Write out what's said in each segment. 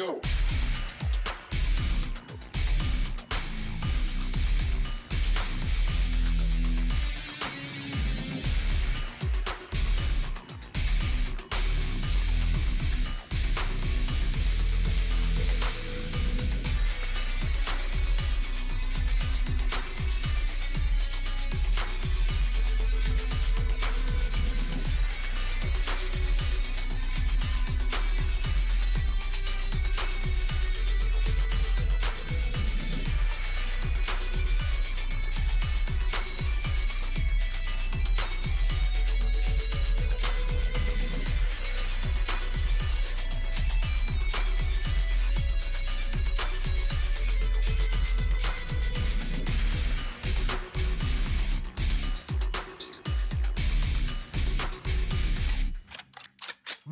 go.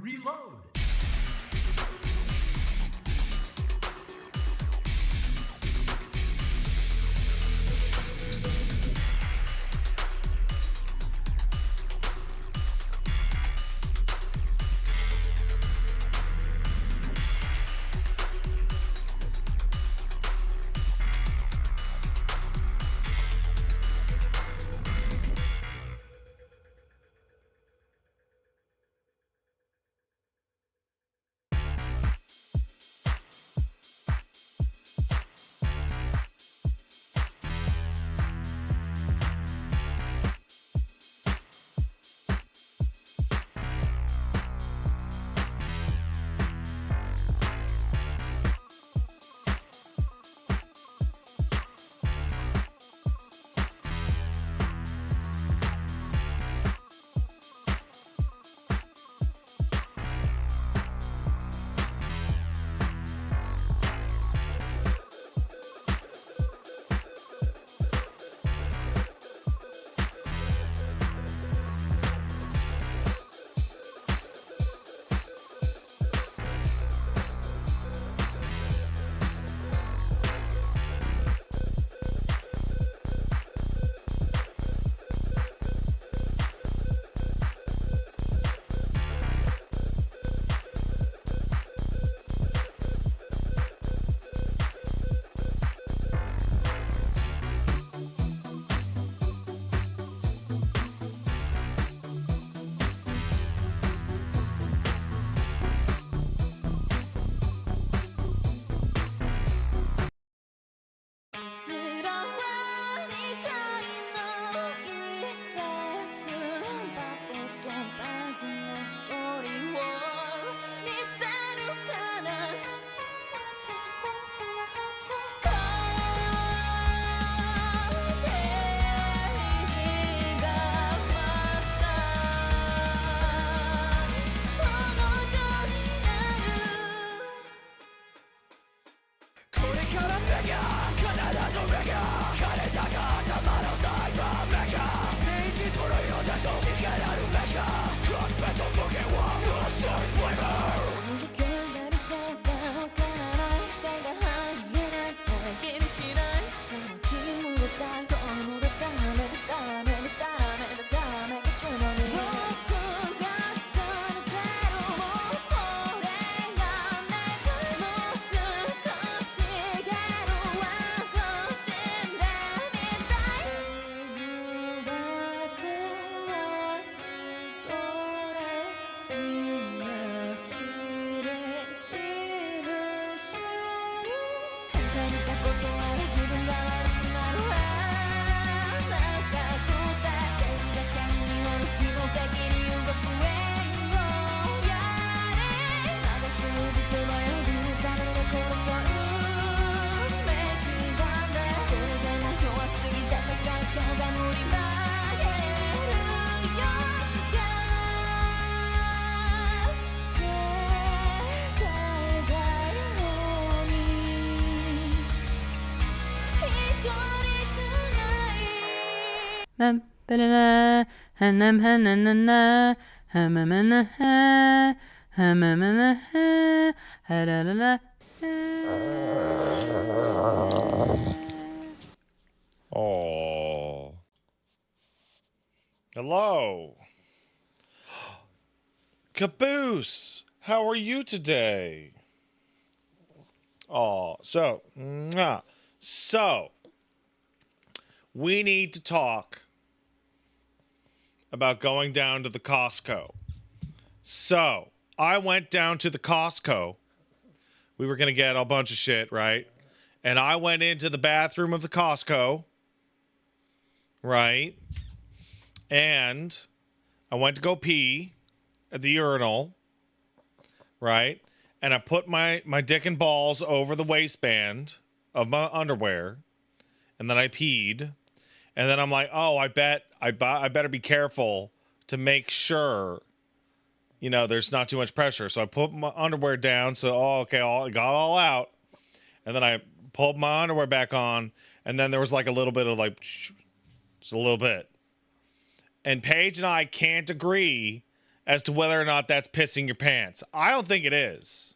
Reload. Oh. Hello. Caboose, how are you today? Oh, so we need to talk about going down to the Costco. So I went down to the Costco. We were going to get a bunch of shit, right? And I went into the bathroom of the Costco, right? And I went to go pee at the urinal, right? And I put my dick and balls over the waistband of my underwear, and then I peed. And then I'm like, oh, I better be careful to make sure, there's not too much pressure. So I put my underwear down. So, I got all out. And then I pulled my underwear back on. And then there was like a little bit of like, just a little bit. And Paige and I can't agree as to whether or not that's pissing your pants. I don't think it is.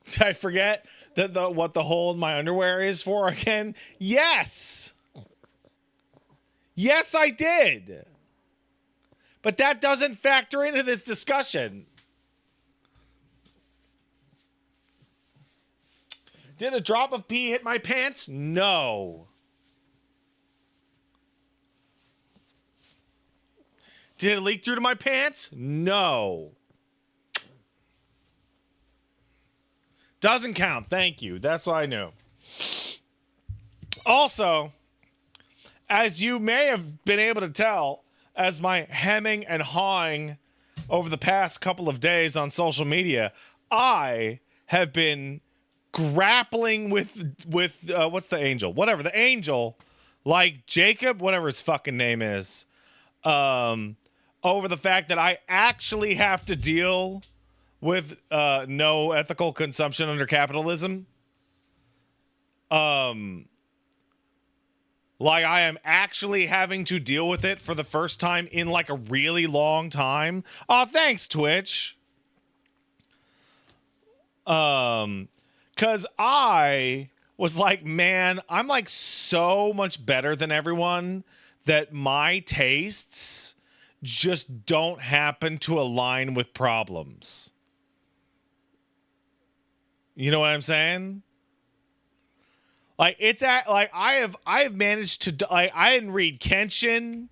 Did I forget what the hole in my underwear is for again? Yes. Yes, I did. But that doesn't factor into this discussion. Did a drop of pee hit my pants? No. Did it leak through to my pants? No. Doesn't count. Thank you. That's what I knew. Also, as you may have been able to tell, as my hemming and hawing over the past couple of days on social media, I have been grappling with what's the angel? Whatever, the angel, like Jacob, whatever his fucking name is, over the fact that I actually have to deal with no ethical consumption under capitalism. Like I am actually having to deal with it for the first time in like a really long time. Oh, thanks, Twitch. Cause I was like, man, I'm like so much better than everyone that my tastes just don't happen to align with problems. You know what I'm saying? Like it's at like I have managed to like I didn't read Kenshin.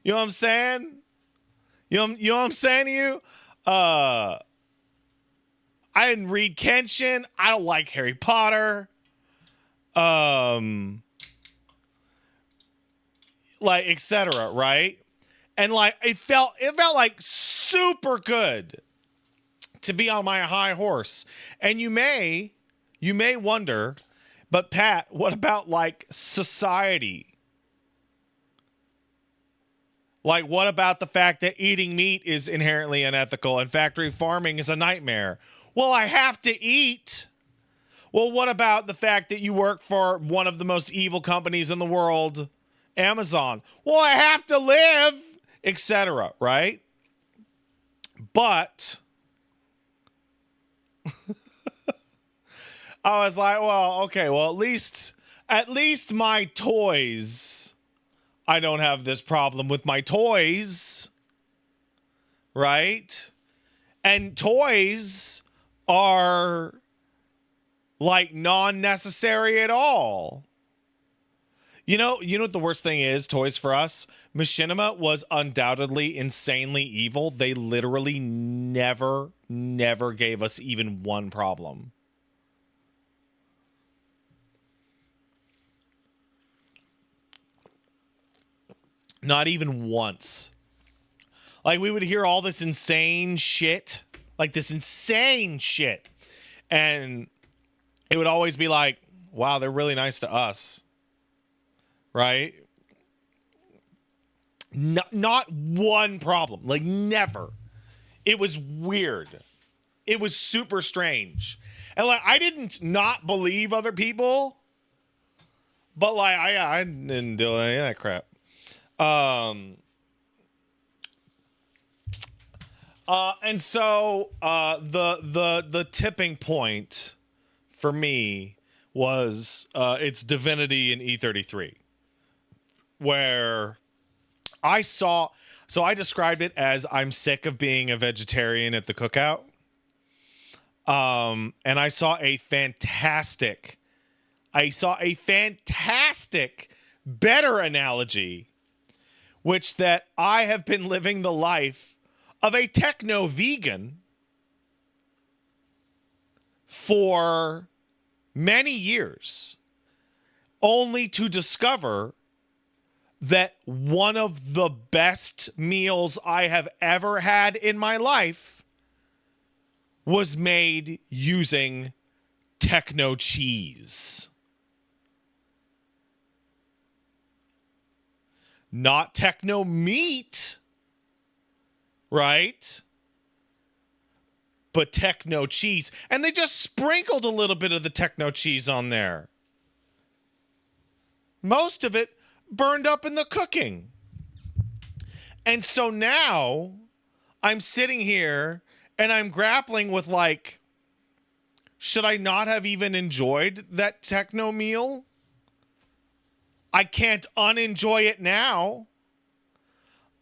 You know what I'm saying? You know what I'm saying to you? I didn't read Kenshin. I don't like Harry Potter. Like etc. Right? And like it felt like super good to be on my high horse. And you may wonder, but Pat, what about like society? Like, what about the fact that eating meat is inherently unethical and factory farming is a nightmare? Well, I have to eat. Well, what about the fact that you work for one of the most evil companies in the world, Amazon? Well, I have to live, etc., right? But I was like, well, okay, well, at least my toys, I don't have this problem with my toys, right? And toys are like non-necessary at all. You know what the worst thing is, Toys for Us? Machinima was undoubtedly insanely evil. They literally never gave us even one problem. Not even once. Like, we would hear all this insane shit. Like, this insane shit. And it would always be like, wow, they're really nice to us. Right? Not one problem. Like, never. It was weird. It was super strange. And, like, I didn't not believe other people. But, like, I didn't do any of that crap. And so the tipping point for me was its divinity in E33, where I saw So I described it as I'm sick of being a vegetarian at the cookout. And I saw a fantastic better analogy, which that I have been living the life of a techno vegan for many years, only to discover that one of the best meals I have ever had in my life was made using techno cheese. Not techno meat, right? But techno cheese. And they just sprinkled a little bit of the techno cheese on there. Most of it burned up in the cooking. And so now I'm sitting here and I'm grappling with, like, should I not have even enjoyed that techno meal? I can't unenjoy it now.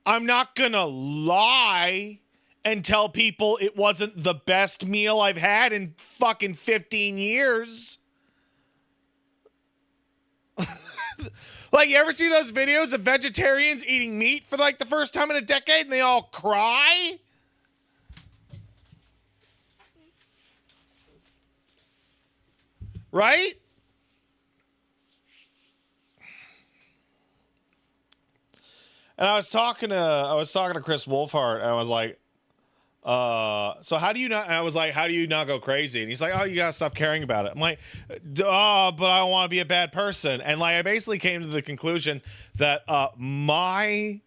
I'm not gonna lie and tell people it wasn't the best meal I've had in fucking 15 years. Like, you ever see those videos of vegetarians eating meat for like the first time in a decade and they all cry? Right? And I was talking to Chris Wolfhart, and I was like, so how do you not, and I was like, how do you not go crazy? And he's like, oh, you gotta stop caring about it. I'm like, duh, but I don't want to be a bad person. And like, I basically came to the conclusion that my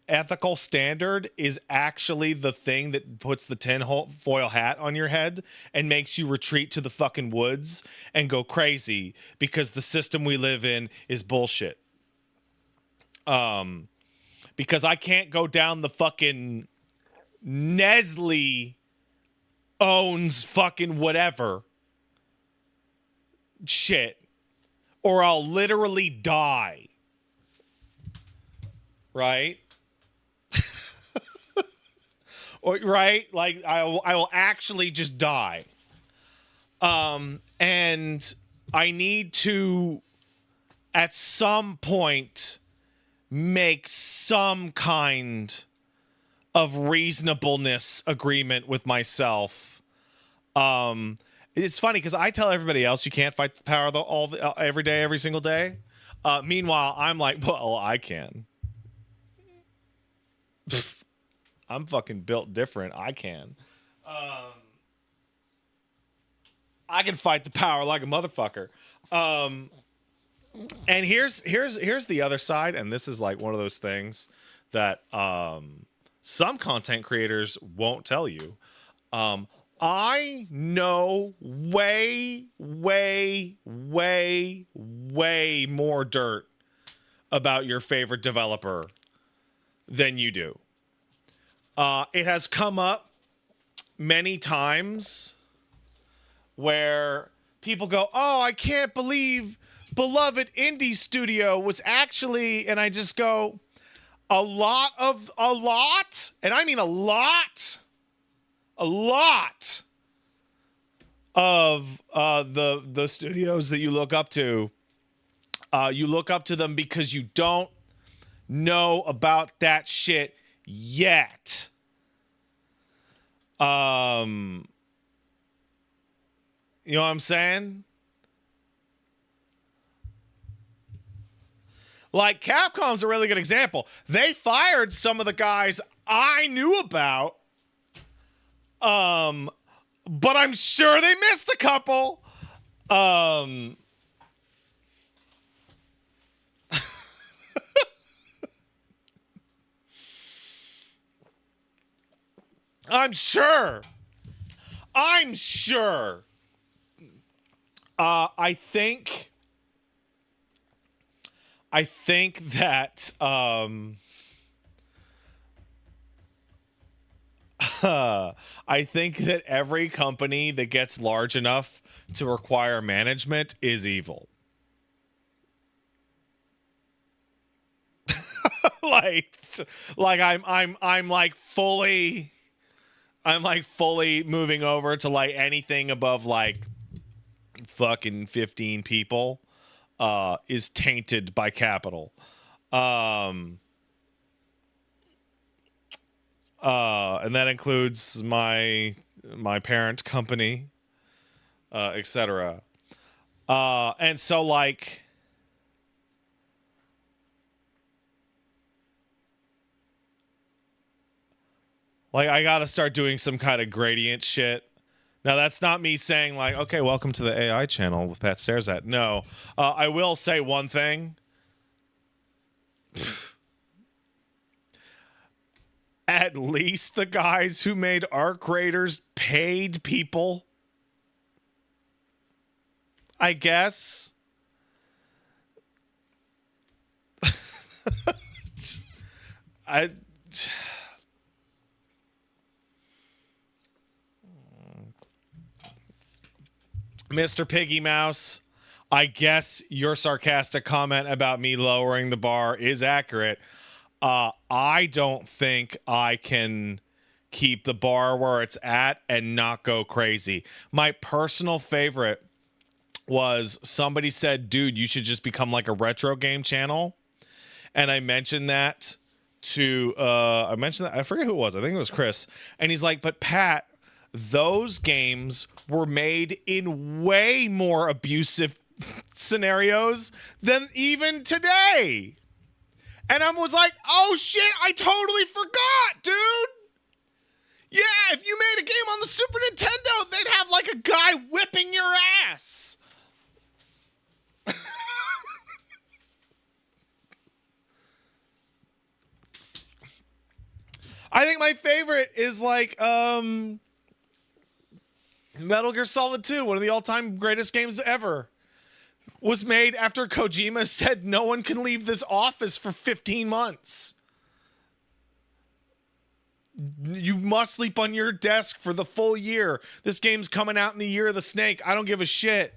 ethical standard is actually the thing that puts the tinfoil hat on your head and makes you retreat to the fucking woods and go crazy because the system we live in is bullshit. Because I can't go down the fucking Nestle owns fucking whatever shit, or I'll literally die. Right? Or right? Like I will actually just die. And I need to at some point make some kind of reasonableness agreement with myself. It's funny because I tell everybody else you can't fight the power every day, every single day. Meanwhile, I'm like, well, I can. I'm fucking built different. I can. I can fight the power like a motherfucker. And here's the other side, and this is like one of those things that some content creators won't tell you. I know way more dirt about your favorite developer than you do. It has come up many times where people go, oh, I can't believe beloved indie studio was actually, and I just go, a lot, and I mean a lot of the studios that you look up to them because you don't know about that shit yet. You know what I'm saying? Like, Capcom's a really good example. They fired some of the guys I knew about. But I'm sure they missed a couple. I'm sure. I think that I think that every company that gets large enough to require management is evil. like, I'm like fully moving over to like anything above like fucking 15 people is tainted by capital. And that includes my parent company, etc. And so like I gotta start doing some kind of gradient shit. Now that's not me saying like, okay, welcome to the AI channel with Pat Stares At. No, I will say one thing. At least the guys who made Arc Raiders paid people, I guess. Mr. Piggy Mouse, I guess your sarcastic comment about me lowering the bar is accurate. I don't think I can keep the bar where it's at and not go crazy. My personal favorite was somebody said, dude, you should just become like a retro game channel. And I mentioned that to, I forget who it was. I think it was Chris. And he's like, but Pat, those games were made in way more abusive scenarios than even today. And I was like, oh shit, I totally forgot, dude. Yeah, if you made a game on the Super Nintendo, they'd have like a guy whipping your ass. I think my favorite is like Metal Gear Solid 2, one of the all-time greatest games ever, was made after Kojima said no one can leave this office for 15 months. You must sleep on your desk for the full year. This game's coming out in the year of the snake. I don't give a shit.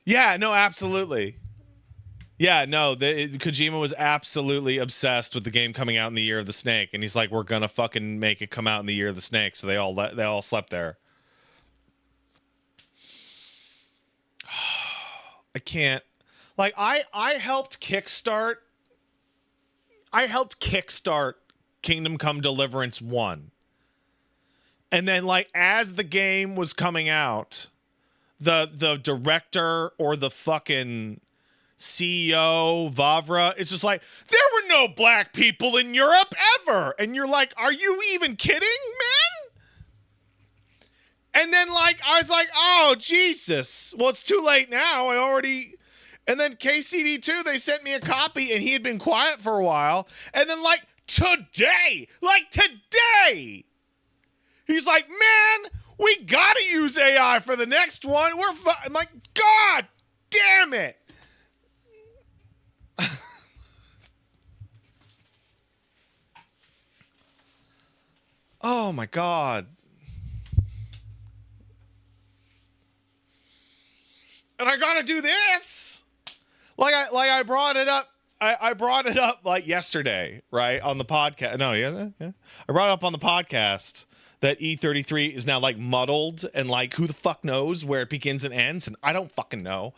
Yeah, no, absolutely. Yeah, no, Kojima was absolutely obsessed with the game coming out in the year of the snake, and he's like, "We're gonna fucking make it come out in the year of the snake." So they all slept there. I can't. Like I helped kickstart. Kingdom Come Deliverance 1. And then like as the game was coming out, the director or the fucking CEO Vavra is just like, there were no black people in Europe ever. And you're like, are you even kidding, man? And then like I was like, oh Jesus. Well, it's too late now. And then KCD2, they sent me a copy and he had been quiet for a while. And then like today, he's like, man, we gotta use AI for the next one. I'm like, God damn it. Oh my God. And I gotta do this. I brought it up. I brought it up like yesterday, right? On the podcast. No, yeah. I brought it up on the podcast that E33 is now like muddled and like who the fuck knows where it begins and ends, and I don't fucking know.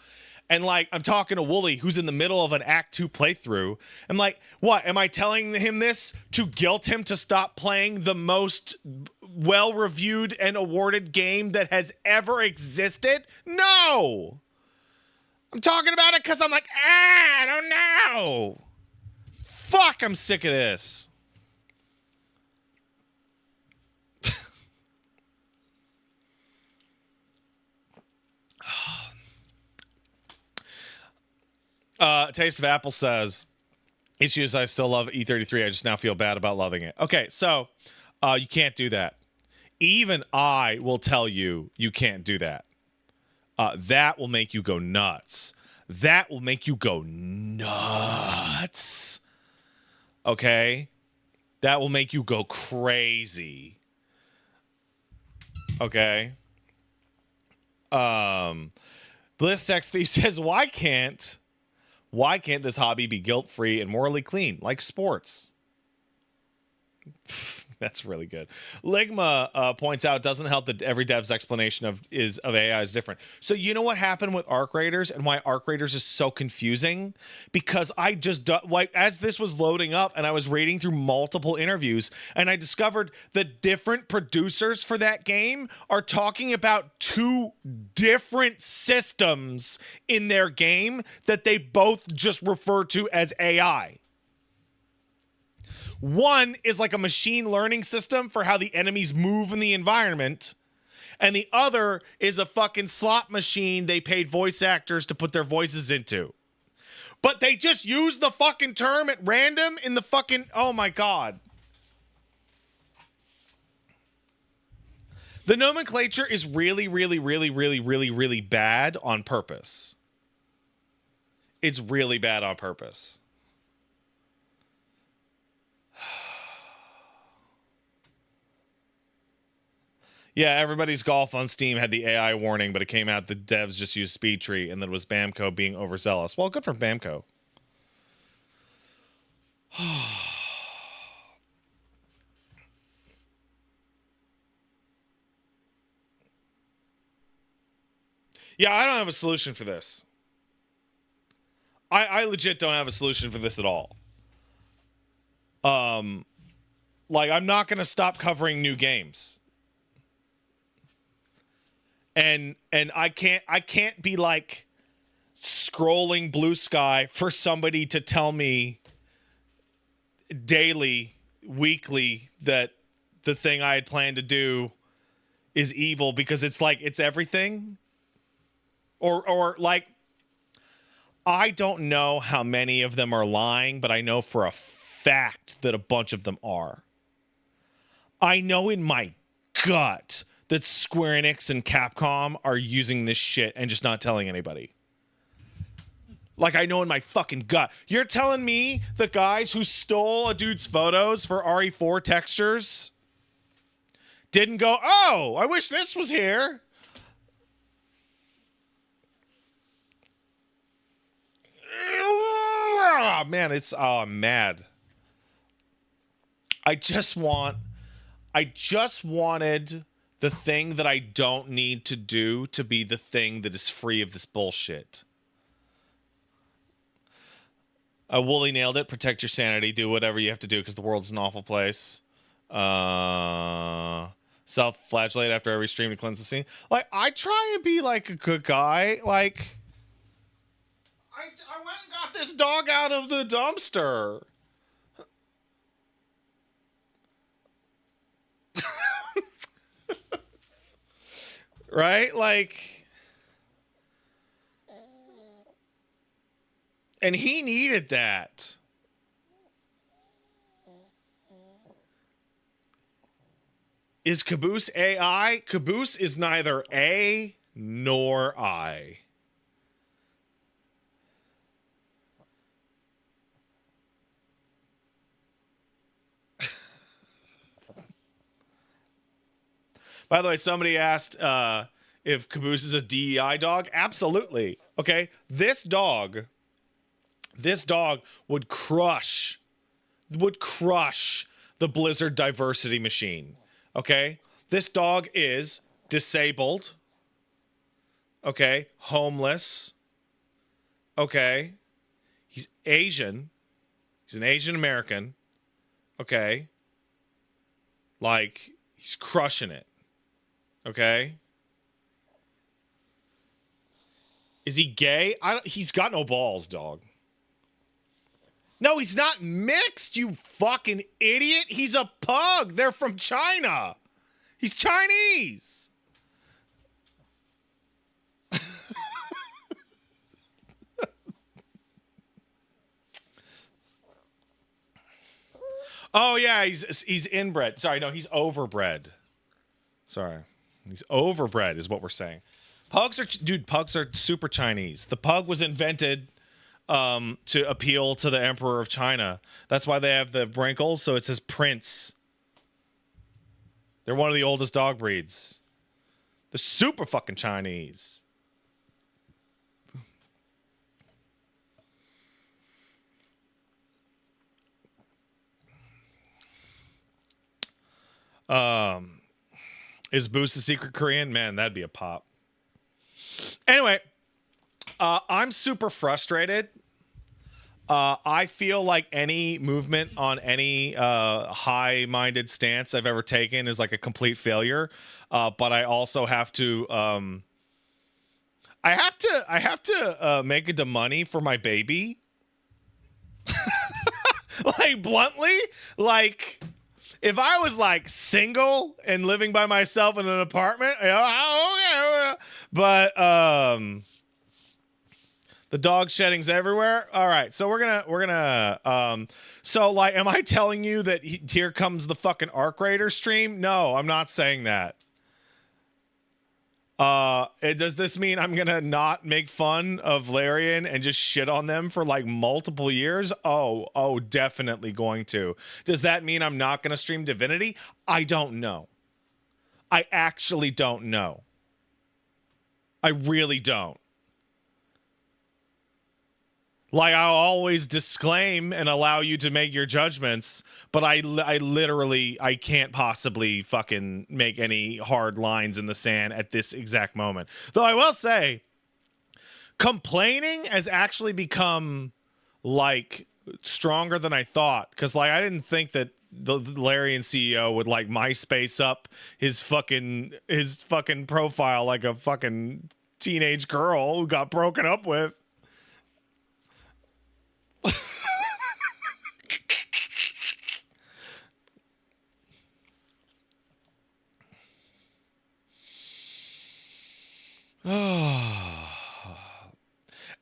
And like I'm talking to Wooly, who's in the middle of an Act 2 playthrough. I'm like, what? Am I telling him this to guilt him to stop playing the most well-reviewed and awarded game that has ever existed? No! I'm talking about it because I'm like, I don't know. Fuck, I'm sick of this. Taste of Apple says, issues, I still love E33. I just now feel bad about loving it. Okay, so you can't do that. Even I will tell you can't do that. That will make you go nuts. That will make you go nuts. Okay? That will make you go crazy. Okay. Bliss Text Thief says, why can't this hobby be guilt-free and morally clean, like sports? That's really good. Ligma points out, doesn't help that every dev's explanation of AI is different. So you know what happened with Arc Raiders and why Arc Raiders is so confusing? Because I just like, as this was loading up and I was reading through multiple interviews, and I discovered the different producers for that game are talking about two different systems in their game that they both just refer to as AI. One is like a machine learning system for how the enemies move in the environment. And the other is a fucking slot machine they paid voice actors to put their voices into. But they just use the fucking term at random in the fucking... Oh my God. The nomenclature is really, really, really, really, really, really bad on purpose. It's really bad on purpose. Yeah, Everybody's Golf on Steam had the AI warning, but it came out the devs just used SpeedTree, and then it was Bamco being overzealous. Well, good for Bamco. Yeah, I don't have a solution for this. I legit don't have a solution for this at all. Like, I'm not going to stop covering new games. And I can't be like scrolling Blue Sky for somebody to tell me daily, weekly that the thing I had planned to do is evil, because it's like it's everything. Or like, I don't know how many of them are lying, but I know for a fact that a bunch of them are. I know in my gut that Square Enix and Capcom are using this shit and just not telling anybody. Like, I know in my fucking gut. You're telling me the guys who stole a dude's photos for RE4 textures didn't go, oh, I wish this was here. Oh, man, I'm mad. I just wanted the thing that I don't need to do to be the thing that is free of this bullshit. Wooly nailed it. Protect your sanity. Do whatever you have to do because the world's an awful place. Self-flagellate after every stream to cleanse the scene. Like, I try and be like a good guy. Like, I went and got this dog out of the dumpster. Right? Like, and he needed that. Is Caboose AI? Caboose is neither A nor I. By the way, somebody asked if Caboose is a DEI dog. Absolutely. Okay. This dog would crush the Blizzard diversity machine. Okay. This dog is disabled. Okay. Homeless. Okay. He's Asian. He's an Asian American. Okay. Like, he's crushing it. Okay. Is he gay? He's got no balls, dog. No, he's not mixed, you fucking idiot. He's a pug. They're from China. He's Chinese. Oh yeah, he's inbred. Sorry, no, he's overbred. Sorry. He's overbred is what we're saying. Pugs are super Chinese. The pug was invented to appeal to the Emperor of China. That's why they have the wrinkles, so it says Prince. They're one of the oldest dog breeds. The super fucking Chinese. Is Boost a secret Korean? Man, that'd be a pop. Anyway, I'm super frustrated. I feel like any movement on any high-minded stance I've ever taken is like a complete failure. But I also have to, I have to make it to money for my baby. Like bluntly, like if I was like single and living by myself in an apartment, but the dog shedding's everywhere. All right, so we're gonna so like, am I telling you that here comes the fucking Arc Raider stream? No, I'm not saying that. Does this mean I'm gonna not make fun of Larian and just shit on them for like multiple years? Oh, definitely going to. Does that mean I'm not gonna stream Divinity? I don't know. I actually don't know. I really don't. Like, I'll always disclaim and allow you to make your judgments, but I literally, I can't possibly fucking make any hard lines in the sand at this exact moment. Though I will say, complaining has actually become, like, stronger than I thought. Because, like, I didn't think that the Larian CEO would, like, MySpace up his fucking profile like a fucking teenage girl who got broken up with.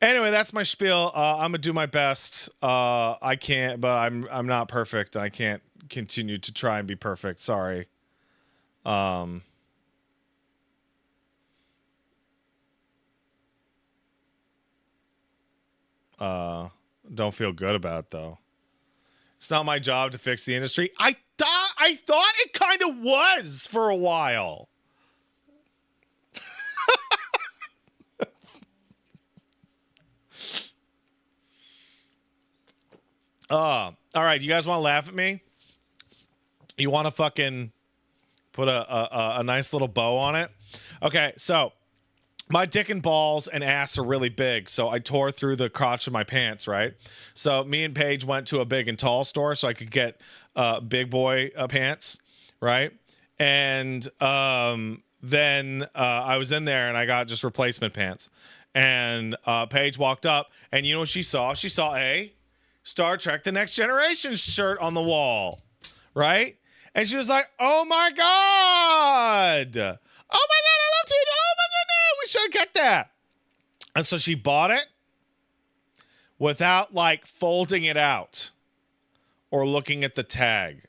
Anyway, that's my spiel. I'm gonna do my best. I can't, but I'm not perfect. I can't continue to try and be perfect. Sorry. Don't feel good about it, though. It's not my job to fix the industry. I thought it kind of was for a while. All right, you guys want to laugh at me? You want to fucking put a nice little bow on it? Okay, so my dick and balls and ass are really big, so I tore through the crotch of my pants, right? So me and Paige went to a big and tall store so I could get big boy pants, right? And then I was in there and I got just replacement pants. And Paige walked up, and you know what she saw? She saw a Star Trek The Next Generation shirt on the wall, right? And she was like, oh my God! Oh my God, I love it! Oh my God, we should get that. And so she bought it without like folding it out or looking at the tag.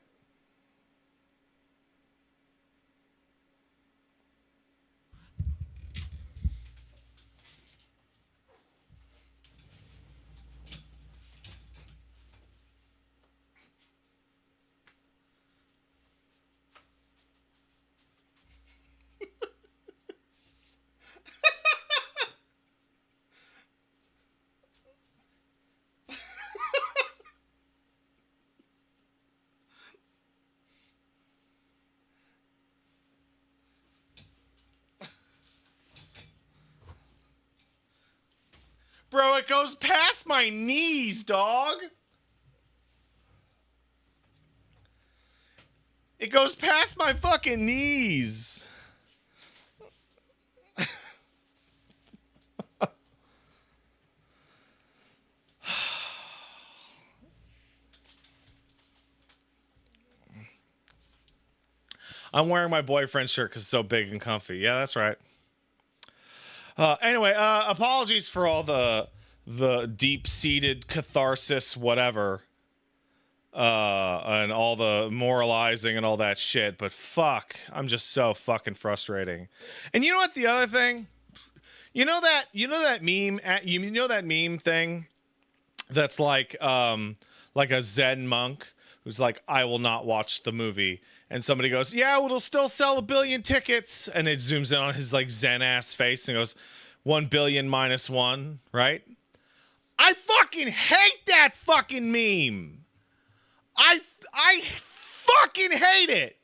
Bro, it goes past my knees, dog. It goes past my fucking knees. I'm wearing my boyfriend's shirt because it's so big and comfy. Yeah, that's right. Anyway, apologies for all the deep-seated catharsis, whatever, and all the moralizing and all that shit. But fuck, I'm just so fucking frustrating. And you know what? The other thing, you know that meme, that meme thing, that's like a Zen monk who's like, I will not watch the movie. And somebody goes, yeah, well, it'll still sell 1 billion tickets. And it zooms in on his like Zen ass face and goes, 1 billion minus one, right? I fucking hate that fucking meme. I fucking hate it.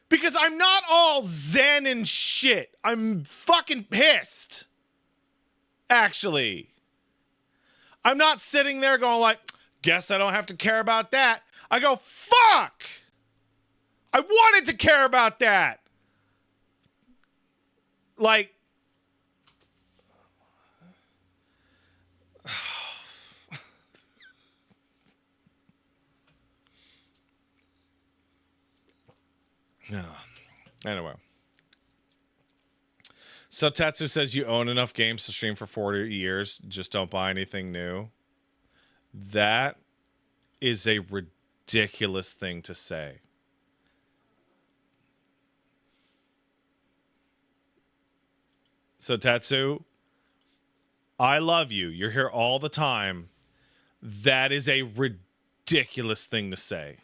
Because I'm not all zen and shit. I'm fucking pissed. Actually. I'm not sitting there going like, guess I don't have to care about that. I go, fuck! I wanted to care about that. Like, anyway. So Tetsu says you own enough games to stream for 40 years. Just don't buy anything new. That is a ridiculous thing to say. So Tetsu, I love you. You're here all the time. That is a ridiculous thing to say.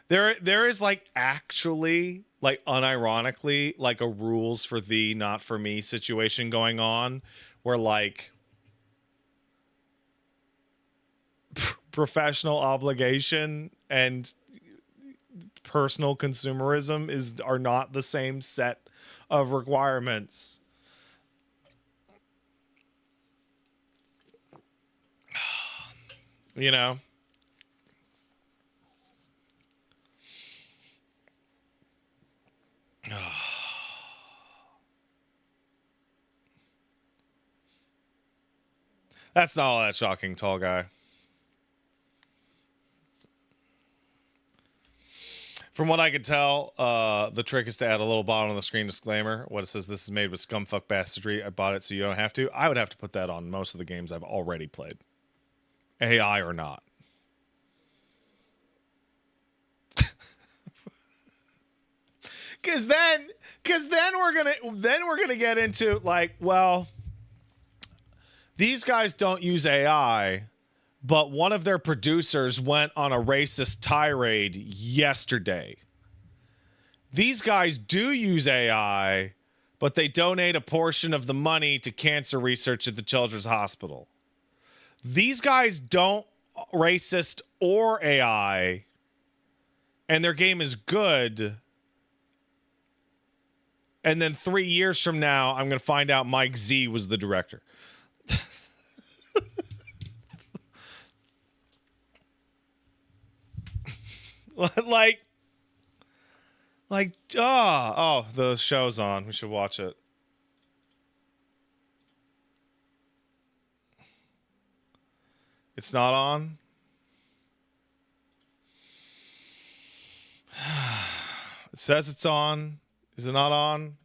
There is like actually, like unironically, like a rules for thee, not for me situation going on where like professional obligation and personal consumerism are not the same set of requirements. You know? That's not all that shocking, tall guy. From what I could tell, the trick is to add a little bottom of the screen disclaimer. What it says, this is made with scumfuck bastardry. I bought it so you don't have to. I would have to put that on most of the games I've already played. AI or not. Cause then we're gonna get into like, well, these guys don't use AI, but one of their producers went on a racist tirade yesterday. These guys do use AI, but they donate a portion of the money to cancer research at the Children's Hospital. These guys don't racist or AI, and their game is good. And then 3 years from now, I'm going to find out Mike Z was the director. Oh, the show's on. We should watch it. It's not on? It says it's on. Is it not on?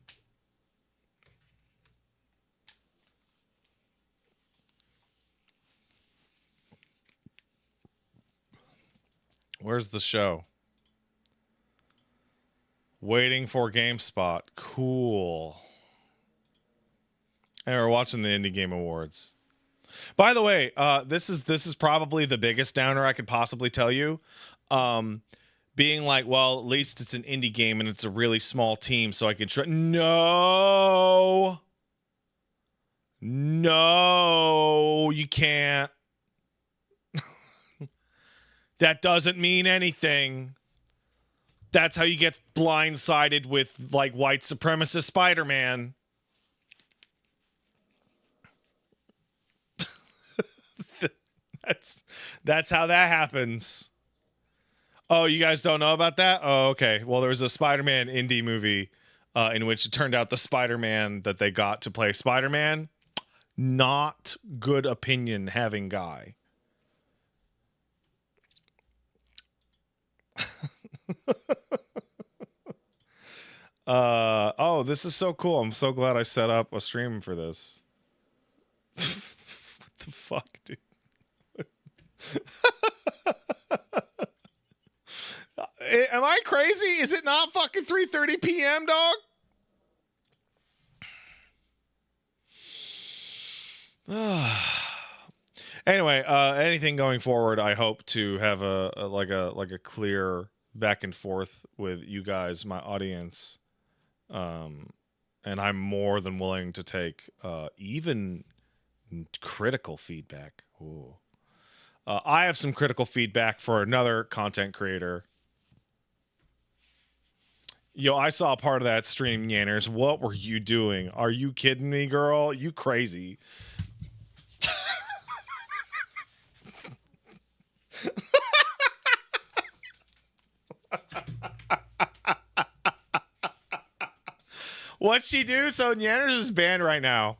Where's the show? Waiting for GameSpot. Cool. And we're watching the Indie Game Awards. By the way, this is probably the biggest downer I could possibly tell you. Being like, well, at least it's an indie game and it's a really small team, so I can try. No, you can't. That doesn't mean anything. That's how you get blindsided with like white supremacist Spider-Man. That's how that happens. Oh, you guys don't know about that? Oh, okay. Well, there was a Spider-Man indie movie in which it turned out the Spider-Man that they got to play Spider-Man, not good opinion having guy. Oh, this is so cool. I'm so glad I set up a stream for this. Am I crazy? Is it not fucking 3:30 p.m., dog? Anyway, anything going forward, I hope to have a clear back and forth with you guys, my audience. And I'm more than willing to take even critical feedback. Ooh. I have some critical feedback for another content creator. Yo, I saw part of that stream, Yanners. What were you doing? Are you kidding me, girl? You crazy. What'd she do? So Yanners is banned right now.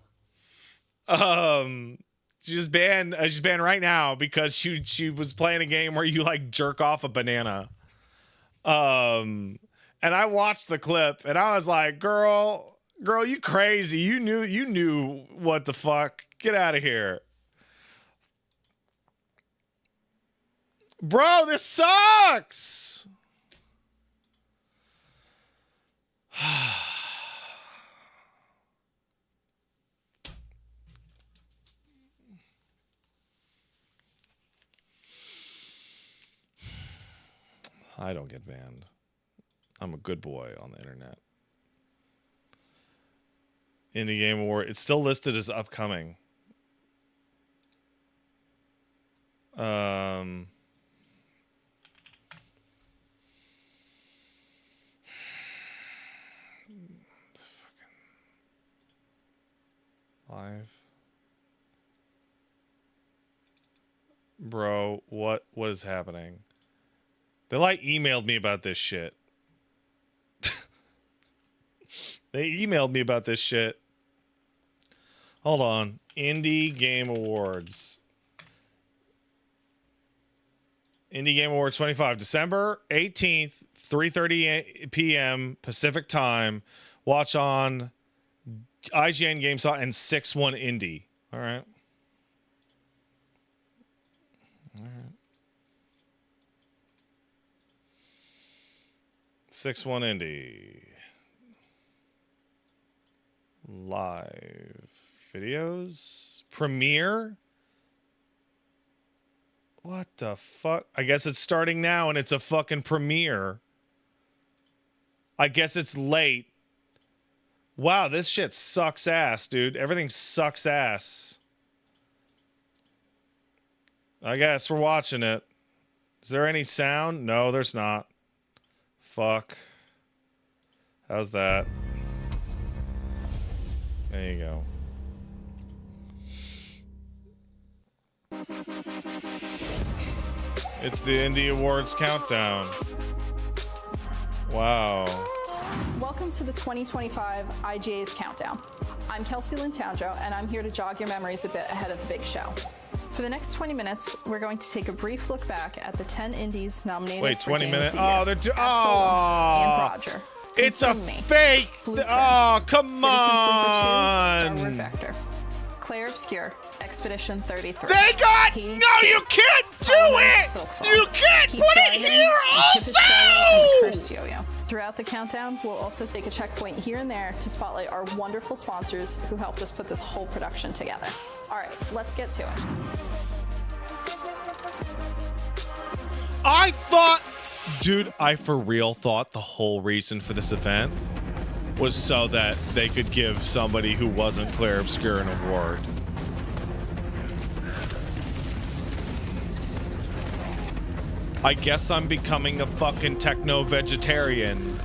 She's banned right now because she was playing a game where you like jerk off a banana. And I watched the clip and I was like, girl, you crazy. You knew what the fuck. Get out of here. Bro, this sucks. I don't get banned. I'm a good boy on the internet. Indie Game Award. It's still listed as upcoming. Live. Bro, what is happening? They like emailed me about this shit. They emailed me about this shit. Hold on. Indie Game Awards. Indie Game Awards 25. December 18th, 3:30 p.m. Pacific time. Watch on IGN GameSpot and 6-1 Indie. All right. All right. 6-1 Indie. Live videos. Premiere. What the fuck? I guess it's starting now and it's a fucking premiere. I guess it's late. Wow, this shit sucks ass, dude. Everything sucks ass. I guess we're watching it. Is there any sound? No, there's not. Fuck. How's that? There you go. It's the Indie Awards countdown. Wow. Welcome to the 2025 IGA's countdown. I'm Kelsey Lynn Towndrow, and I'm here to jog your memories a bit ahead of the big show. For the next 20 minutes, we're going to take a brief look back at the 10 indies nominated. Wait, for 20 Game minutes? Of the Year. Oh, they're and Roger. It's a Consume Me, fake. Blueprints, Oh, come Citizen Sleeper 2, on. Star Wars Vector, Claire Obscure, Expedition 33. They got. Hades No, you can't do it. Silksong, You can't Keep put it Driving, here and Pipistrello and the also. Cursed Yo-Yo. Throughout the countdown, we'll also take a checkpoint here and there to spotlight our wonderful sponsors who helped us put this whole production together. All right, let's get to it. I thought, dude, I for real thought the whole reason for this event was so that they could give somebody who wasn't Claire Obscure an award. I guess I'm becoming a fucking techno-vegetarian,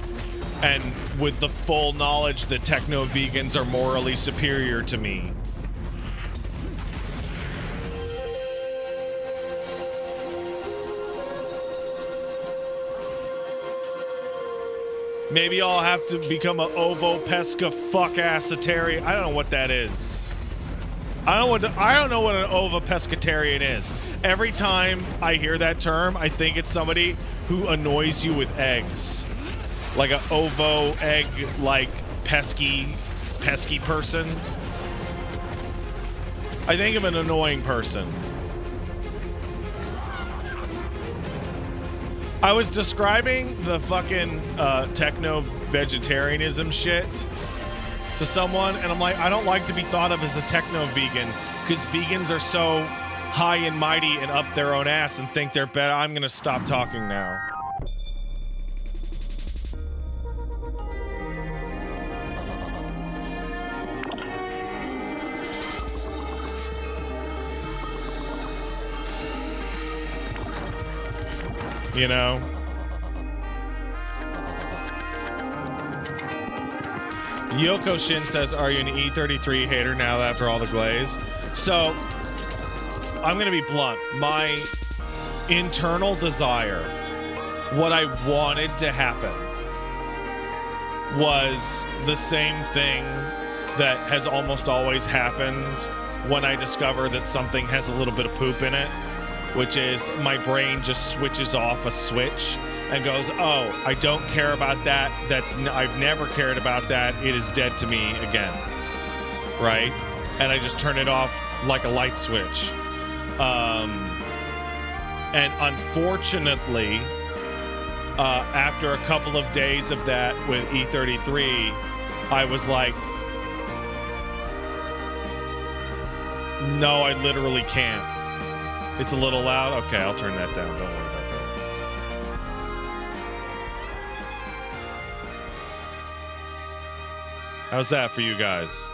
and with the full knowledge that techno-vegans are morally superior to me. Maybe I'll have to become a ovo pesca fuck-assitarian. I don't know what that is. I don't know what an ovo pescatarian is. Every time I hear that term, I think it's somebody who annoys you with eggs. Like an ovo egg, like pesky person. I think of an annoying person. I was describing the fucking techno-vegetarianism shit to someone, and I'm like, I don't like to be thought of as a techno-vegan because vegans are so high and mighty and up their own ass and think they're better. I'm gonna stop talking now. You know? Yoko Shin says, are you an E33 hater now after all the glaze? So, I'm going to be blunt. My internal desire, what I wanted to happen, was the same thing that has almost always happened when I discover that something has a little bit of poop in it, which is my brain just switches off a switch and goes, oh, I don't care about that. I've never cared about that. It is dead to me again. Right? And I just turn it off like a light switch. And unfortunately, after a couple of days of that with E33, I was like, no, I literally can't. It's a little loud. Okay, I'll turn that down. Don't worry about that. How's that for you guys?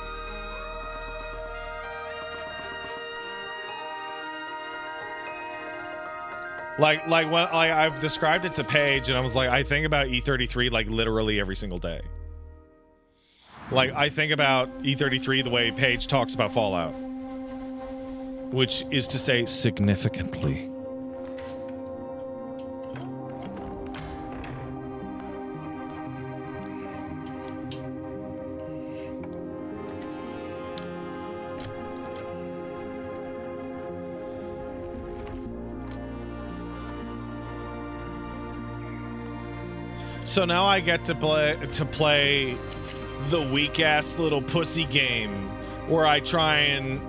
Like when I've described it to Paige, and I was like, I think about E33 like literally every single day. Like I think about E33 the way Paige talks about Fallout. Which is to say, significantly. So now I get to play the weak-ass little pussy game where I try and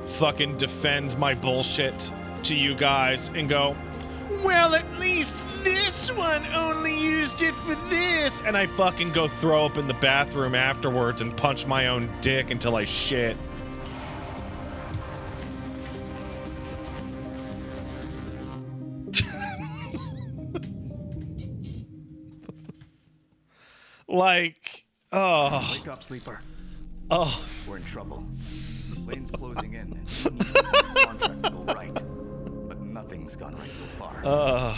fucking defend my bullshit to you guys and go, well, at least this one only used it for this, and I fucking go throw up in the bathroom afterwards and punch my own dick until I shit. Like, oh. Wake up, sleeper. Oh. We're in trouble. The plane's closing in, and we need this next contract to go right. But nothing's gone right so far.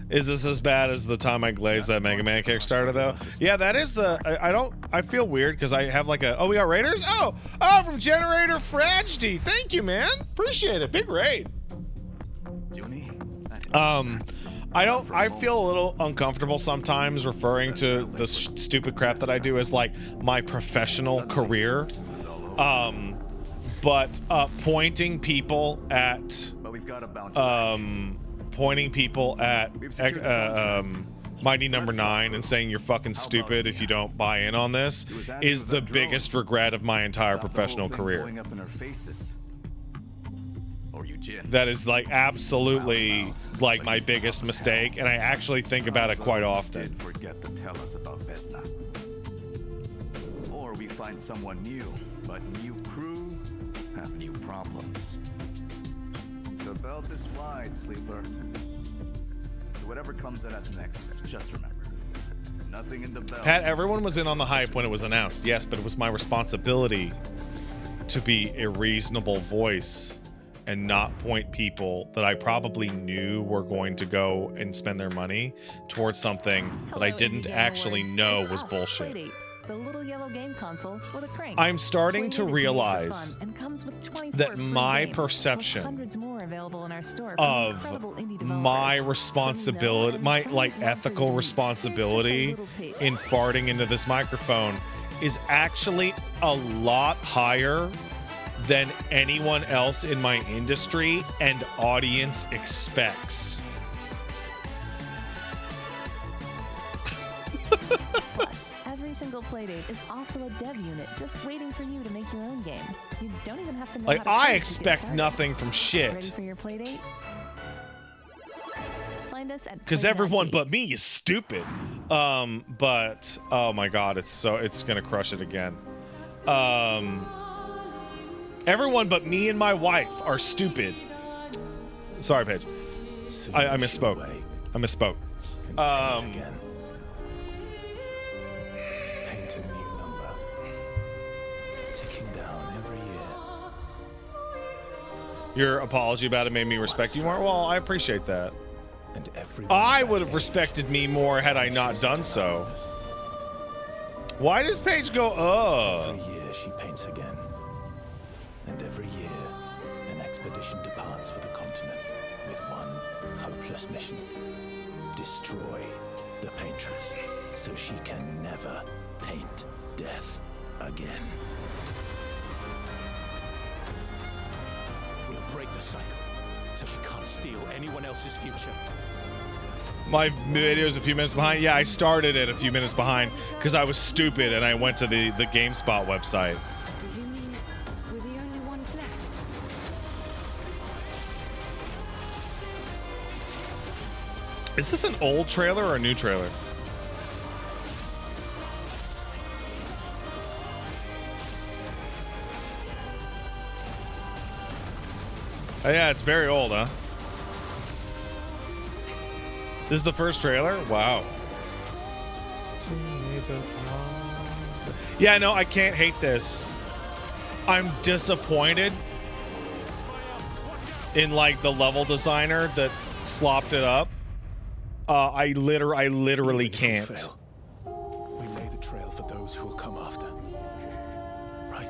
Is this as bad as the time I glazed that Mega Man Kickstarter, though? Yeah, that is the... I feel weird, because I have like a... Oh, we got raiders? Oh, from Generator Fragedy. Thank you, man. Appreciate it. Big raid. I feel a little uncomfortable sometimes referring to the stupid crap that I do as like my professional career. But pointing people at Mighty Number 9 and saying you're fucking stupid if you don't buy in on this is the biggest regret of my entire professional career. That is like absolutely like my biggest mistake, and I actually think about it quite often. Forget to tell us about Vesna. Or we find someone new, but new crew have new problems. The belt is wide, sleeper. So whatever comes at us next, just remember, nothing in the belt. Pat, everyone was in on the hype when it was announced. Yes, but it was my responsibility to be a reasonable voice and not point people that I probably knew were going to go and spend their money towards something that I didn't actually know was bullshit. The little yellow game console with a crank. I'm starting to realize that my perception of my responsibility, my like ethical responsibility in farting into this microphone is actually a lot higher than anyone else in my industry and audience expects. Plus, every Every single playdate is also a dev unit just waiting for you to make your own game. You don't even have to know Like, how to I code to get expect started. nothing from Ready shit. for your playdate? Find us at Because Play everyone Nike. but me is stupid. But oh my god, it's gonna crush it again. Everyone but me and my wife are stupid. Sorry, Paige. I misspoke. I misspoke. Again. Paint a new number. Ticking down every year. Your apology about it made me respect you more. Well, I appreciate that. And every I would have respected me more had I not done so. Why does Paige go, Every year she paints again. And every year an expedition departs for the continent with one hopeless mission. Destroy the paintress so she can never paint death again. We'll break the cycle so she can't steal anyone else's future. My video's a few minutes behind? Yeah, I started it a few minutes behind because I was stupid and I went to the GameSpot website. Do you mean we're the only ones left? Is this an old trailer or a new trailer? Oh yeah, it's very old, huh? This is the first trailer? Wow. Yeah, no, I can't hate this. I'm disappointed in like the level designer that slopped it up. I literally Even if we can't. fail, we lay the trail for those who will come after. Right?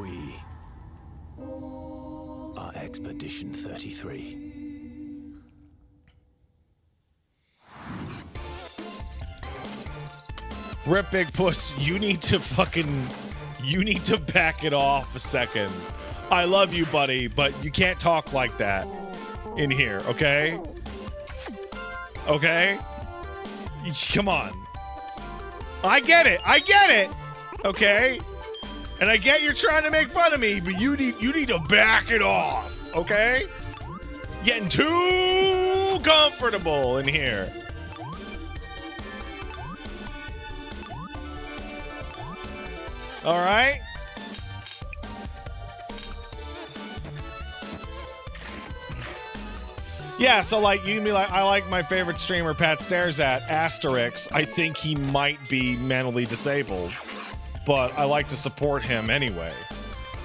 We are Expedition 33. Rip Big Puss, you need to back it off a second. I love you, buddy, but you can't talk like that in here, okay? Okay? Come on. I get it. Okay? And I get you're trying to make fun of me, but you need to back it off, okay? Getting too comfortable in here. All right. Yeah, so like you can be like, I like my favorite streamer Pat stares at Asterix. I think he might be mentally disabled, but I like to support him anyway.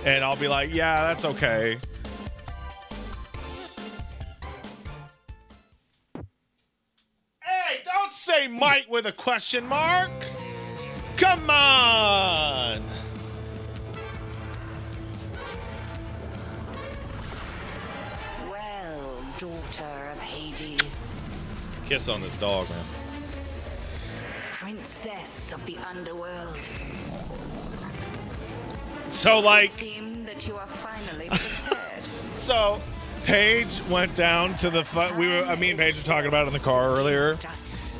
And I'll be like, yeah, that's okay. Hey, don't say might with a question mark. Come on. Well, daughter of Hades, Kiss on this dog, man. princess of the underworld. So like, Seem that you are finally prepared. so Paige went down to the me and Paige were talking about it in the car earlier,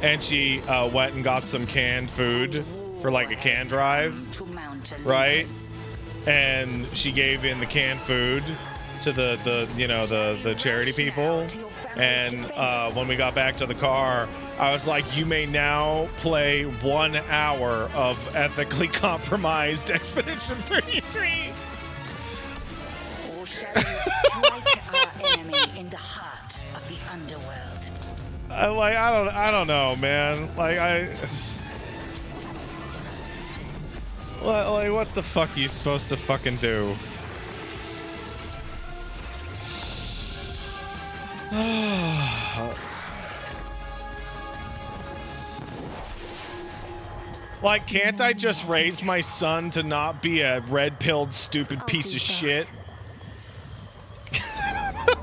and she went and got some canned food for like a can drive, right? And she gave in the canned food to the charity people. And when we got back to the car, I was like, you may now play 1 hour of ethically compromised Expedition 33. Or shall we strike our enemy in the heart of the underworld? I don't know, man. What the fuck are you supposed to fucking do? Like, can't I just raise my son to not be a red-pilled, stupid piece of shit?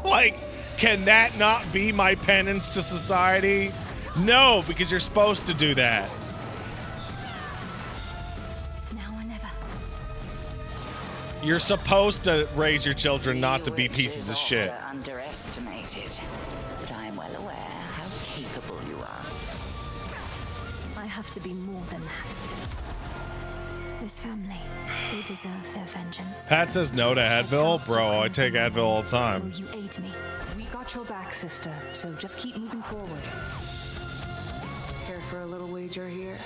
Like, can that not be my penance to society? No, because you're supposed to do that. It's now or never. You're supposed to raise your children not to be pieces of shit. Underestimated, but I am well aware how capable you are. I have to be more than that. This family, they deserve their vengeance. Pat says no to Advil. Bro, I take Advil all the Will time. you aid me? We got your back, sister, so just keep moving forward. Care for a little wager here?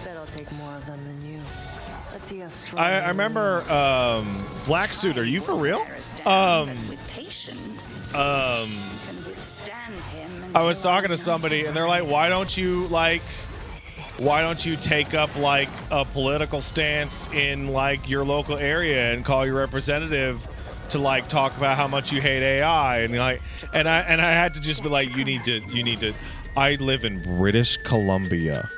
Bet I'll take more of them than you. Let's see how strong. I remember Black Suit, are you for real? With patience, can withstand him I was talking to somebody and they're like, why don't you take up like a political stance in like your local area and call your representative to like talk about how much you hate AI and like and I had to just be like, you need to I live in British Columbia.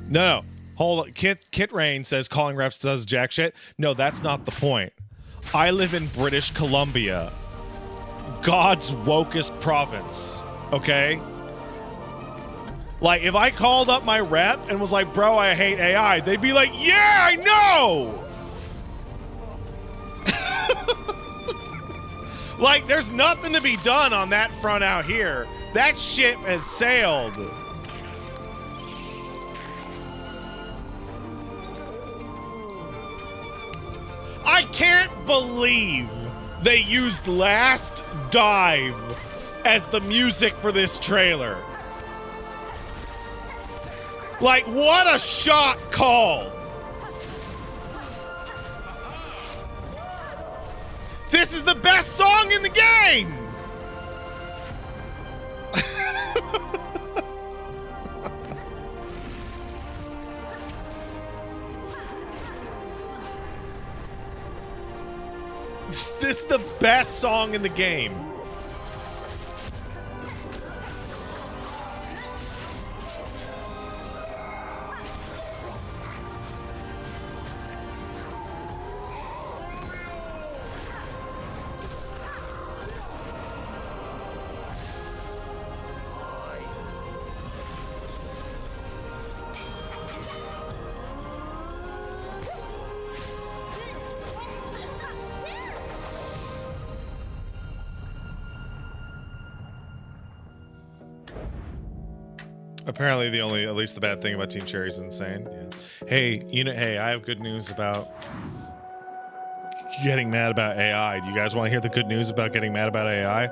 No. Hold on. Kit Rain says calling reps does jack shit. No, that's not the point. I live in British Columbia. God's wokest province. Okay? Like, if I called up my rep and was like, bro, I hate AI, they'd be like, yeah, I know! Like, there's nothing to be done on that front out here. That ship has sailed. I can't believe they used Last Dive as the music for this trailer. Like, what a shot call. This is the best song in the game. This is the best song in the game. Apparently at least the bad thing about Team Cherry is insane. Yeah. Hey, I have good news about getting mad about AI. Do you guys want to hear the good news about getting mad about AI?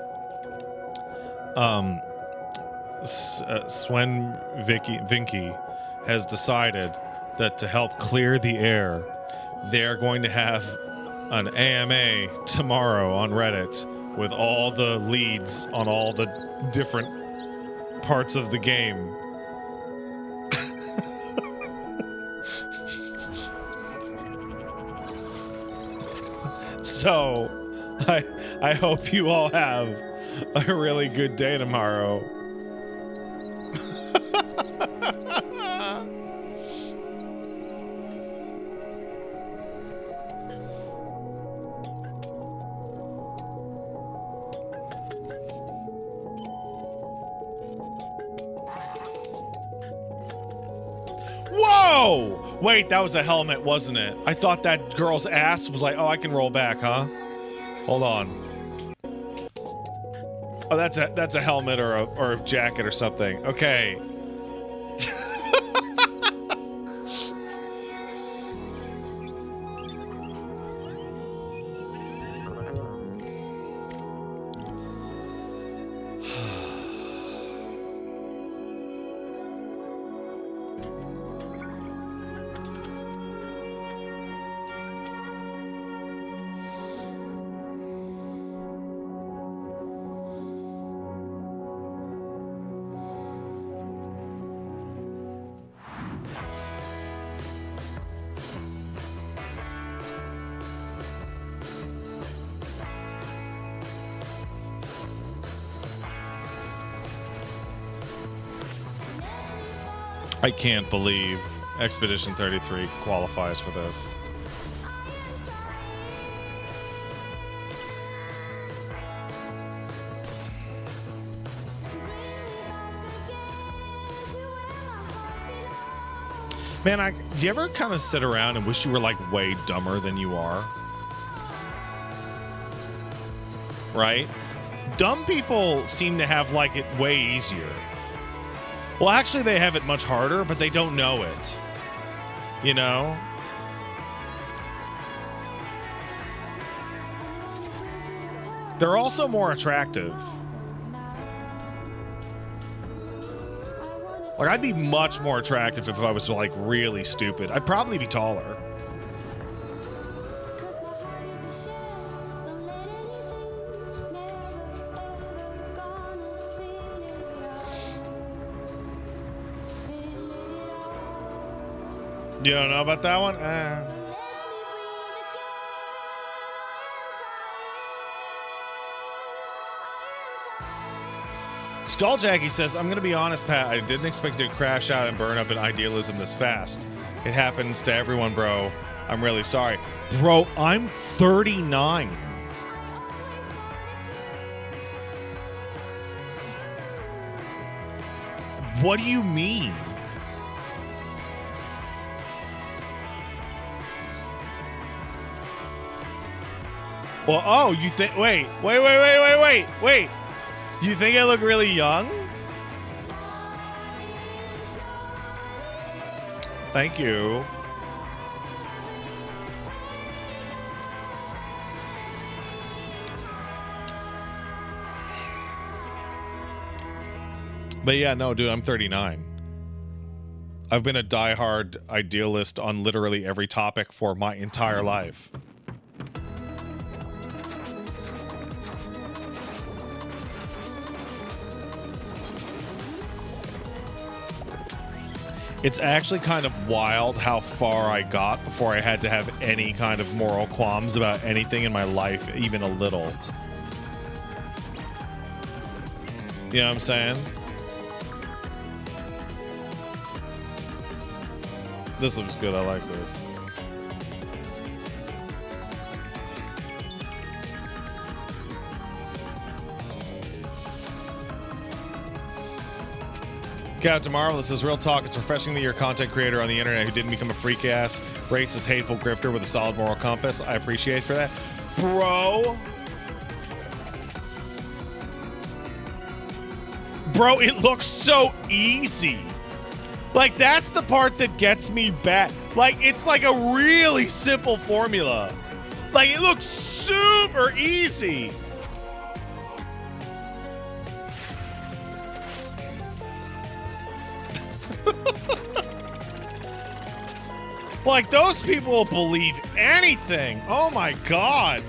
Sven Vinky has decided that to help clear the air, they're going to have an AMA tomorrow on Reddit with all the leads on all the different parts of the game. So, I hope you all have a really good day tomorrow. Whoa! Wait, that was a helmet, wasn't it? I thought that girl's ass was like, oh, I can roll back, huh? Hold on. Oh, that's a helmet or a jacket or something. Okay. I can't believe Expedition 33 qualifies for this. Man, do you ever kind of sit around and wish you were like way dumber than you are? Right? Dumb people seem to have like it way easier. Well, actually, they have it much harder, but they don't know it. You know? They're also more attractive. Like, I'd be much more attractive if I was, like, really stupid. I'd probably be taller. You don't know about that one? Skulljacky says, I'm going to be honest, Pat. I didn't expect you to crash out and burn up in idealism this fast. It happens to everyone, bro. I'm really sorry. Bro, I'm 39. What do you mean? Well, oh, you think... Wait. You think I look really young? Thank you. But yeah, no, dude, I'm 39. I've been a diehard idealist on literally every topic for my entire life. It's actually kind of wild how far I got before I had to have any kind of moral qualms about anything in my life, even a little. You know what I'm saying? This looks good. I like this. Captain Marvel, this is real talk. It's refreshing that you're a content creator on the internet who didn't become a freak ass, racist, hateful grifter with a solid moral compass. I appreciate for that. Bro, it looks so easy. Like, that's the part that gets me back. Like, it's like a really simple formula. Like, it looks super easy. Like, those people will believe anything. Oh my god.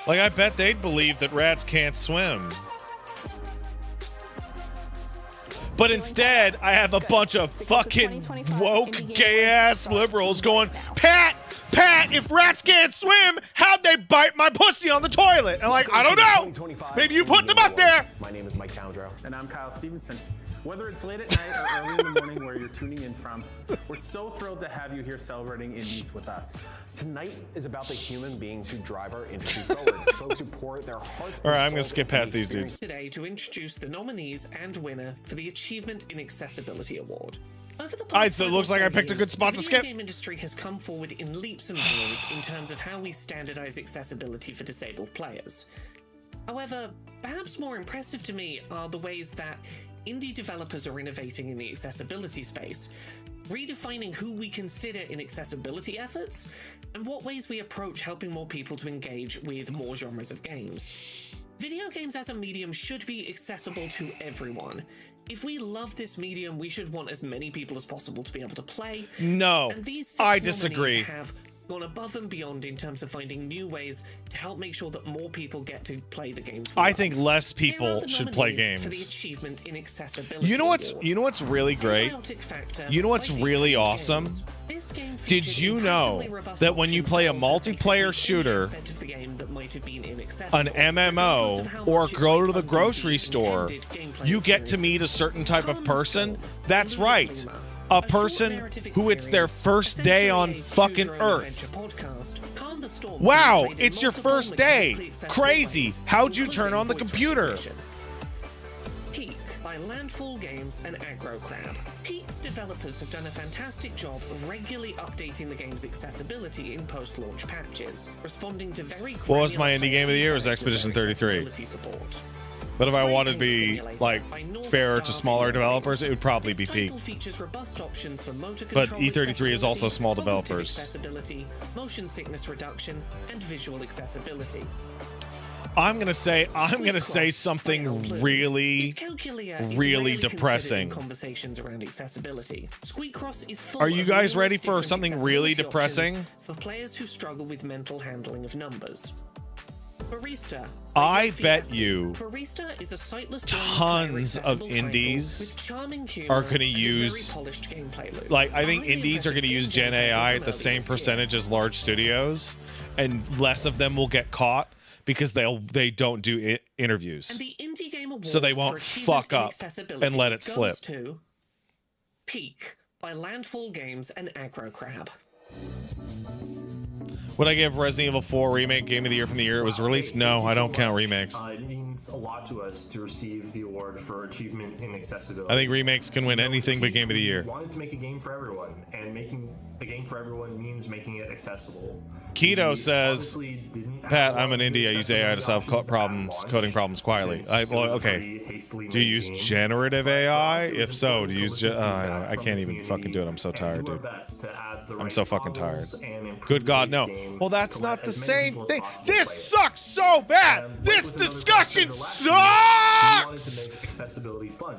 Like, I bet they'd believe that rats can't swim. But instead, I have a bunch of fucking woke, gay-ass liberals going, Pat, if rats can't swim, how'd they bite my pussy on the toilet? And like, I don't know. Maybe you put them up there. My name is Mike Towndrow. And I'm Kyle Stevenson. Whether it's late at night or early in the morning where you're tuning in from, we're so thrilled to have you here celebrating indies with us. Tonight is about the human beings who drive our industry forward, folks who pour their hearts. All right, I'm gonna skip past these dudes. Today to introduce the nominees and winner for the Achievement in Accessibility Award. Over the past it looks like I picked a good spot to skip. The video game industry has come forward in leaps and bounds in terms of how we standardize accessibility for disabled players. However, perhaps more impressive to me are the ways that indie developers are innovating in the accessibility space, redefining who we consider in accessibility efforts, and what ways we approach helping more people to engage with more genres of games. Video games as a medium should be accessible to everyone. If we love this medium, we should want as many people as possible to be able to play. No, and these I disagree. Have gone above and beyond in terms of finding new ways to help make sure that more people get to play the games. I think less people should play games. For the Achievement in Accessibility You know what's really great? You know what's really awesome? Did you know that when you play a multiplayer shooter, an MMO, or go to the grocery store, you get to meet a certain type of person? That's right. a person who it's their first day on fucking Earth. Wow, it's your first day. Crazy. How'd you turn on the computer? Peak by Landfall Games and Aggro Crab. Peak's developers have done a fantastic job of regularly updating the game's accessibility in post-launch patches, responding to very What was my indie game of the year? It was Expedition 33. But if I wanted to be like fairer to smaller developers, it would probably be Peak. But E33 is also small developers. Accessibility, motion sickness reduction, and visual accessibility. I'm gonna say something really depressing. Conversations around accessibility. Squeakcross is full Are you of guys ready numerous for different something really accessibility depressing? options for players who struggle with mental handling of numbers. Barista. I bet you Barista is a sightless tons of indies are going to use, like, I think indies are going to use Gen AI at the same percentage as large studios, and less of them will get caught because they don't do interviews, and the Indie Game Award so they won't for fuck achievement in up accessibility and let it goes slip. To Peak by Landfall Games and Aggro Crab. Would I give Resident Evil 4 Remake Game of the Year from the year it was released? No, I don't count remakes. It means a lot to us to receive the award for achievement in accessibility. I think remakes can win anything but Game of the Year. We wanted to make a game for everyone, and making a game for everyone means making it accessible. Keto says, Pat, I'm an indie. I use AI to solve coding problems quietly. Well, okay. Do you use generative AI? If so, do you use... I can't even fucking do it. I'm so tired, dude. I'm so fucking tired. Good God, no. Well, that's not the same thing. This sucks so bad. This discussion sucks. We wanted to make accessibility fun,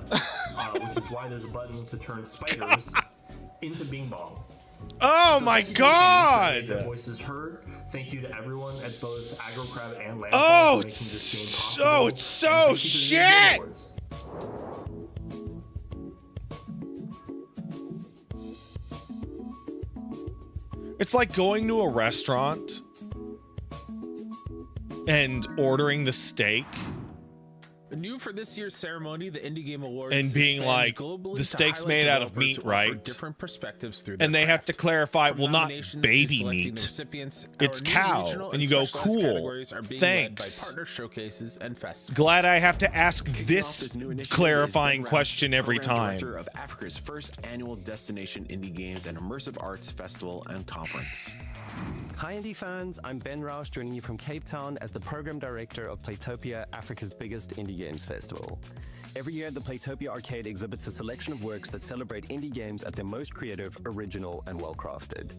which is why there's a button to turn spiders into Bing Bong. Oh my God! Their voices heard. Thank you to everyone at both Aggro Crab and Landfall Oh, for making this game possible. it's so shit. It's like going to a restaurant and ordering the steak New for this year's ceremony, the Indie Game Awards, and being like, the steak's made out of meat, right? Different perspectives through and they have to clarify, well, not baby meat. It's cow. And you go, cool. Thanks. Partner showcases and festivals. Glad I have to ask this clarifying question every time. Director of Africa's first annual Destination Indie Games and Immersive Arts Festival and Conference. Hi indie fans, I'm Ben Rausch joining you from Cape Town as the Program Director of Playtopia, Africa's biggest indie games festival. Every year, the Playtopia Arcade exhibits a selection of works that celebrate indie games at their most creative, original, and well-crafted.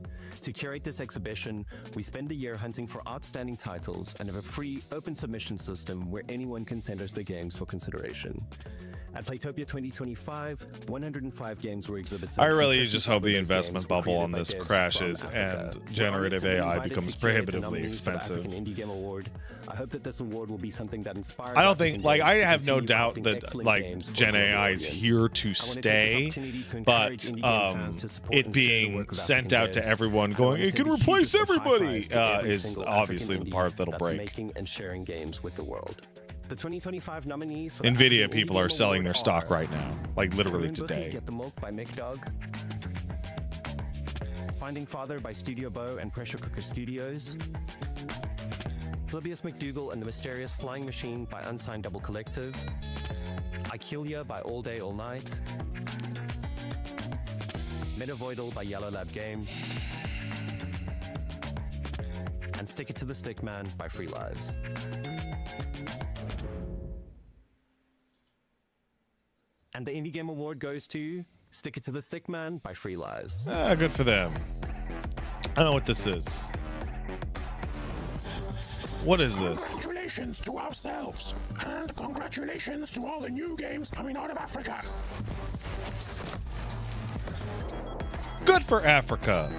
To curate this exhibition, we spend the year hunting for outstanding titles and have a free, open submission system where anyone can send us their games for consideration. At Playtopia 2025, 105 games were exhibited. I really just hope the investment bubble on this crashes and generative AI becomes prohibitively expensive. I hope that this award will be something that inspires. I don't think, like, I have no doubt that, like, Gen AI is here to stay, but it being sent out to everyone going, it can replace everybody, is obviously the part that'll break. Making and sharing games with the world. The 2025 nominees for NVIDIA people are selling their stock right now, like literally Maroon Buffy, today. Get the Milk by Mick Dog. Finding Father by Studio Bow and Pressure Cooker Studios. Philibius McDougal and the Mysterious Flying Machine by Unsigned Double Collective. Ikilia by All Day All Night. Metavoidal by Yellow Lab Games. And Stick It to the Stick Man by Free Lives. And the Indie Game Award goes to Stick It to the Stick Man by Free Lives. Good for them. I don't know what this is. What is this? Congratulations to ourselves, and congratulations to all the new games coming out of Africa. Good for Africa.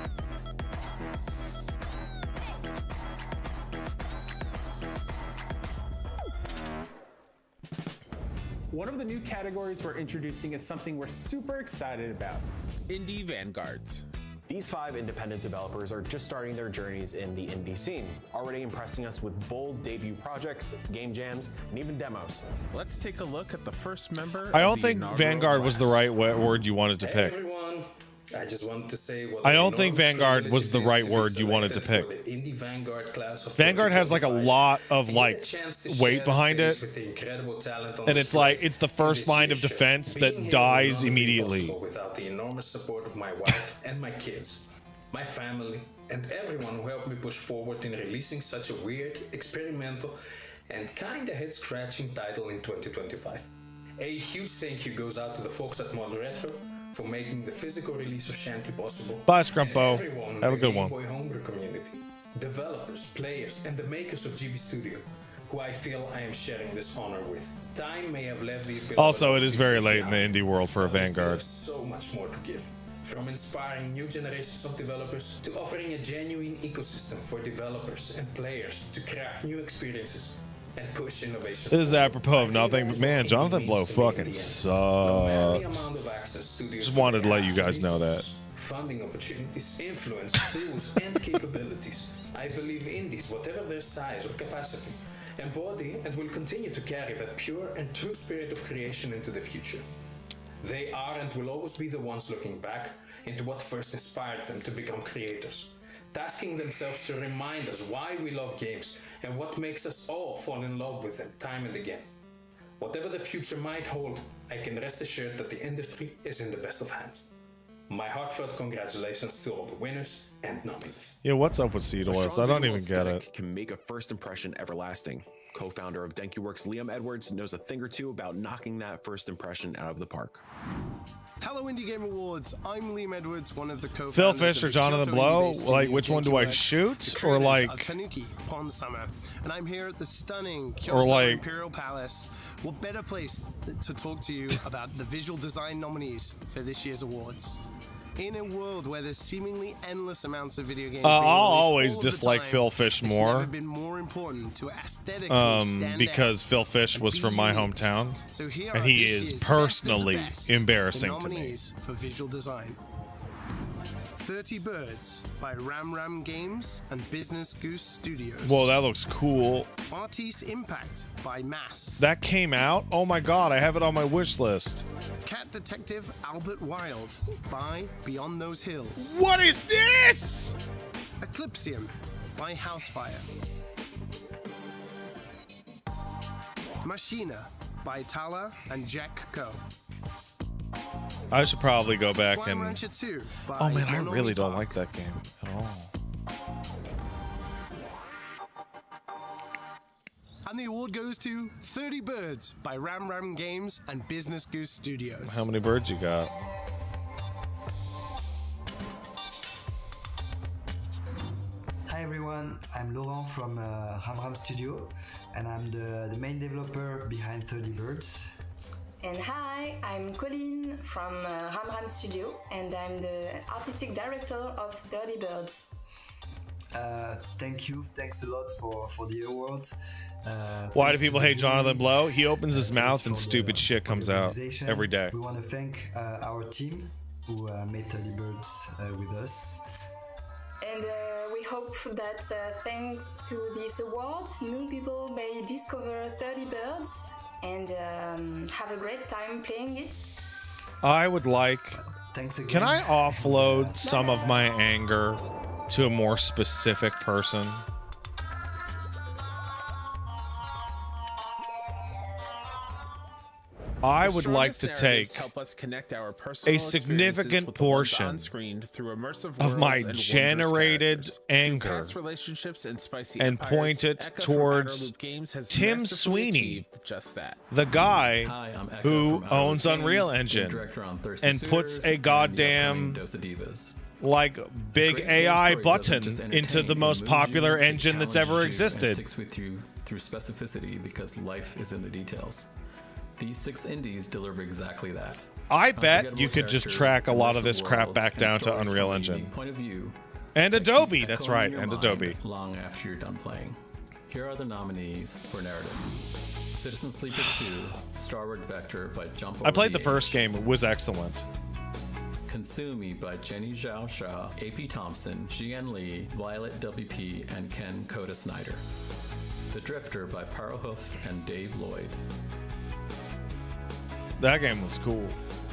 One of the new categories we're introducing is something we're super excited about. Indie Vanguards. These 5 independent developers are just starting their journeys in the indie scene, already impressing us with bold debut projects, game jams, and even demos. Let's take a look at the first member. I don't think Vanguard was the right word you wanted to pick. Everyone, I just want to say I don't think Vanguard was the right word you wanted to pick. Vanguard has like a lot of like weight behind it, and it's like it's the first line of defense that dies immediately. Without the enormous support of my wife and my kids, my family, and everyone who helped me push forward in releasing such a weird, experimental, and kinda head-scratching title in 2025. A huge thank you goes out to the folks at Mod Retro for making the physical release of Shanty possible. Bye, Scrumpo. And everyone in Have a the good Game one. Boy homebrew community, developers, players, and the makers of GB Studio, who I feel I am sharing this honor with. Time may have left these Also, it is very late in the indie world for a Vanguard. so much more to give. From inspiring new generations of developers to offering a genuine ecosystem for developers and players to craft new experiences and push innovation. This is apropos of nothing, but man, Jonathan Blow fucking sucks. Just wanted to let you guys know that. Funding opportunities, influence, tools, and capabilities. I believe indies, whatever their size or capacity, embody and will continue to carry that pure and true spirit of creation into the future. They are and will always be the ones looking back into what first inspired them to become creators, tasking themselves to remind us why we love games and what makes us all fall in love with them time and again. Whatever the future might hold, I can rest assured that the industry is in the best of hands. My heartfelt congratulations to all the winners and nominees. Yeah, what's up with Seedless? I don't even get it. Can make a first impression everlasting. Co-founder of DenkuWorks, Liam Edwards, knows a thing or two about knocking that first impression out of the park. Hello, Indie Game Awards. I'm Liam Edwards, one of the co-founders. Phil Fish or of the Jonathan Kyoto Blow? indie-based Like, studio which one do I DenkuWorks, shoot? the Or creators like, of Tanuki Pond Summer, and I'm here at the stunning Or Kyoto like- Imperial Palace. What better place to talk to you about the visual design nominees for this year's awards? In a world where there's seemingly endless amounts of video games, I'll being released always all of the dislike time, Phil Fish it's more. never been more important to aesthetically stand because out Phil Fish and was be from my unique. hometown, So here and are he this is year's personally best of the best, embarrassing the to me. nominees for visual design. 30 Birds by Ram Ram Games and Business Goose Studios. Whoa, that looks cool. Artiste Impact by Mass. That came out? Oh my god, I have it on my wish list. Cat Detective Albert Wild by Beyond Those Hills. What is this? Eclipsium by Housefire. Machina by Tala and Jack Co. I should probably go back Slime and... Rancher 2 by Oh man, I Monolith really don't Park. like that game at all. And the award goes to 30 Birds by Ram Ram Games and Business Goose Studios. How many birds you got? Hi everyone, I'm Laurent from Ram Ram Studio, and I'm the main developer behind 30 Birds. And hi, I'm Colleen from Ram Ram Studio, and I'm the artistic director of 30 Birds. Thanks a lot for the award. Why do Thanks to people the hate Jonathan jury, Blow? He opens his thanks mouth and for stupid shit for comes the out organization. every day. We want to thank our team who made 30 Birds with us. And we hope that thanks to this award, new people may discover 30 Birds and have a great time playing it. I would like... Thanks again. Can I offload some of my anger to a more specific person? I would like to take help us connect our personal a significant portion on screen through immersive of my worlds and generated wondrous characters. anger Through past relationships and spicy and empires, point it Echo from Outer towards Loop Games has Tim masterfully Sweeney, achieved just that. the guy Hi, I'm Echo who from Outer owns Loop Unreal Games, Engine game director on Thirsty and puts Suitors, a and the goddamn upcoming Dose of Divas. like big Great game AI story button doesn't just into the entertain, most it moves popular you, it engine that's challenges ever you, existed. And sticks with you through specificity because life is in the details. These 6 indies deliver exactly that. I bet Unforgettable you could just characters, track a lot of immersive this crap worlds, back and down to stories Unreal from a Engine. unique point of view And that Adobe, keep that's echoing right, in your and mind Adobe. long after you're done playing. Here are the nominees for narrative. Citizen Sleeper 2, Starward Vector by Jump I Over played the Age. first game, it was excellent. Consumi by Jenny Zhao Shah, AP Thompson, Jian Li, Violet WP, and Ken Koda Snyder. The Drifter by Parohoof and Dave Lloyd. That game was cool.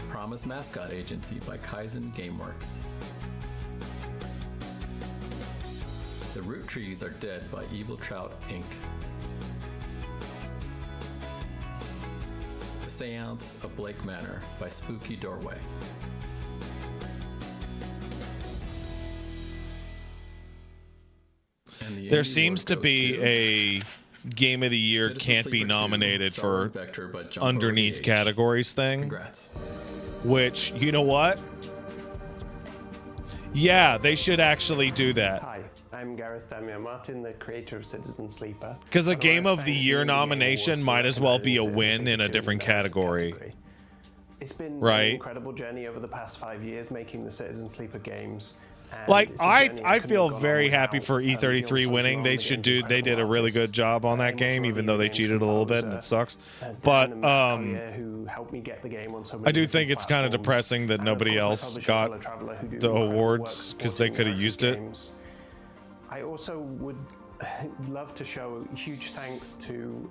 Promise Mascot Agency by Kaizen Gameworks. The Root Trees Are Dead by Evil Trout Inc. The Seance of Blake Manor by Spooky Doorway. And the There Indie seems Award to goes be to a Game of the Year Citizen can't be Sleeper 2, nominated Star for Wars Vector by Jumbo underneath AH. categories thing. Congrats. Which, you know what? Yeah, they should actually do that. Hi, I'm Gareth Damian Martin, the creator of Citizen Sleeper. Because a And I Game wanna of the thank Year the Game Awards nomination for might as well be a recognizing win Citizen in a Sleeper different in that category. It's been Right. an incredible journey over the past 5 years making the Citizen Sleeper games. and Like it's a I journey I couldn't feel have gone very on happy without, for Neil E33 winning. Solomon, They the should game's they did a really good job on that game, even though they cheated a little bit and it sucks. But who helped me get the game on so I many do different think it's kind of platforms. depressing that And of nobody course, my else publisher, got Fellow Traveler, who do the incredible awards work because they supporting could have interactive used it. games. I also would love to show huge thanks to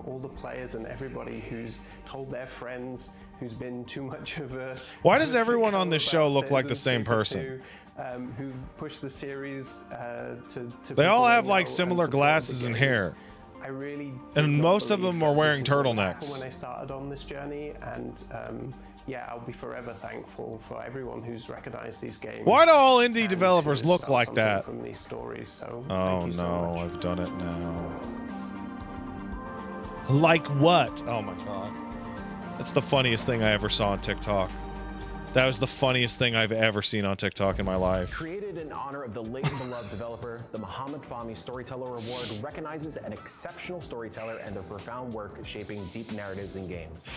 all the players and everybody who's told their friends, who's been too much of a... Why does a everyone sicko on this about show look like the Citizen same Sleeper person? 2, who've pushed the series to They all people have know like and similar supported the glasses and games. hair. I really And did not most of believe them are that wearing this was gonna happen turtlenecks. when I started on this journey, and yeah, I'll be forever thankful for everyone who's recognized these games. Why do all indie and developers who look start like something that? From these stories, so Oh thank you so no, much. I've done it now. Like what? Oh my god. That's the funniest thing I ever saw on TikTok. That was the funniest thing I've ever seen on TikTok in my life. Created in honor of the late beloved developer, the Muhammad Fahmy Storyteller Award recognizes an exceptional storyteller and their profound work shaping deep narratives in games.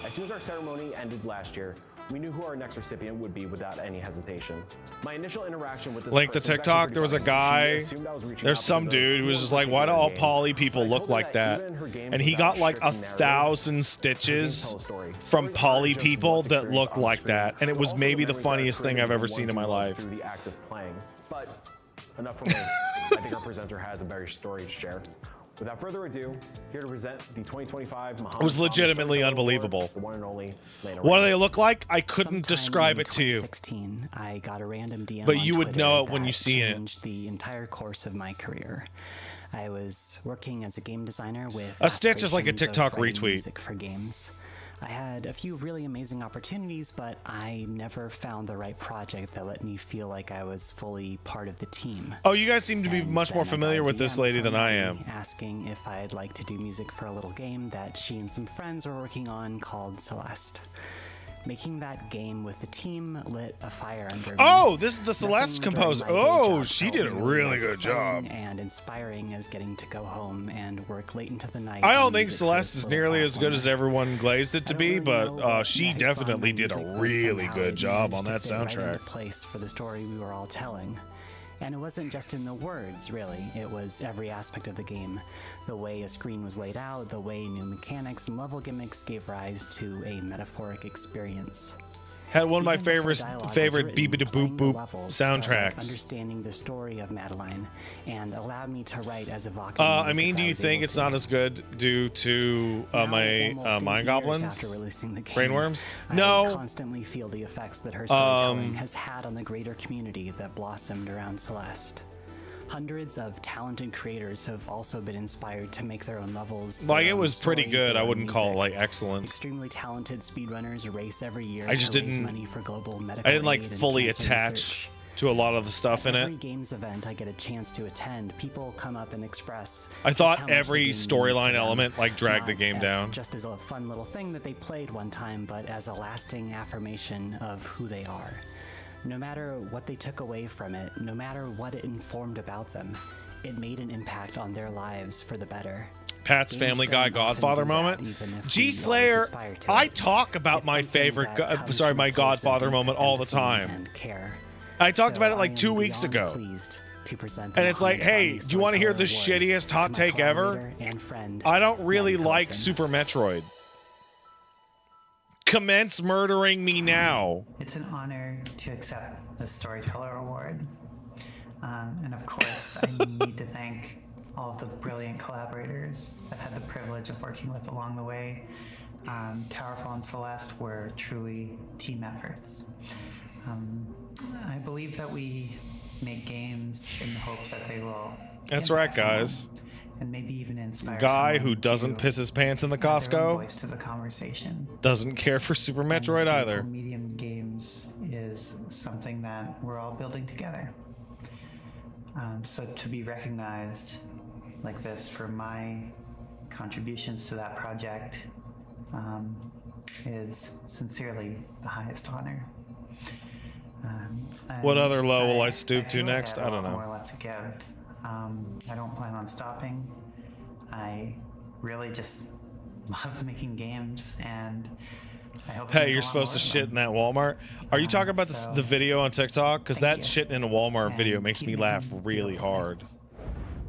As soon as our ceremony ended last year, we knew who our next recipient would be without any hesitation. My initial interaction with this Link the person was TikTok, actually there was a pretty guy, funny. She assumed I was reaching there's out some because of dude who was one just like, why do particular all game. poly people I look told her like that that? even in her games And he without got like stripping narrative, 1,000 her stitches games tell a story. from Stories poly aren't just people what's that experienced looked on like screen, that. And it but was also maybe the memories that are funniest thing created I've ever the seen ones in my you love life. Through the act of playing. But enough from me. I think our presenter has a better story to share. Without further ado, here to present the 2025 Muhammad It was Fahmy legitimately Storyteller unbelievable. Award, the one and only Lena What do Ryan. they look like? I couldn't Sometime describe in it to you. 2016, I got a random DM But on you would Twitter know it when you that see it. changed the entire course of my career. I was working as a game designer with A stitch is like a aspirations TikTok of writing retweet. music for games. I had a few really amazing opportunities, but I never found the right project that let me feel like I was fully part of the team. Oh, you guys seem to be much more Then I got familiar a with this DM lady from than I Maddie am. asking if I'd like to do music for a little game that she and some friends were working on called Celeste. Making that game with the team lit a fire under me. Oh, this is the Nothing Celeste during composer. my day Oh, job she felt did a nearly really as good exciting job. and inspiring as getting to go home and work late into the night. I on don't think music for Celeste this is little nearly as good as platformer. everyone glazed it to be, but she Maddie saw in definitely my did a music, but really somehow good it job managed on to that fit right into soundtrack. place for the story we were all telling. And it wasn't just in the words, really. It was every aspect of the game. The way a screen was laid out, the way new mechanics and level gimmicks gave rise to a metaphoric experience. Had one of my Even before favorite dialogue was favorite written, beep boop playing the boop levels felt like soundtracks. understanding the story of Madeline and allowed me to write as evocative. I mean, do you think it's not as good due to my Mind Goblins? After releasing the game, Brainworms? I No. constantly feel the effects that her storytelling has had on the greater community that blossomed around Celeste. Hundreds of talented creators have also been inspired to make their own levels. Like, their it own was pretty stories, good. their I own wouldn't call it music. like excellent. Extremely talented speedrunners race every year. I just to raise didn't. money for global medical I didn't like aid and fully cancer attach research. to a lot of the stuff in Every it. games event I get a chance to attend, people come up and express. I just thought how much the every game means to storyline them, element like dragged the not game as down. Just as a fun little thing that they played one time, but as a lasting affirmation of who they are. No matter what they took away from it, no matter what it informed about them, it made an impact on their lives for the better. Pat's Games Family Guy don't often Godfather do that, moment. even if we G always Slayer, aspire to I it. talk about It's my something favorite, that comes sorry, from my a place of Godfather deep moment all the empathy time. and care. I talked about it So like I 2 am weeks beyond ago. pleased to present the And it's like, Muhammad hey, Fahmy do you want to hear the Storyteller Award shittiest hot to my take ever? collaborator and friend, I don't really Maddie like Felsen. Super Metroid. commence murdering me now. It's an honor to accept the Storyteller Award. And of course, I need to thank all of the brilliant collaborators I've had the privilege of working with along the way. Towerfall and Celeste were truly team efforts. I believe that we make games in the hopes that they will. That's right, guys. And maybe even inspire. Guy someone who doesn't to piss his pants in the add their own Costco voice to the conversation. doesn't care for Super Metroid And either. Medium games is something that we're all building together. So to be recognized like this for my contributions to that project is sincerely the highest honor. What And other low will I stoop to feel like next? I have I a don't lot know. more left to give. I don't plan on stopping. I really just love making games, and I hope. Hey, you're supposed to shit in that Walmart. Are you talking about the video on TikTok? Because that shit in a Walmart video makes me laugh really hard.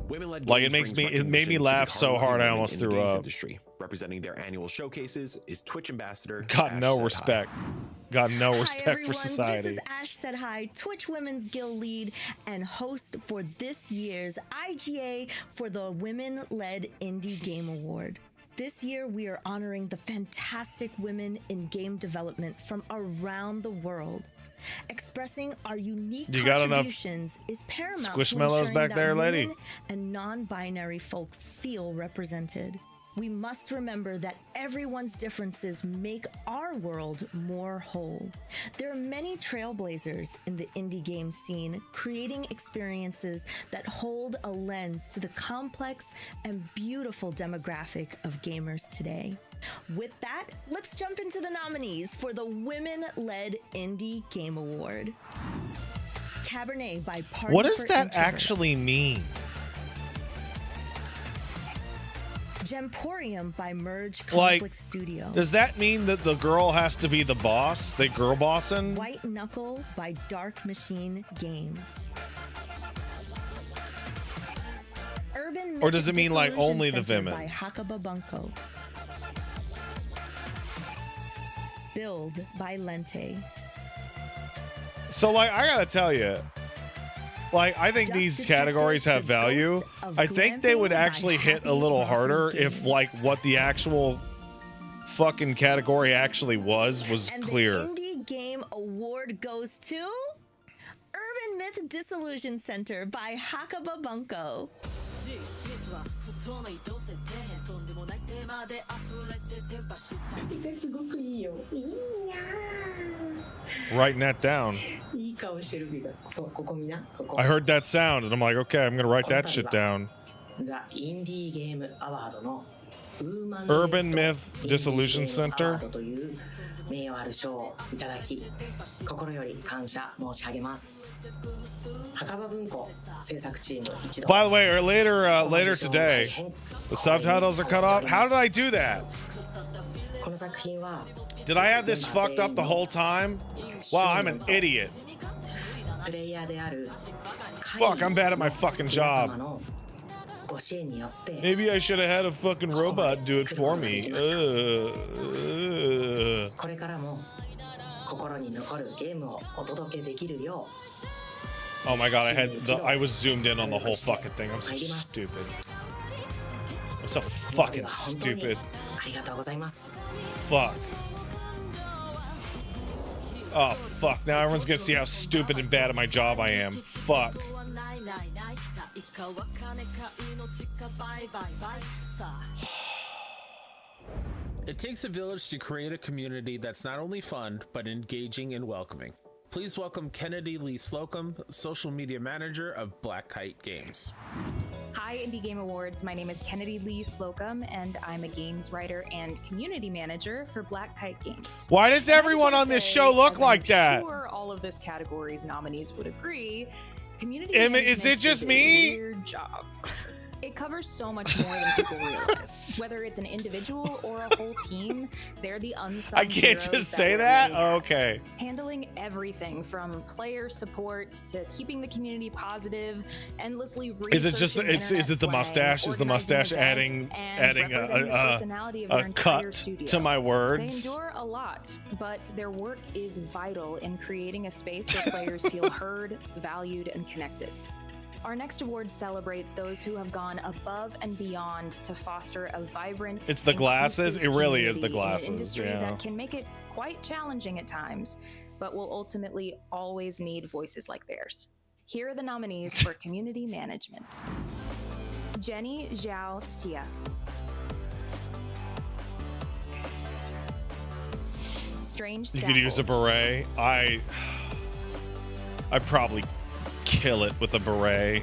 Women-led Like Games it brings made me recognition to the laugh so hardworking hard I women almost in the threw games up. Industry. Representing their annual showcases is Twitch ambassador. Got Ash no Said respect. Got no Hi, respect everyone. for society. This is Ash Said Hi, Twitch Women's Guild lead and host for this year's IGA for the Women-Led Indie Game Award. This year, we are honoring the fantastic women in game development from around the world. Expressing our unique You got enough contributions is paramount to Squishmallows ensuring back that there, lady? women and non-binary folk feel represented. We must remember that everyone's differences make our world more whole. There are many trailblazers in the indie game scene, creating experiences that hold a lens to the complex and beautiful demographic of gamers today. With that, let's jump into the nominees for the Women-Led Indie Game Award. Cabernet by Party What does for that Introverts. actually mean? Gemporium by Merge Like, Conflict Studio. does that mean that the girl has to be the boss? They girl bossing? White Knuckle by Dark Machine Games. Urban Or does it mean, like, Disillusion only the Center women? by Hakaba Bunko. Spilled by Lente. So, like, I gotta tell you, like, I think these categories have value. I think they would actually hit a little harder if, like, what the actual fucking category actually was clear. Indie Game Award goes to Urban Myth Disillusion Center by Hakaba Bunko. Writing that down. I heard that sound and I'm like, okay, I'm gonna write that shit down. Urban Myth Disillusion Center. By the way, or later today, the subtitles are cut off. How did I do that? Did I have this fucked up the whole time? Wow, I'm an idiot. Fuck, I'm bad at my fucking job. Maybe I should have had a fucking robot do it for me. Oh my god, I was zoomed in on the whole fucking thing. I'm so stupid. I'm so fucking stupid. Fuck. Oh fuck, now everyone's gonna see how stupid and bad at my job I am. Fuck. It takes a village to create a community that's not only fun, but engaging and welcoming. Please welcome Kennedy Lee Slocum, social media manager of Black Kite Games. Hi, Indie Game Awards. My name is Kennedy Lee Slocum, and I'm a games writer and community manager for Black Kite Games. Why does everyone on this show look like that? I'm sure all of this category's nominees would agree. Community Is management it just is a me? weird job. It covers so much more than people realize. Whether it's an individual or a whole team, they're the unsung I can't heroes just say wear that? many hats. Okay. Handling everything from player support to keeping the community positive, endlessly Is it just researching is it the internet mustache? slang, Is the mustache organizing adding events, and representing the personality of their a entire cut studio. to my They words? endure a lot, but their work is vital in creating a space where players feel heard, valued, and connected. Our next award celebrates those who have gone above and beyond to foster a vibrant, It's the glasses? inclusive It really is the community in an glasses, industry yeah. that can make it quite challenging at times, but will ultimately always need voices like theirs. Here are the nominees for community management. Jenny Zhao Xia. Strange You could use a beret. I'd probably kill it with a beret.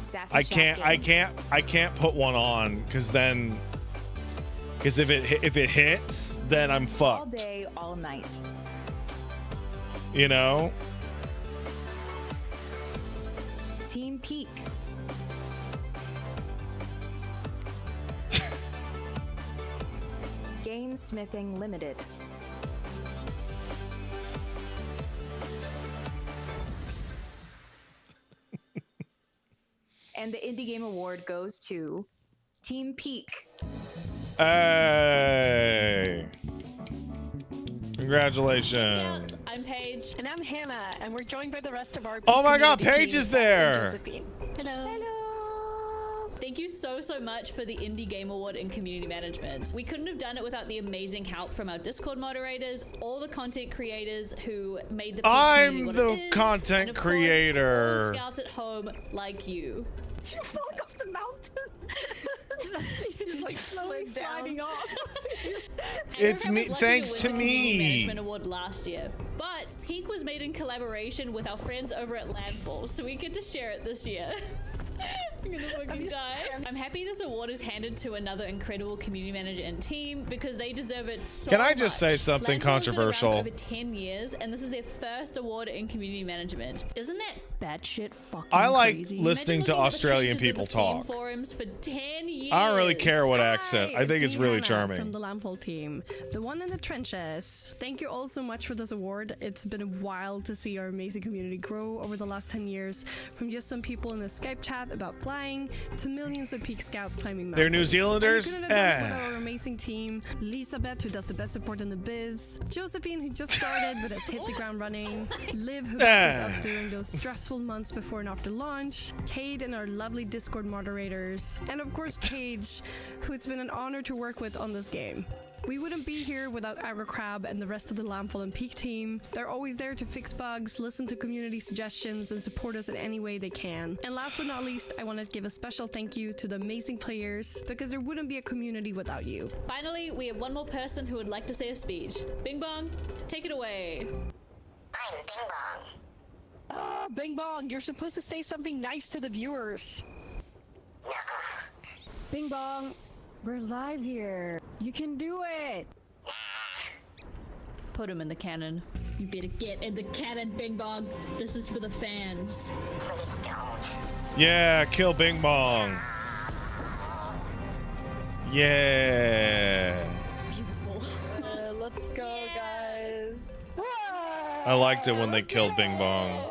Sassy I Chat can't put one on because if it hits, then I'm All fucked. day, all night. You know? Team Peak. Gamesmithing Limited. And the Indie Game Award goes to Team Peak. Hey. Congratulations. I'm Paige. And I'm Hannah, and we're joined by the rest of our Oh my God, community Paige team, is Beth and there. Josephine. Hello. Thank you so much for the Indie Game Award in community management. We couldn't have done it without the amazing help from our Discord moderators, all the content creators who made the I'm community what the it is, content and of creator. Course, all scouts at home like you. You're falling off the mountain. You're just like slowly sliding off. It's me. Everyone was lucky Thanks win to the Community me. Management Award last year, but Peak was made in collaboration with our friends over at Landfall, so we get to share it this year. I'm gonna fucking die. I'm happy this award is handed to another incredible community manager and team because they deserve it so Can I just say much. something Landfall has been around controversial? for over 10 years, and this is their first award in community management. Isn't that batshit fucking I like crazy? listening to Imagine looking at the Australian trenches in people the Steam talk. forums for 10 years. I don't really care what accent. I think it's me, really Hannah, charming. From the Landfall team, the one in the trenches. Thank you all so much for this award. It's been a while to see our amazing community grow over the last 10 years, from just some people in the Skype chat about flying to millions of Peak Scouts climbing mountains. They're New Zealanders? And we couldn't have done it without our amazing team, Elisabeth, who does the best support in the biz, Josephine, who just started but has hit the ground running, Liv, who backed us up during those stressful months before and after launch, Kate and our lovely Discord moderators, and of course Paige, who it's been an honor to work with on this game. We wouldn't be here without AgroCrab and the rest of the Landfall and Peak team. They're always there to fix bugs, listen to community suggestions, and support us in any way they can. And last but not least, I want to give a special thank you to the amazing players, because there wouldn't be a community without you. Finally, we have one more person who would like to say a speech. Bing Bong, take it away. Ah, Bing Bong, you're supposed to say something nice to the viewers. Bing Bong, we're live here. You can do it. Put him in the cannon. You better get in the cannon, Bing Bong. This is for the fans. Yeah, kill Bing Bong. Yeah. Beautiful. Let's go, guys. I liked it when they killed Bing Bong.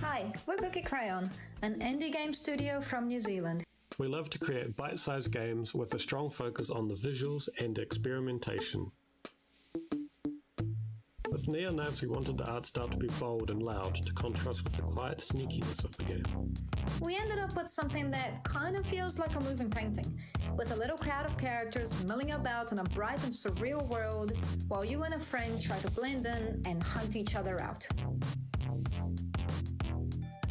Hi, we're Bookie Crayon, an indie game studio from New Zealand. We love to create bite-sized games with a strong focus on the visuals and experimentation. With Neo Navs, we wanted the art style to be bold and loud to contrast with the quiet sneakiness of the game. We ended up with something that kind of feels like a moving painting, with a little crowd of characters milling about in a bright and surreal world, while you and a friend try to blend in and hunt each other out.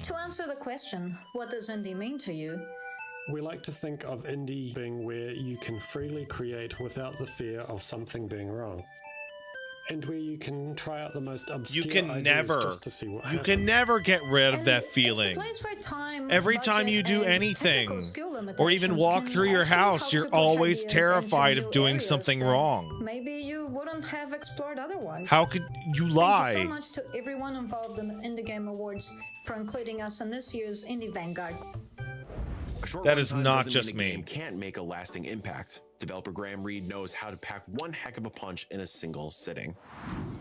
To answer the question, what does indie mean to you? We like to think of indie being where you can freely create without the fear of something being wrong. and where you can try out the most obscure You can ideas never, just to see what you happens. can never get rid of that It's a feeling. place where time, Every time budget, you do and anything, technical skill or even limitations walk can through your actually house, help you're to push always ideas terrified into of doing areas something that wrong. Maybe you wouldn't have explored otherwise. How could you Thank lie? you so much to everyone involved in the Indie Game Awards for including us in this year's Indie Vanguard. A short That is runtime not doesn't just mean a me. game can't make a lasting impact. Developer Graham Reed knows how to pack one heck of a punch in a single sitting.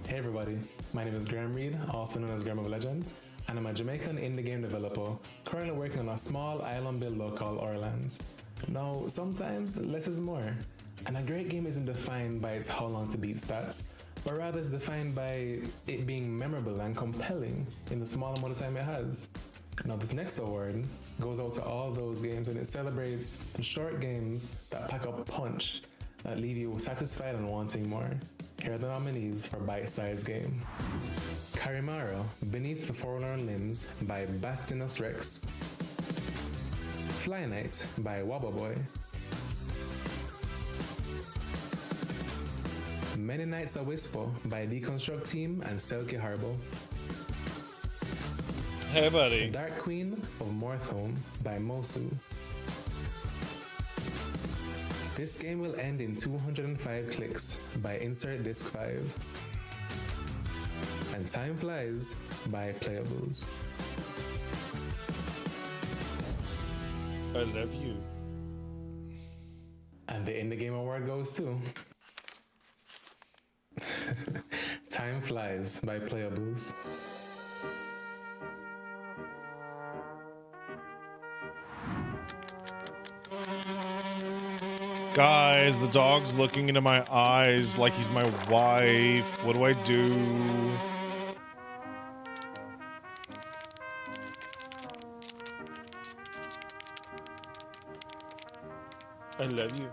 Hey everybody, my name is Graham Reed, also known as Graham of Legend, and I'm a Jamaican indie game developer currently working on a small island builder called Orlands. Now, sometimes less is more, and a great game isn't defined by its how long to beat stats, but rather it's defined by it being memorable and compelling in the small amount of time it has. Now, this next award goes out to all those games, and it celebrates the short games that pack up punch that leave you satisfied and wanting more. Here are the nominees for Bite Size Game. Karimaro, Beneath the Forlorn Limbs by Bastinus Rex. Fly Night by Wabba Boy. Many Nights a Whisper by Deconstruct Team and Selkie Harbo. Hey, buddy. The Dark Queen of Morthome by Mosu. This game will end in 205 clicks by Insert Disc 5. And Time Flies by Playables. I love you. And the Indie Game Award goes to Time Flies by Playables. Guys, the dog's looking into my eyes like he's my wife. What do I do? I love you.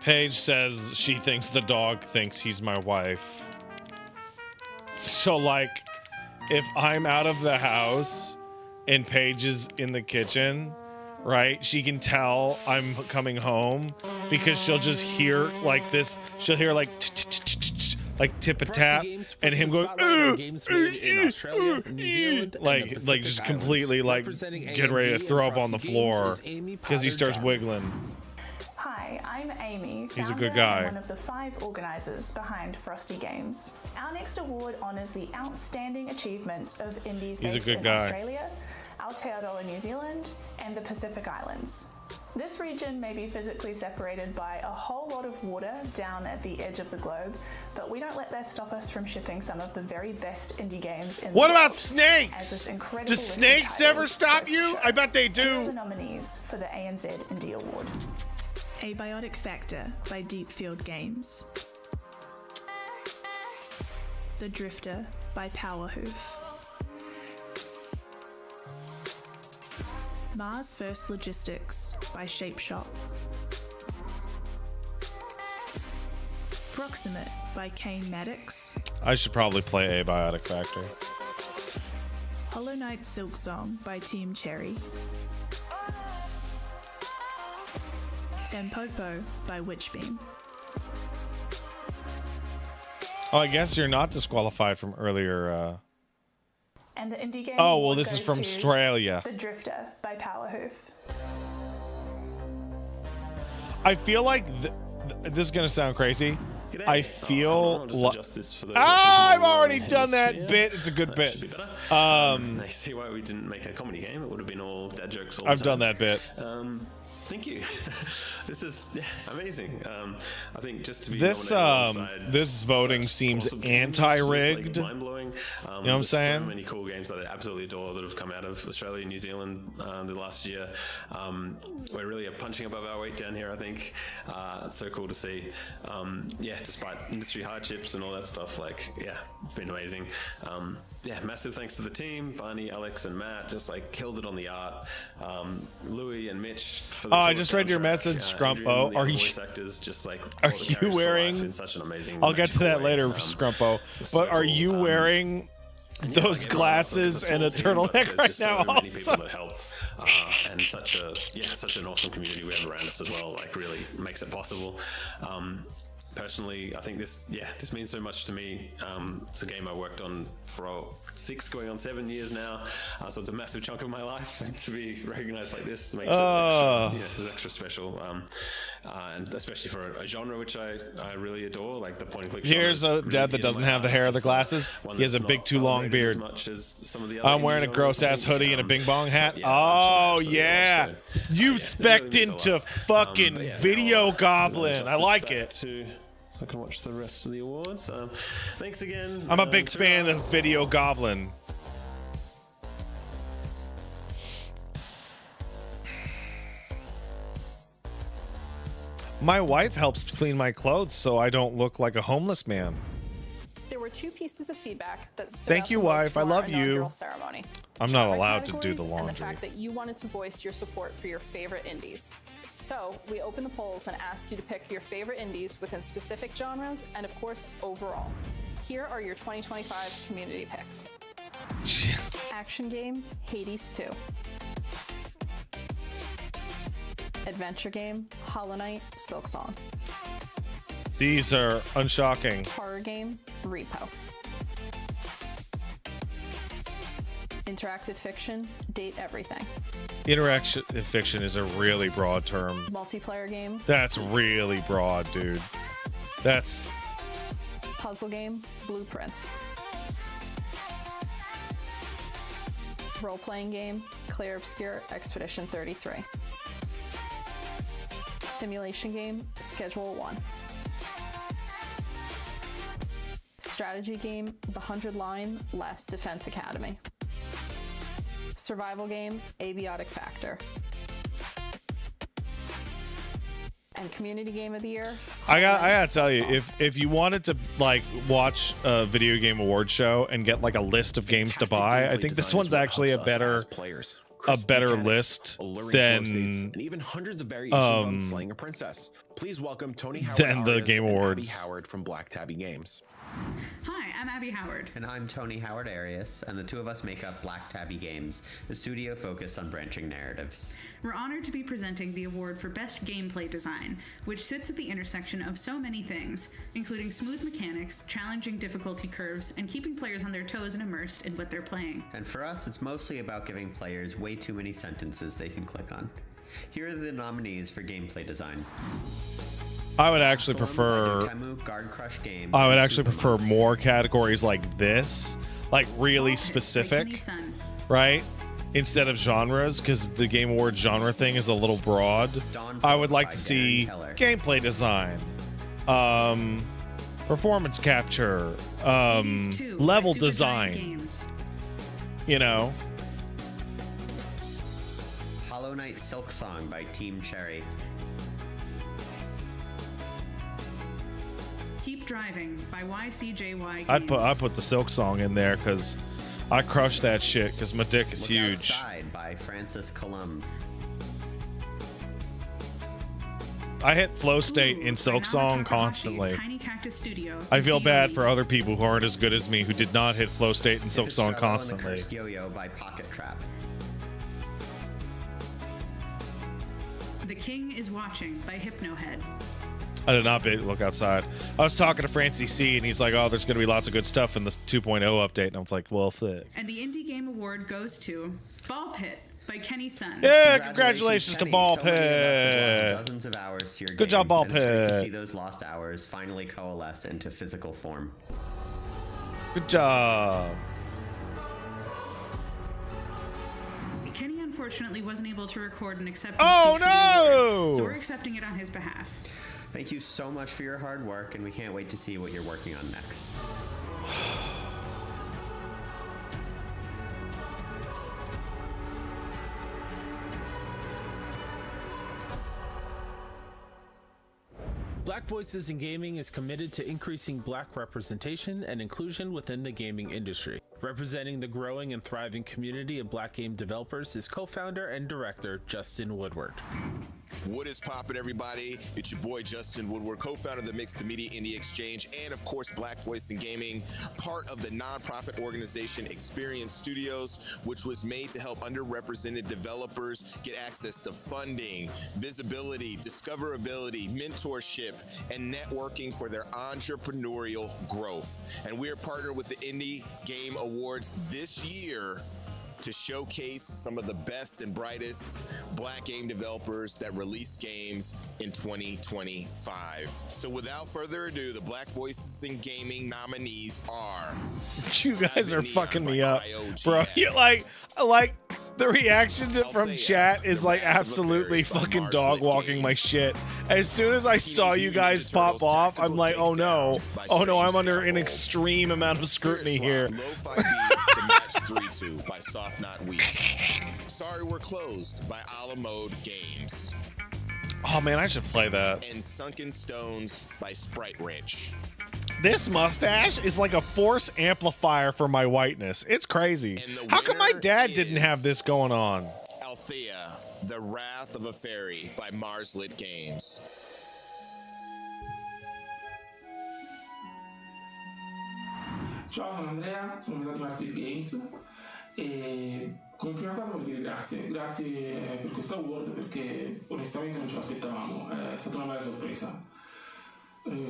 Paige says she thinks the dog thinks he's my wife. So, like, if I'm out of the house and Paige is in the kitchen, right, she can tell I'm coming home because she'll just hear like this. She'll hear like tip a tap and him going like just completely like getting ready to throw up on the floor because he starts wiggling. Hi, I'm Amy. He's a good founder guy. and one of the 5 organisers behind Frosty Games. Our next award honours the outstanding achievements of indies He's a based good in guy. Australia, Aotearoa, New Zealand, and the Pacific Islands. This region may be physically separated by a whole lot of water down at the edge of the globe, but we don't let that stop us from shipping some of the very best indie games in What the about world. As snakes? this incredible Do list of snakes ever titles stop goes to you? show. I bet they Here are the do. nominees for the ANZ Indie Award. Abiotic Factor by Deepfield Games. The Drifter by Powerhoof. Mars First Logistics by Shapeshop. Proximate by Kane Maddox. I should probably play Abiotic Factor. Hollow Knight Silksong by Team Cherry. Tempopo by Witchbeam. Oh, I guess you're not disqualified from earlier. And the indie game Oh, well, award this is goes from to Australia. The Drifter by Powerhoof. I feel like this is gonna sound crazy. I feel like I've already done that bit. It's a good bit. They see why we didn't make a comedy game. It would have been all dad jokes all the time. I've done that bit. Thank you. This is amazing. I think just to be This nominated alongside this voting such seems awesome games, anti-rigged. just, like, mind-blowing. You know what I'm there's saying? So many cool games that I absolutely adore that have come out of Australia and New Zealand the last year. We're really punching above our weight down here, I think. It's so cool to see. Yeah, despite industry hardships and all that stuff, like, yeah, it's been amazing. Yeah, massive thanks to the team, Barney, Alex, and Matt, just like killed it on the art. Louis and Mitch for the Oh, I cool just read your soundtrack. message, Scrumpo. Adrian, Are the you voice actors just like are brought the you characters to life wearing? in such an amazing, I'll get to magical that way. later, Scrumpo. so But are cool. you wearing those glasses and a turtleneck right now. So many Also. people that help, and such an awesome community we have around us as well. Like really makes it possible. Personally, I think this means so much to me. It's a game I worked on for 6 going on 7 years now, so it's a massive chunk of my life, and to be recognized like this makes it extra special, and especially for a genre which I really adore, like the point and click. Here's a dad that doesn't have the hair or the glasses. He has a big too long beard. I'm wearing a gross ass hoodie and a bing bong hat. Oh yeah, you spec'd into fucking Video Goblin. I like it. So I can watch the rest of the awards. Thanks again. I'm a big fan of Video Goblin. My wife helps clean my clothes so I don't look like a homeless man. There were 2 pieces of feedback that stood Thank out you, the most wife. I from love our you. inaugural ceremony. I'm not Genre allowed to do the categories and the laundry. fact that you wanted to voice your support for your favorite indies. So we opened the polls and asked you to pick your favorite indies within specific genres and, of course, overall. Here are your 2025 community picks. Action game, Hades 2. Adventure game, Hollow Knight, Silksong. These are unshocking. Horror game, Repo. Interactive fiction, Date Everything. Interaction fiction is a really broad term. Multiplayer game. That's really broad, dude. That's Puzzle game, Blueprints. Role-playing game, Clair Obscur Expedition 33. Simulation game, Schedule 1. Strategy game, The 100 Line, Last Defense Academy. Survival game, Abiotic Factor. And community game of the year. I gotta tell you, if you wanted to like watch a video game award show and get like a list of games to buy, I think this one's actually a better list than and even hundreds of variations on Slaying a Princess. Please welcome Tony Howard than the Arias Game and Awards. Abby Howard from Black Tabby Games. Hi, I'm Abby Howard. And I'm Tony Howard Arias, and the two of us make up Black Tabby Games, a studio focused on branching narratives. We're honored to be presenting the award for Best Gameplay Design, which sits at the intersection of so many things, including smooth mechanics, challenging difficulty curves, and keeping players on their toes and immersed in what they're playing. And for us, it's mostly about giving players way too many sentences they can click on. Here are the nominees for gameplay design. I would actually prefer more categories like this, like really specific, right? Instead of genres, because the Game Awards genre thing is a little broad. I would like to see gameplay design, performance capture, level design, you know. Hollow Knight Silksong by Team Cherry. Keep Driving by YCJY Games. I put the Silksong in there because I crush that shit because my dick is Look huge. Outside by Francis Columb. I hit flow state in Silksong constantly. Tiny Cactus Studio. I feel bad for other people who aren't as good as me who did not hit flow state in Silksong constantly. And the Cursed Yo-Yo by Pocket Trap. The King is Watching by Hypnohead. I did not look outside. I was talking to Francie C, and he's like, "Oh, there's going to be lots of good stuff in the 2.0 update," and I was like, "Well, fuck." And the Indie Game Award goes to Ball Pit by Kenny Sun. Yeah, congratulations to Kenny. Ball So many of us have Pit. lost dozens of hours to your Good job, game, Ball and it's great to Pit. see those lost hours finally coalesce into physical form. Good job. Kenny unfortunately wasn't able to record an acceptance Oh, speech for the award, no! so we're accepting it on his behalf. Thank you so much for your hard work, and we can't wait to see what you're working on next. Black Voices in Gaming is committed to increasing Black representation and inclusion within the gaming industry. Representing the growing and thriving community of Black game developers is co-founder and director Justin Woodward. What is poppin', everybody? It's your boy Justin Woodward, co-founder of the Mixed Media Indie Exchange, and of course Black Voice in Gaming, part of the nonprofit organization Experience Studios, which was made to help underrepresented developers get access to funding, visibility, discoverability, mentorship, and networking for their entrepreneurial growth. And we are partnered with the Indie Game Awards this year to showcase some of the best and brightest Black game developers that release games in 2025. So without further ado, the Black Voices in Gaming nominees are... You guys are fucking me up, bro. You're like the reaction from chat is like absolutely fucking dog walking my shit. As soon as I saw you guys pop off, I'm like, oh no, I'm under an extreme amount of scrutiny here. Lo-fi beats to match 3-2 by Soft Not Weak. Sorry We're Closed by a la Mode Games. Oh man, I should play that. And Sunken Stones by Sprite Rich. This mustache is like a force amplifier for my whiteness. It's crazy. How come my dad didn't have this going on? Althea, The Wrath of a Fairy by Marslit Games. Ciao, sono Andrea, sono venuto di Marslit Games e come prima cosa voglio dire grazie per questo award perché onestamente non ce l'aspettavamo, è stata una bella sorpresa.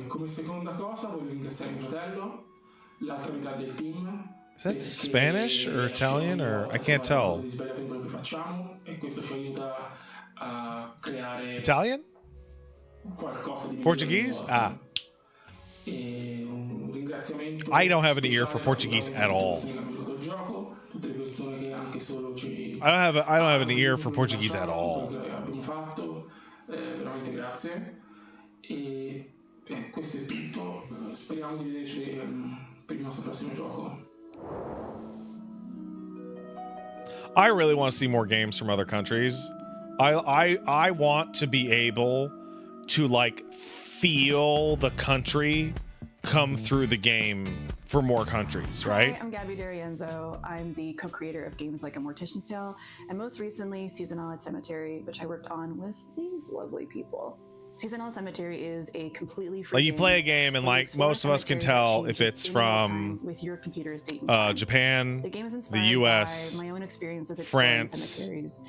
Come seconda cosa voglio ringraziare mio fratello, l'altra metà del team. Is that Spanish or Italian or I can't tell. Di sbagliato in quello che facciamo e questo ci aiuta a creare Italian? Qualcosa di Portuguese? Ah. E un ringraziamento. I don't have an ear for Portuguese at all. Tutte le persone che anche solo ci I don't have an ear for Portuguese at all. abbiamo fatto, veramente grazie. E questo è tutto. Speriamo di vederci per il nostro prossimo gioco. I really want to see more games from other countries. I want to be able to like feel the country come through the game for more countries, right? Hi, I'm Gabby D'Arienzo. I'm the co-creator of games like A Mortician's Tale, and most recently Seasonal at Cemetery, which I worked on with these lovely people. Seasonal Cemetery is a completely free Like you play a game and like most of us can tell if it's from with your computer's date and time. Japan, The game is the inspired US, by my own experiences exploring France, cemeteries,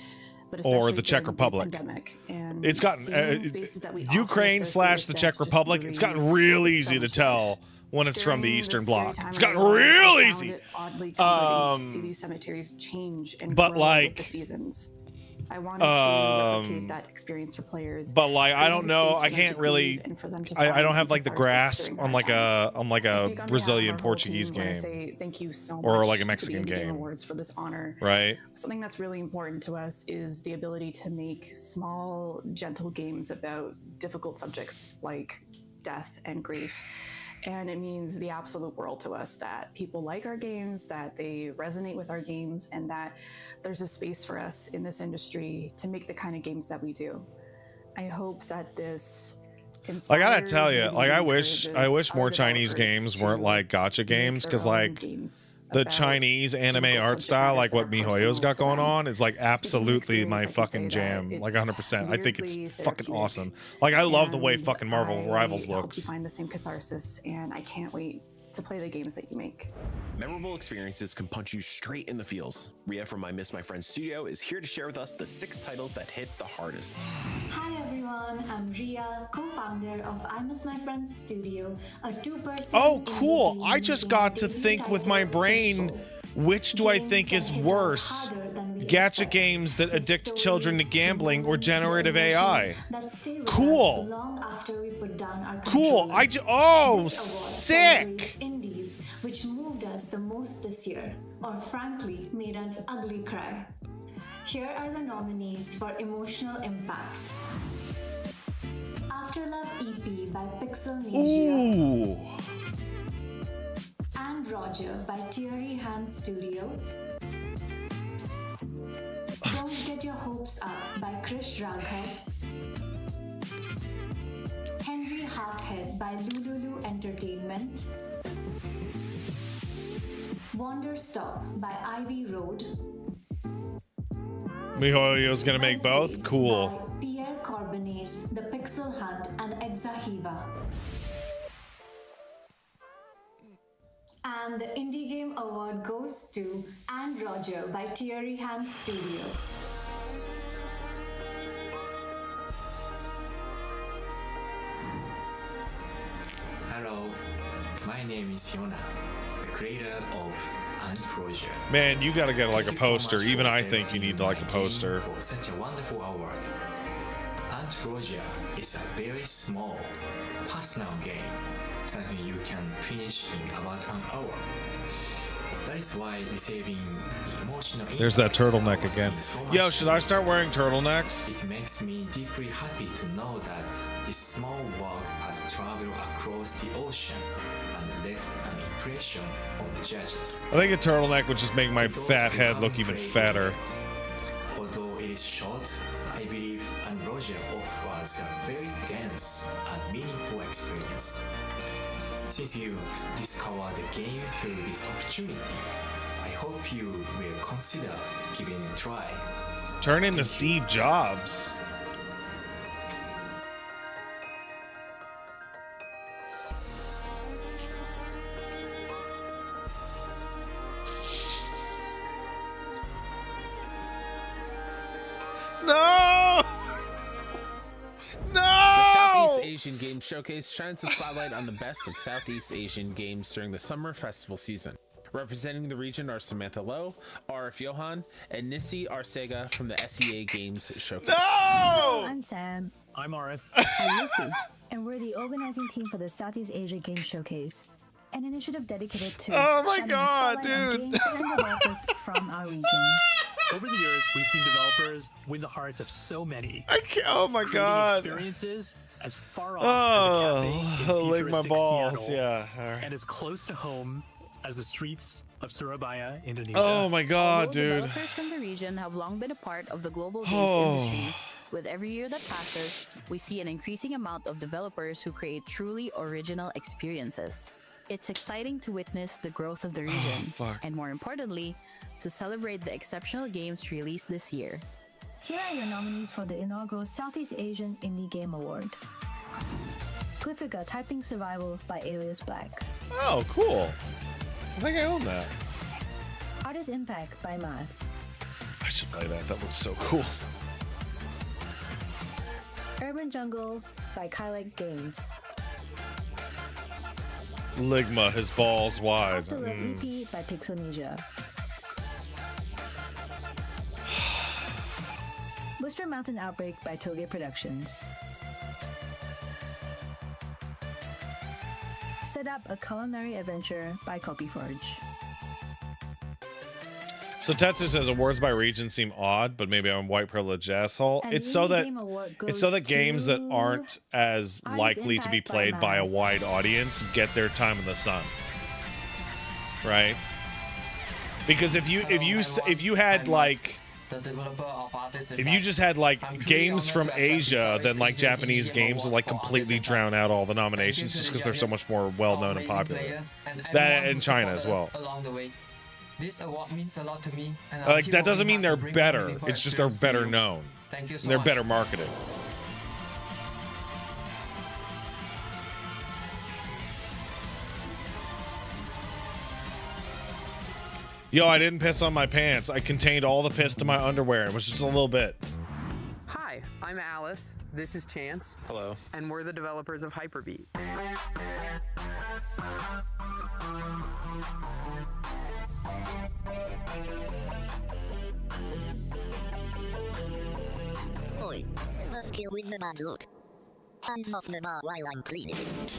but or especially the Czech during Republic. pandemic. And It's gotten seeing spaces that we often Ukraine associate / the with Czech death just Republic. It's gotten really real is easy so to much tell life. when it's from the During Eastern this Bloc. time It's in gotten my life, real I easy. found it oddly comforting to see these cemeteries change and but grow like, with the seasons. I wanted to replicate that experience for players. But like, I don't creating know. space for I them can't to really. grieve and for them to I find don't have some like the catharsis grasp during on hard like times. a I speak on behalf of Brazilian our whole Portuguese team when I game, say thank you so or much like a to the Mexican Indie Game game, Awards for this honor. right? Something that's really important to us is the ability to make small, gentle games about difficult subjects like death and grief. And it means the absolute world to us that people like our games, that they resonate with our games, and that there's a space for us in this industry to make the kind of games that we do. I hope that this I gotta inspires tell you, and like I encourages wish more our Chinese developers games to weren't like gacha games, their because own like games the about Chinese anime difficult art subject style, matters like that what are MiHoYo's got personal to going them. on, is like absolutely my experience, I can fucking say that jam, like it's 100%. I think it's weirdly fucking therapeutic. awesome. Like I love the way And fucking Marvel I Rivals hope you looks. find the same catharsis, and I can't wait to play the games that you make. Memorable experiences can punch you straight in the feels. Ria from I Miss My Friends Studio is here to share with us the 6 titles that hit the hardest. Hi everyone, I'm Ria, co-founder of I Miss My Friends Studio, a 2-person Oh, indie cool! team I just making got our to daily think with my title brain, official. which do I Games think that is hit us worse? harder than we Gacha expect. games that The addict children to stories, gambling or moments, the generative emotions AI. that stay with Cool. us long after we put down our Cool. controller. Oh, This award sick. celebrates indies which moved us the most this year, or frankly made us ugly cry. Here are the nominees for emotional impact. Afterlove EP by Pixelnesia. Ooh. And Roger by Thierry Hand Studio. Don't Get Your Hopes Up by Krish Raghav. Henry Halfhead by Lululu Entertainment. Wander Stop by Ivy Road. MiHoYo's gonna make both? Cool. Pierre Corbet And the Indie Game Award goes to And Roger by Thierry Hand Studio. Hello, my name is Yona, the creator of Ant Roger. Man, you gotta get like a Thank you so poster. much Even for I think you need like a selecting my poster. game for such a wonderful award. Ant Roger is a very small, personal game, something you can finish in about an hour. That is why receiving the emotional There's that impact turtleneck was again. so much Yo, should I start wearing turtlenecks? It makes me deeply happy to know that this small work has traveled across the ocean and left an impression on the judges. I think a turtleneck would just make my fat head look even fatter. Although it is short, I believe And Roger offers a very dense and meaningful experience. Since you've discovered the game through this opportunity, I hope you will consider giving it a try. Turn into Steve Jobs. No! The No! Southeast Asian Games Showcase shines the spotlight on the best of Southeast Asian games during the summer festival season. Representing the region are Samantha Lowe, RF Johan, and Nissi Arcega from the SEA Games Showcase. No! I'm Sam. I'm RF. I'm Nissi, and we're the organizing team for the Southeast Asia Games Showcase, an initiative dedicated to Oh my shining God, the spotlight on dude. games and developers from our region. Over the years, we've seen developers win the hearts of so many. I can't, oh my creating God. experiences as far off as a cafe in lick my futuristic balls. Seattle, Yeah. All right. and as close to home as the streets of Surabaya, Indonesia. Oh my God, Although dude. Developers from the region have long been a part of the global games Oh. industry. With every year that passes, we see an increasing amount of developers who create truly original experiences. It's exciting to witness the growth of the region, fuck. and more importantly, to celebrate the exceptional games released this year. Here are your nominees for the inaugural Southeast Asian Indie Game Award. Glyphica Typing Survival by Alias Black. Oh, cool. I think I own that. Artist Impact by Mas. I should play that. That looks so cool. Urban Jungle by Kylek Games. Ligma, his balls wide. After Love EP by Pixelnesia. Whisper Mountain Outbreak by Toge Productions. Set Up a Culinary Adventure by Copyforge. So Tetsu says awards by region seem odd, but maybe I'm a white privileged asshole. And It's the so Indie that Game Award it's so goes that games that to aren't as Artist likely to be Impact by played by a Mas. wide audience get their time in the sun. Right? Because if you had like the developer of Artist if you just had like games from Asia, then like Japanese games would like completely drown out all the nominations just because they're so much more well known and popular. That in China as well. Along the way. This award means a lot to me. And Like that doesn't mean they're better. It's just they're better known. Thank you so And they're much. better marketed. Yo, I didn't piss on my pants. I contained all the piss to my underwear. It was just a little bit. Hi, I'm Alice. This is Chance. Hello. And we're the developers of Hyperbeat. Oi, let's deal with the bad look. Hands off the bar while I'm cleaning it.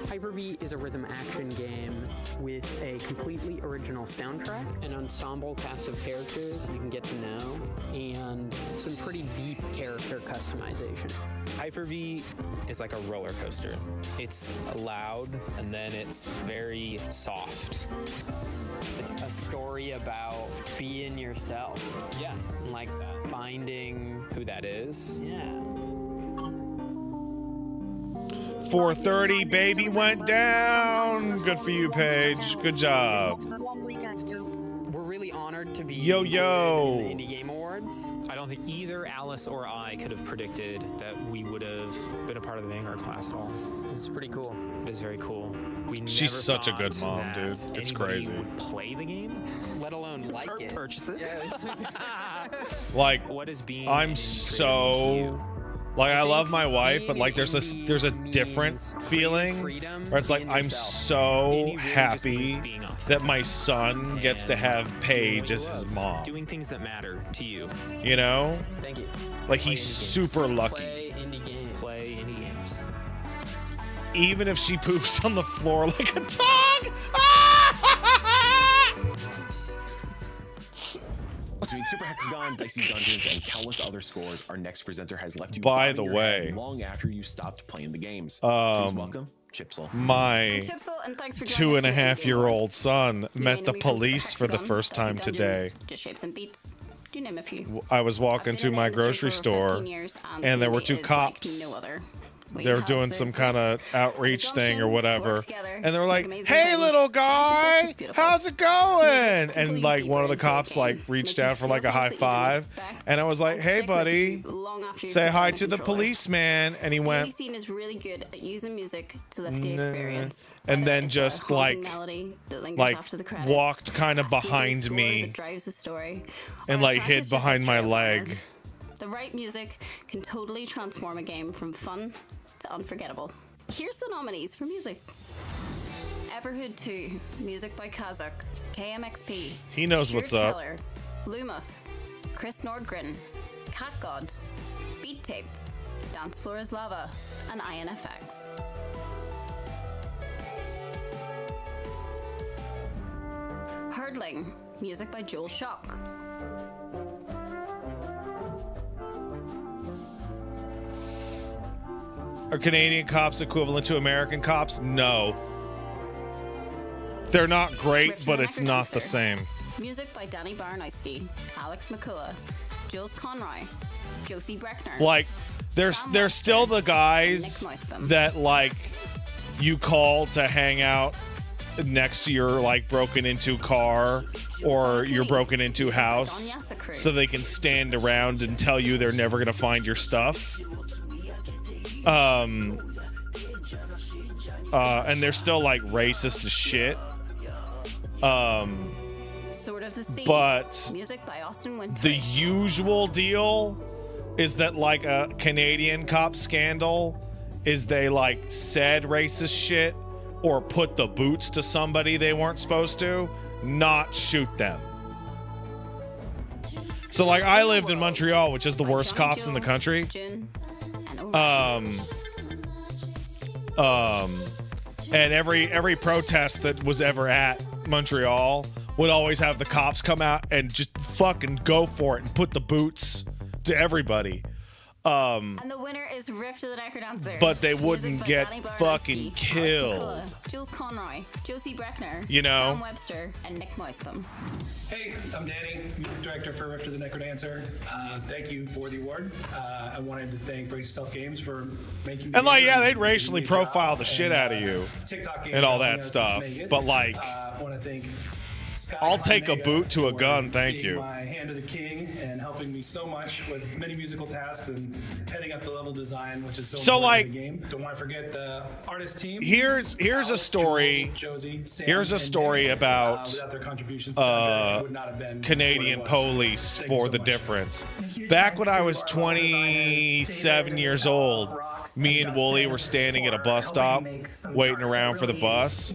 Hyperbeat is a rhythm action game with a completely original soundtrack, an ensemble cast of characters you can get to know, and some pretty deep character customization. Hyper-V is like a roller coaster. It's loud and then it's very soft. It's a story about being yourself. Yeah. Like finding who that is. Yeah. 4:30, baby went down. Good for you, Paige. Good job. We're really honored to be Yo. included in the Indie Game Awards. I don't think either Alice or I could have predicted that we would have been a part of the Vanguard class at all. This is pretty cool. It is very cool. She's such a good mom, dude. It's anybody crazy. Would play the game, let alone like it. Purchase it. Like, what is being I'm so like, I love my wife, but like there's a different feeling where it's like I'm so happy that my son gets to have Paige as his mom. Doing things that matter to you. You know? Thank you. Like he's super lucky. Play indie games. Play indie games. Even if she poops on the floor like a dog. Between Super Hexagon, Dicey Dungeons, and countless other scores, our next presenter has left you By bobbing the your head way, long after you stopped playing the games. Please welcome Chipsel. My Chipsel, and thanks for joining us for the 2.5-year-old son You met may the know me from police Super for the Hexagon, first time Dicey today. Dungeons, Just Shapes and Beats. Do name a few. I was walking I've to been in my the industry grocery for store, 15 years, and there were community two is cops. Like no other. We They were have doing the some kind of outreach thing or whatever, together, and they were make like, amazing "Hey, things. little That's guy, just beautiful. how's it going?" And completely like one of the deeper into cops the like game, reached make you out for feel like a things high that you didn't five, expect, and I was like, and "Hey, stick with buddy, you long after you say put hi down to the controller. policeman," and he The went, indie scene is really good at using music to lift the "Nah." experience. and Whether then it's a just haunting like melody that lingers like after the credits, walked kind of a soothing behind score me that drives the story, and or a like track hid that's just a behind my straight up leg. banger. The right music can totally transform a game from fun to unforgettable. Here's the nominees for music. Everhood 2, music by Kazakh, KMXP. He knows Stuart what's up. Keller, Lumos, Chris Nordgren, Cat God, Beat Tape, Dance Floor is Lava, and INFX. Hurdling, music by Joel Shock. Are Canadian cops equivalent to American cops? No. They're not great, Rift but and it's not the Necrodancer. same. Music by Danny Baranowski, Alex McCullough, Jules Conroy, Josie Breckner. Like, there's still the guys Nick Moiscum. that like you call to hang out next to your like broken into car or your broken into house, Don Yassa Crew. so they can stand around and tell you they're never gonna find your stuff. And they're still like racist as shit. Sword of the Sea. But music by Austin Winter. the usual deal is that like a Canadian cop scandal is they like said racist shit or put the boots to somebody they weren't supposed to, not shoot them. So like I lived in Montreal, which is the worst cops in the country. And every protest that was ever at Montreal would always have the cops come out and just fucking go for it and put the boots to everybody. And the winner is Rift of the Necrodancer. But they Music wouldn't by get Danny Baranowski, fucking Alex killed. McCullough, Jules Conroy, Josie Breckner, You know? Sam Webster, and Nick Moiscum. Hey, I'm Danny, music director for Rift of the Necrodancer. Thank you for the award. I wanted to thank Brace Yourself Games for making the And like, game yeah, and they'd racially doing a good job. profile the shit And, out of you TikTok games and all for helping that us stuff. make it. But like, I want to thank Sky I'll take a Mega boot to a for gun, thank being you. my hand of the king and helping me so much with many musical tasks and heading up the level design, which is so important like, in the game. Don't want to forget the artist team. Here's a story. Jules, Josie, Sam, Here's a and story Nick. about Without their contributions, the soundtrack would not have been Canadian what it was. police Thank you for so the much. difference. Back when I was 27 years old, me and Wooly were standing at a bus stop waiting around for the bus,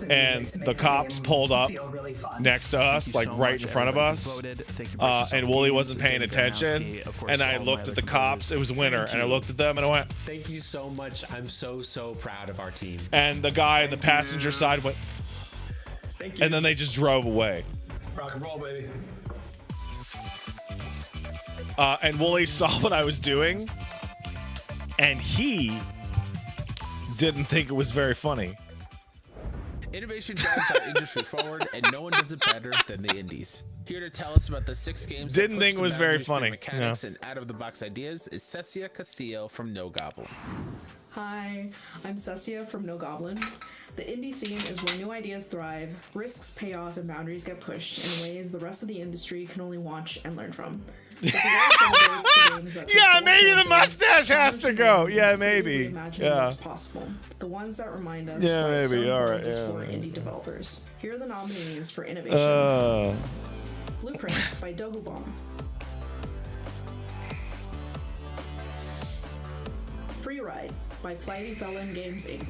and the cops pulled up next to us, like right in front of us, and Wooly wasn't paying attention, and I looked at the cops. It was winter, and I looked at them and I went, Thank you so much. I'm so proud of our team. and the guy on the passenger side went, and then they just drove away. Rock and roll, baby. And Wooly saw what I was doing, and he didn't think it was very funny. Innovation drives our industry forward, and no one does it better than the indies. Here to tell us about the 6 games that Didn't push think it the was very boundaries through funny, mechanics no. and out-of-the-box ideas is Cecia Castillo from No Goblin. Hi, I'm Cecia from No Goblin. The indie scene is where new ideas thrive, risks pay off, and boundaries get pushed in ways the rest of the industry can only watch and learn from. Yeah, maybe the mustache has to go. Yeah, maybe. Yeah. What's possible. The ones that remind us. Yeah, why it's so maybe. All right. important to Yeah. support indie developers. Here are the nominees for innovation. Blueprints by Dogubomb. Free Ride by Flighty Felon Games Inc.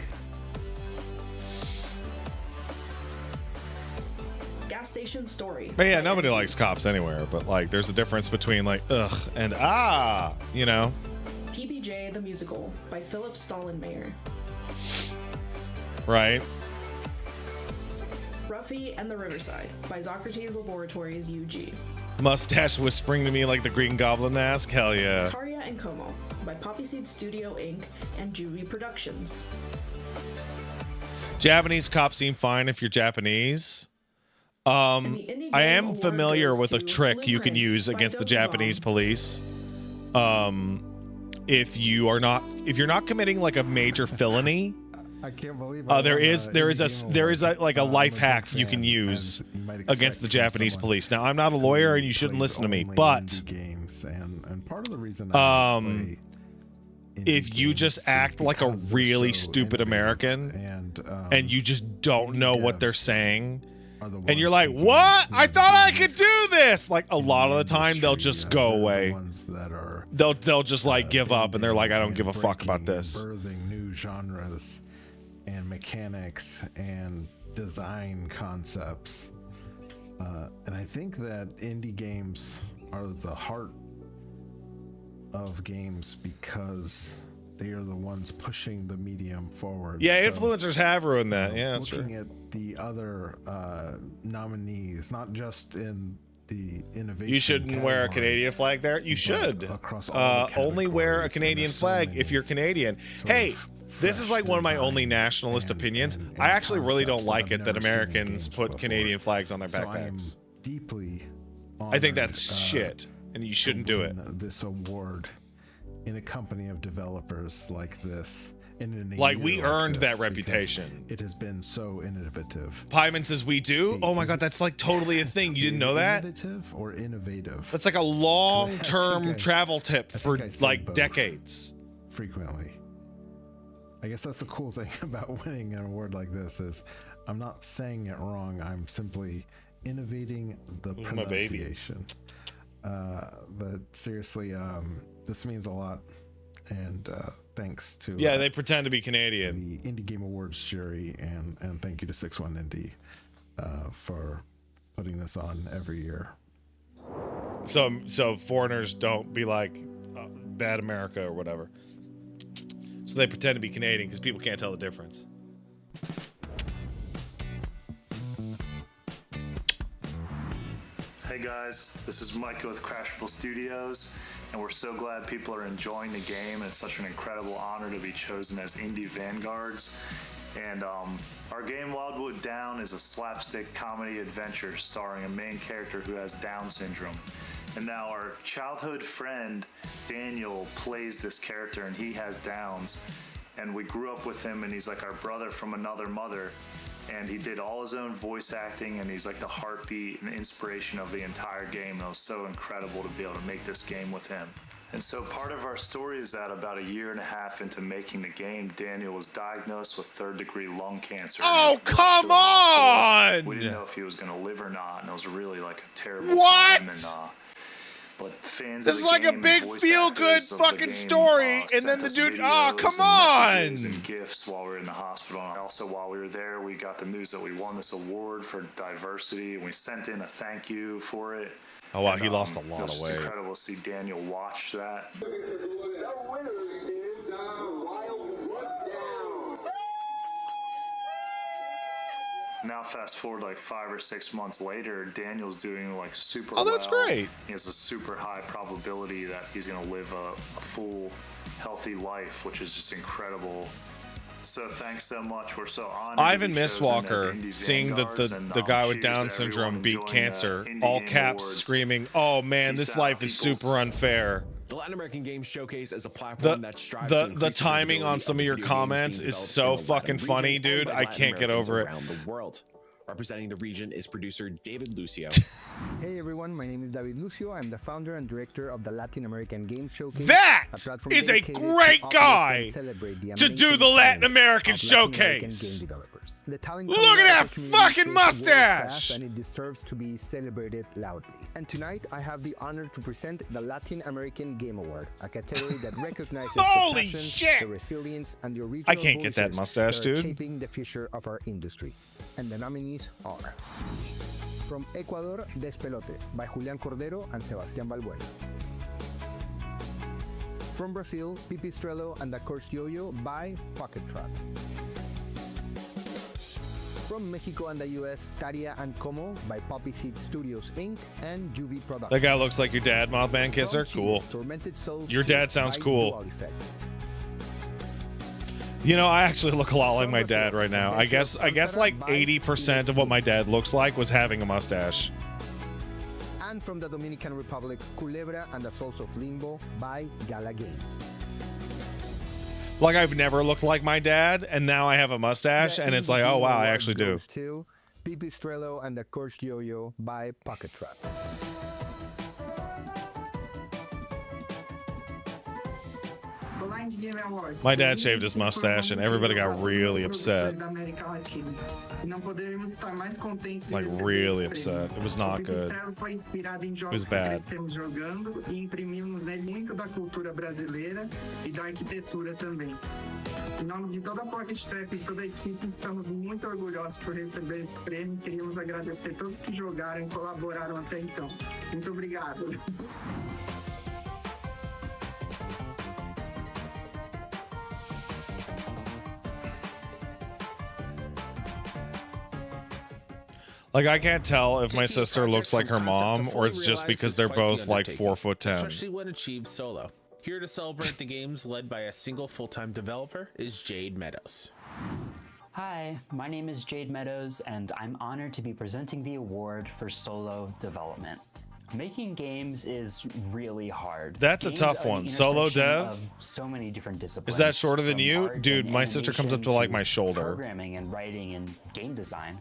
Gas Station Story. But yeah, nobody likes cops anywhere. But like, there's a difference between like ugh and ah, you know. PBJ the Musical by Philip Stollenmayer. Right. Ruffy and the Riverside by Socrates Laboratories UG. Mustache whispering to me like the Green Goblin mask. Hell yeah. Taria and Como by Poppyseed Studio Inc. and Jury Productions. Japanese cops seem fine if you're Japanese. I am familiar with a trick you can use against the Japanese police. If you're not committing like a major felony, I can't believe there is a life hack you can use against the Japanese police. Now, I'm not a lawyer and you shouldn't listen to me, but games and part of the reason I play if you just act like a really stupid American and you just don't know what they're saying, and you're like, what? I thought I could do this. Like a lot of the time they'll just go away. They'll just like give up and they're like, I don't give a fuck about this. Birthing new genres and mechanics and design concepts. And I think that indie games are the heart of games because they are the ones pushing the medium forward. Yeah, influencers have ruined that. Yeah, that's looking true. at the other nominees, not just in the innovation. You shouldn't wear a Canadian flag there. You should. Across all the only wear a Canadian flag if you're Canadian. Hey, this is like one of my only nationalist opinions. I actually really don't like it that Americans put Canadian flags on their backpacks. Deeply I think that's shit, and you shouldn't do it. This award in a company of developers like this. Like we earned that reputation. It has been so innovative. Pyman says we do. Oh my god, that's like totally a thing. You didn't know that? Innovative or innovative? That's like a long-term travel tip for like decades. Frequently. I guess that's the cool thing about winning an award like this is I'm not saying it wrong. I'm simply innovating the pronunciation. But seriously, this means a lot. And thanks to they pretend to be Canadian. The Indie Game Awards jury, and thank you to 6-1 Indie for putting this on every year. So foreigners don't be like bad America or whatever. So they pretend to be Canadian because people can't tell the difference. Hey guys, this is Micah with Crashable Studios, and we're so glad people are enjoying the game. It's such an incredible honor to be chosen as Indie Vanguards. And our game Wildwood Down is a slapstick comedy adventure starring a main character who has Down syndrome. And now our childhood friend Daniel plays this character, and he has Downs. And we grew up with him, and he's like our brother from another mother. And he did all his own voice acting, and he's like the heartbeat and inspiration of the entire game. It was so incredible to be able to make this game with him. And so part of our story is that about 1.5 years into making the game, Daniel was diagnosed with 3rd-degree lung cancer. Oh, come on! We didn't know if he was going to live or not, and it was really like a terrible What? time. And, but fans This of is the like a game big and voice feel-good actors of the fucking game, story, and then sent the us dude, videos oh, come and messages on! and gifts while we were in the hospital. And also while we were there, we got the news that we won this award for diversity, and we sent in a thank you for it. Oh wow, And, he lost a it lot was of just weight. incredible to see Daniel watch that. The winner is Wildwood Down. Now fast forward like 5 or 6 months later, Daniel's doing like super Oh, that's well. great. He has a super high probability that he's going to live a full, healthy life, which is just incredible. So thanks so much. We're so honored. Ivan to be chosen as Mistwalker Indie seeing that Vanguards, the and, guy with cheers Down to syndrome everyone beat enjoying, cancer, Indie all Game caps Awards. screaming, oh man, Peace this out, life is peoples. super unfair. The Latin American Games Showcase is a platform that strives to The increase timing on visibility some of your video games comments being is developed so in the Latin fucking funny, region and dude. by I Latin can't get Americans over it. around the world. Representing the region is producer David Lucio. Hey everyone, my name is David Lucio. I'm the founder and director of the Latin American Games Showcase. That a platform is a dedicated to great uplift guy and celebrate the to do amazing the Latin talent American of Latin American Showcase. game developers. The talent Look coming at out that of the community fucking is world-class, mustache! and it deserves to be celebrated loudly. And tonight, I have the honor to present the Latin American Game Award, a category that recognizes Holy the passion, shit! the resilience, and the original I can't get that voices mustache, that are dude. shaping the future of our industry. And the nominees are: from Ecuador, Despelote by Julián Cordero and Sebastián Balbuena. From Brazil, Pipistrello and the Course Yo-Yo by Pocket Trap. From Mexico and the US, Taria and Como by Poppy Seed Studios Inc. and Juvie Productions. That guy looks like your dad, Mothman Kisser. Cool. Tormented Souls Your 2 dad sounds by cool. Dual Effect. You know, I actually look a lot like my dad right now. I guess like 80% of what my dad looks like was having a mustache. And from the Dominican Republic, Culebra and the Souls of Limbo by Gala Games. Like, I've never looked like my dad, and now I have a mustache, and it's like, oh wow, I actually do. Pipistrello and the Course Yo-Yo by Pocket Trap. My dad shaved his mustache, and everybody got really upset. Like, really upset. It was not good. It was bad. Jogando e imprimimos muito da cultura brasileira e da arquitetura também. Em nome de toda a Pocket Trap e toda a equipe, estamos muito orgulhosos por receber esse prêmio. Queríamos agradecer a todos que jogaram e colaboraram até então. Muito obrigado. Like, I can't tell if my sister looks like her mom, or it's just because they're both like 4'10". Especially when achieved solo. Here to celebrate the games led by a single full-time developer is Jade Meadows. Hi, my name is Jade Meadows, and I'm honored to be presenting the award for solo development. Making games is really hard. That's a Games tough are one. the Solo intersection dev? of so many different disciplines. Is that shorter than from you? art Dude, and my sister comes up to animation like my shoulder. Programming and writing and game design.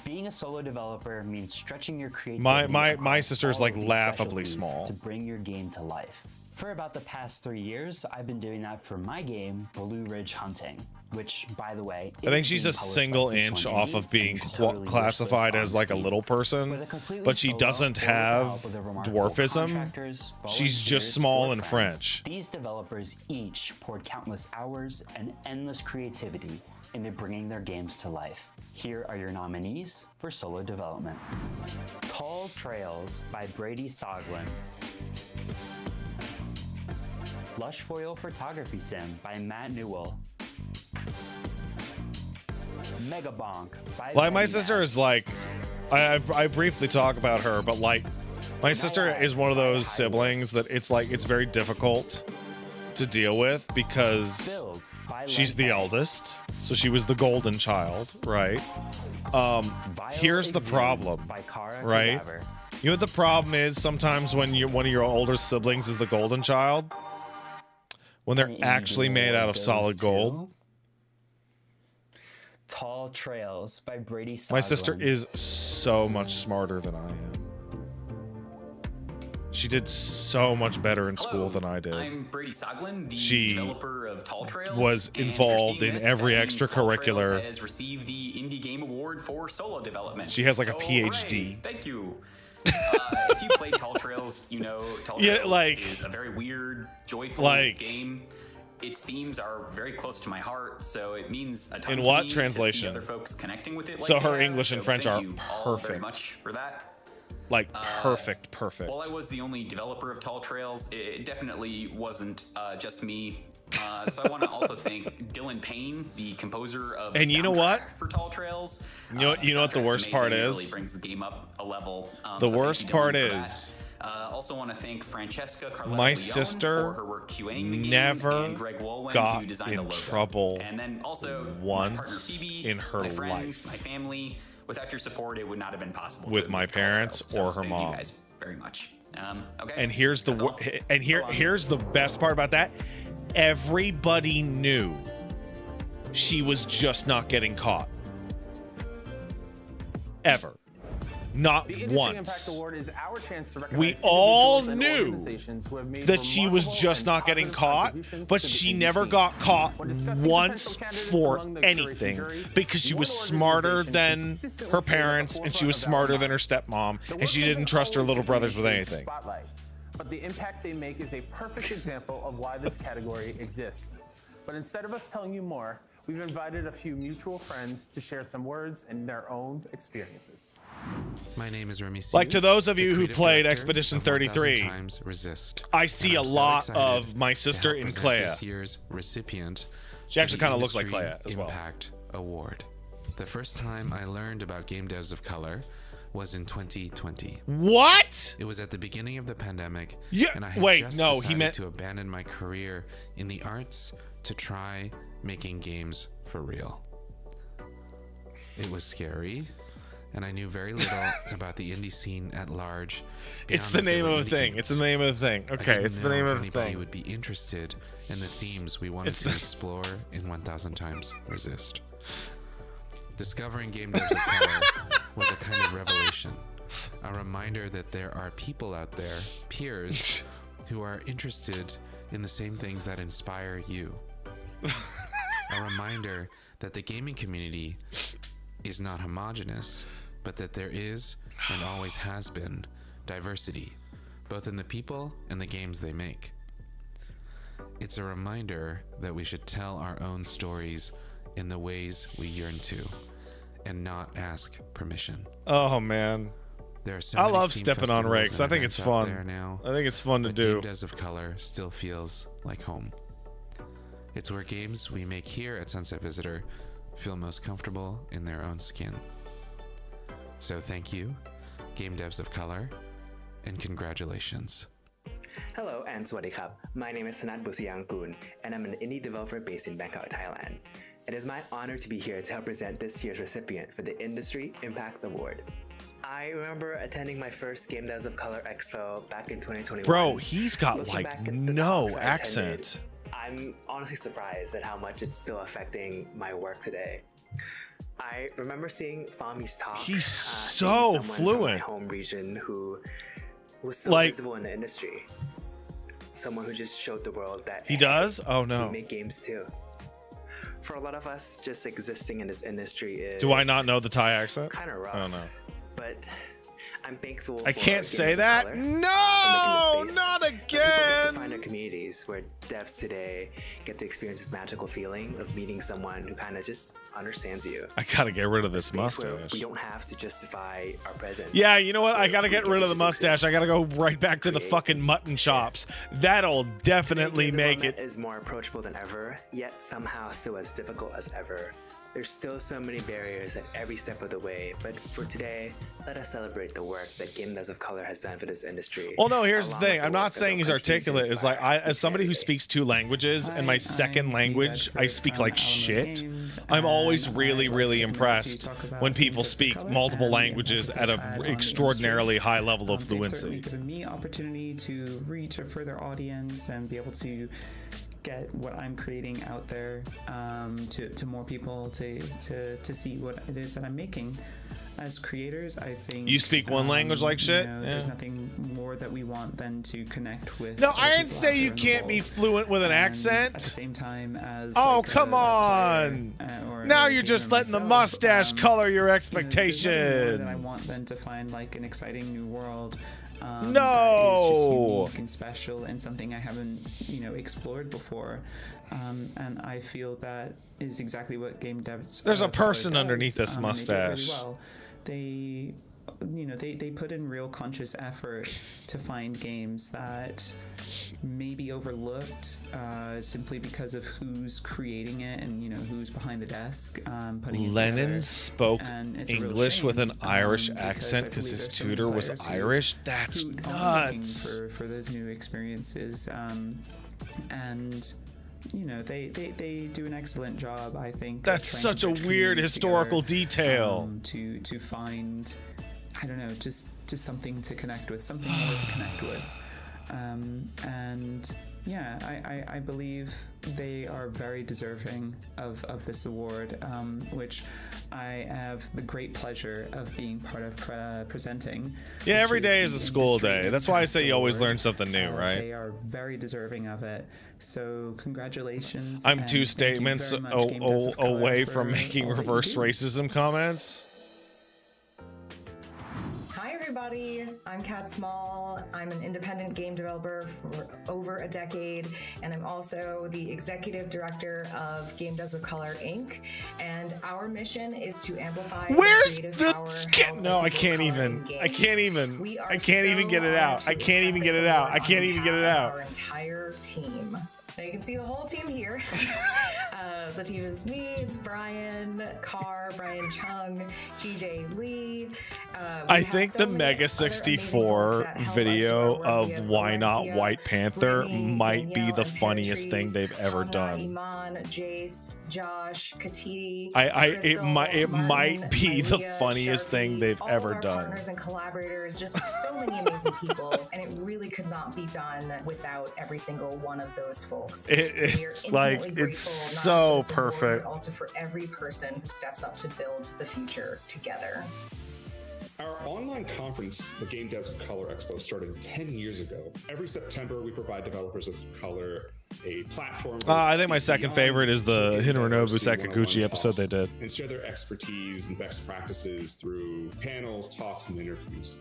Being a solo developer means stretching your creativity. My across sister's all like of these laughably specialties small. to bring your game to life. For about the past 3 years, I've been doing that for my game, Blue Ridge Hunting, which, by the way, I think is she's being a published single by inch C1 off Indie, of being and you should totally wish classified list as on like a Steam. little With person, a completely but she solo doesn't or with the have help of the remarkable dwarfism. contractors, She's just volunteers, small or and friends, French. These developers each poured countless hours and endless creativity into bringing their games to life. Here are your nominees for solo development. Tall Trails by Brady Soglin. Lush Foil Photography Sim by Matt Newell. Megabonk by Like, my Benny sister is like, I briefly talk about her, but like, my sister is one of those siblings that it's like, it's very difficult to deal with because she's the eldest, so she was the golden child, right? Here's the problem, right? You know what the problem is? Sometimes when one of your older siblings is the golden child, when they're actually made out of solid gold. Tall Trails by Brady Soglin. My sister is so much smarter than I am. She did so much better in school than I did. I'm Brady Soglin, the She developer of Tall Trails. was and if you're involved seeing in this, every that means Tall Trails extracurricular. has received the Indie Game Award for solo development. She has like a So, PhD. hooray, thank you. If you played Tall Trails, you know Tall Yeah, Trails like- is a very weird, joyful like- game. Its themes are very close to my heart, so it means a ton In to what me to translation? see other folks connecting with it. So like they her have. English and So French thank are you all very perfect. much for that. Like, perfect. While I was the only developer of Tall Trails, it definitely wasn't just me. So I want to also thank Dylan Payne, the composer of the And you know what? soundtrack for Tall Trails. You know what the soundtrack's worst part amazing. It is? really brings the game up a level. The so thank worst you, Dylan, part for that. is Also want to thank Francesca Carletta my Leone sister for her work QAing the game, never and Greg Wolwin got who designed the in logo. trouble And then also my partner once Phoebe, in her my friends, life my family. Without your support, it would not have been possible. with to my make Tall parents Trails. So or her thank mom. you guys very much. Okay. And here's the here's the best part about that. Everybody knew she was just not getting caught. Ever. Not The Industry Impact once. Award is our chance to recognize We all individuals and knew organizations who have made that she was remarkable just and not getting positive caught, contributions but to the she indie never scene. got caught When discussing once potential candidates for among the curation anything jury, because she one was smarter organization than consistently her stayed at the parents and she was forefront of smarter our than her minds. stepmom The and work she doesn't didn't trust her always little get brothers with the anything. spotlight, but the impact they make is a perfect example of why this category exists. But instead of us telling you more, we've invited a few mutual friends to share some words and their own experiences. My name is Remy. Like to those of the you who creative played director Expedition of 1000 33, Times Resist. I see And a I'm so lot excited of my to sister help in present Clea. This year's recipient. She actually kind of looks like Clea as well. Impact Award. The first time I learned about Game Devs of Color was in 2020. What? It was at the beginning of the pandemic. Yeah, And I had wait, just no, he decided meant- to abandon my career in the arts to try making games for real. It was scary, and I knew very little about the indie scene at large. It's beyond the that there name were of the indie thing. games. It's the name of the thing. I Okay, didn't it's the know name if of the anybody thing. would be interested in the themes we wanted It's to the- explore in 1000 Times Resist. Discovering Game Devs of Color was a kind of revelation, a reminder that there are people out there, peers, who are interested in the same things that inspire you. A reminder that the gaming community is not homogenous, but that there is and always has been diversity, both in the people and the games they make. It's a reminder that we should tell our own stories in the ways we yearn to, and not ask permission. Oh man. There are so I many love Steam stepping on festivals rakes. and I think it's events out fun. there now, I think it's fun to but do. Game Devs of Color still feels like home. It's where games we make here at Sunset Visitor feel most comfortable in their own skin. So thank you, Game Devs of Color, and congratulations. Hello and Swadee Khap. My name is Sanat Busiangkun, and I'm an indie developer based in Bangkok, Thailand. It is my honor to be here to help present this year's recipient for the Industry Impact Award. I remember attending my first Game Devs of Color Expo back in 2021. Bro, he's got Looking like back at the no talks I accent. attended, I'm honestly surprised at how much it's still affecting my work today. I remember seeing Fami's talk. He's seeing so someone from fluent. my home region who was so Like- visible in the industry. Someone who just showed the world that He does? Oh no. we make games too. For a lot of us, just existing in this industry is Do I not know the Thai accent? kind of rough. Oh no. But I'm thankful. I for can't Gamers say of that. Color No, for making the space not where people get to again. find their communities where devs today get to experience this magical feeling of meeting someone who kind of just understands you. I gotta get rid of this Space where mustache. we don't have to justify our presence. Yeah, you know what? I where gotta we get rid to of the just mustache. I gotta go right back to the create. fucking mutton chops. That'll definitely make it. Is more approachable than ever, yet somehow still as difficult as ever. There's still so many barriers at every step of the way, but for today, let us celebrate the work that Game Devs of Color has done for this industry. Well, no, here's the along thing. with I'm work not that saying will he's continue to articulate. It's like inspire as somebody who speaks two languages, and my second language, I speak like shit. I'm always really, really impressed when people speak multiple languages at an extraordinarily high level of They've certainly fluency. given me opportunity to reach a further audience and be able to get what I'm creating out there to more people to see what it is that I'm making. As creators, I think You speak one language like shit? There's Yeah. nothing more that we want than to connect with. No, other I didn't people say out you there in the can't be world. fluent with an And accent. At the same time as Oh, like, come a on. player, or Now a you're just gamer letting the myself, mustache color your there's nothing more expectations. that I want than to find like an exciting new world. That is just No. unique and special and something I haven't, explored before. And I feel that is exactly what Game Devs. There's a Color person does, underneath this and they do it really mustache. well. They put in real conscious effort to find games that may be overlooked simply because of who's creating it and who's behind the desk putting it Lennon together. spoke And it's a real English with an shame, Irish because accent I because believe his there's so many tutor was players who- Irish. That's who are looking nuts. for those new experiences and they do an excellent job, I think. of That's trying to such a bridge weird communities historical together, detail. to find I don't know, just something to connect with, something more to connect with. And yeah, I believe they are very deserving of this award, which I have the great pleasure of being part of presenting. Yeah, every day is a school day. That's why I say you always learn something new, right? They are very deserving of it. So congratulations. I'm and two thank you statements very much, Game Devs of Color, away for from making all that you reverse do. racism comments. Hi everybody, I'm Kat Small. I'm an independent game developer for over a decade, and I'm also the executive director of Game Devs of Color Inc. And our mission is to amplify Where's the creative the power held by no, I people of can't color even. in I games. can't even. We are I can't even so get it out. honored I to can't even accept get this it out. award I can't on even get it behalf of out. Our entire team. Now you can see the whole team here. The team is me, it's Brian Carr, Brian Chung, GJ Lee. I think the Mega 64 video of Why Not White Panther might be the funniest thing they've ever done. Iman, Jace, Josh, Katiti, It might be the Maria, funniest thing they've all ever of our done. Partners and collaborators, just so many amazing people, and it really could not be done without every single one of those folks. We are It's like infinitely it's grateful, not so just for this award, perfect. but also for every person who steps up to build the future together. Our online conference, the Game Devs of Color Expo, started 10 years ago. Every September, we provide developers of color a platform. I think my second favorite is the Hironobu Sakaguchi episode they did. And share their expertise and best practices through panels, talks, and interviews.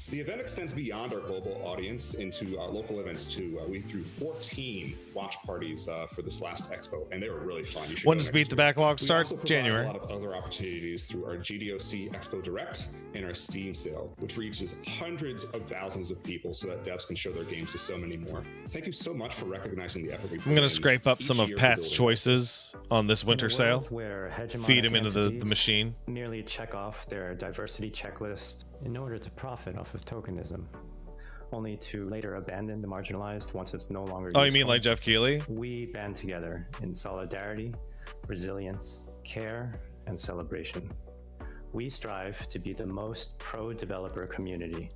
The event extends beyond our global audience into our local events too. We threw 14 watch parties for this last expo, and they were really fun. You should When go does next Beat the year. Backlog We start? also provide January. A lot of other opportunities through our GDOC Expo Direct and our Steam sale, which reaches hundreds of thousands of people so that devs can show their games to so many more. Thank you so much for recognizing the effort we put I'm gonna in scrape up each some of year for Pat's building choices on this winter In a sale. world where hegemonic Feed him into the entities machine. merely check off their diversity checklist in order to profit off of tokenism, only to later abandon the marginalized once it's no longer Oh, you mean useful. like Jeff Keighley? We band together in solidarity, resilience, care, and celebration. We strive to be the most pro-developer community.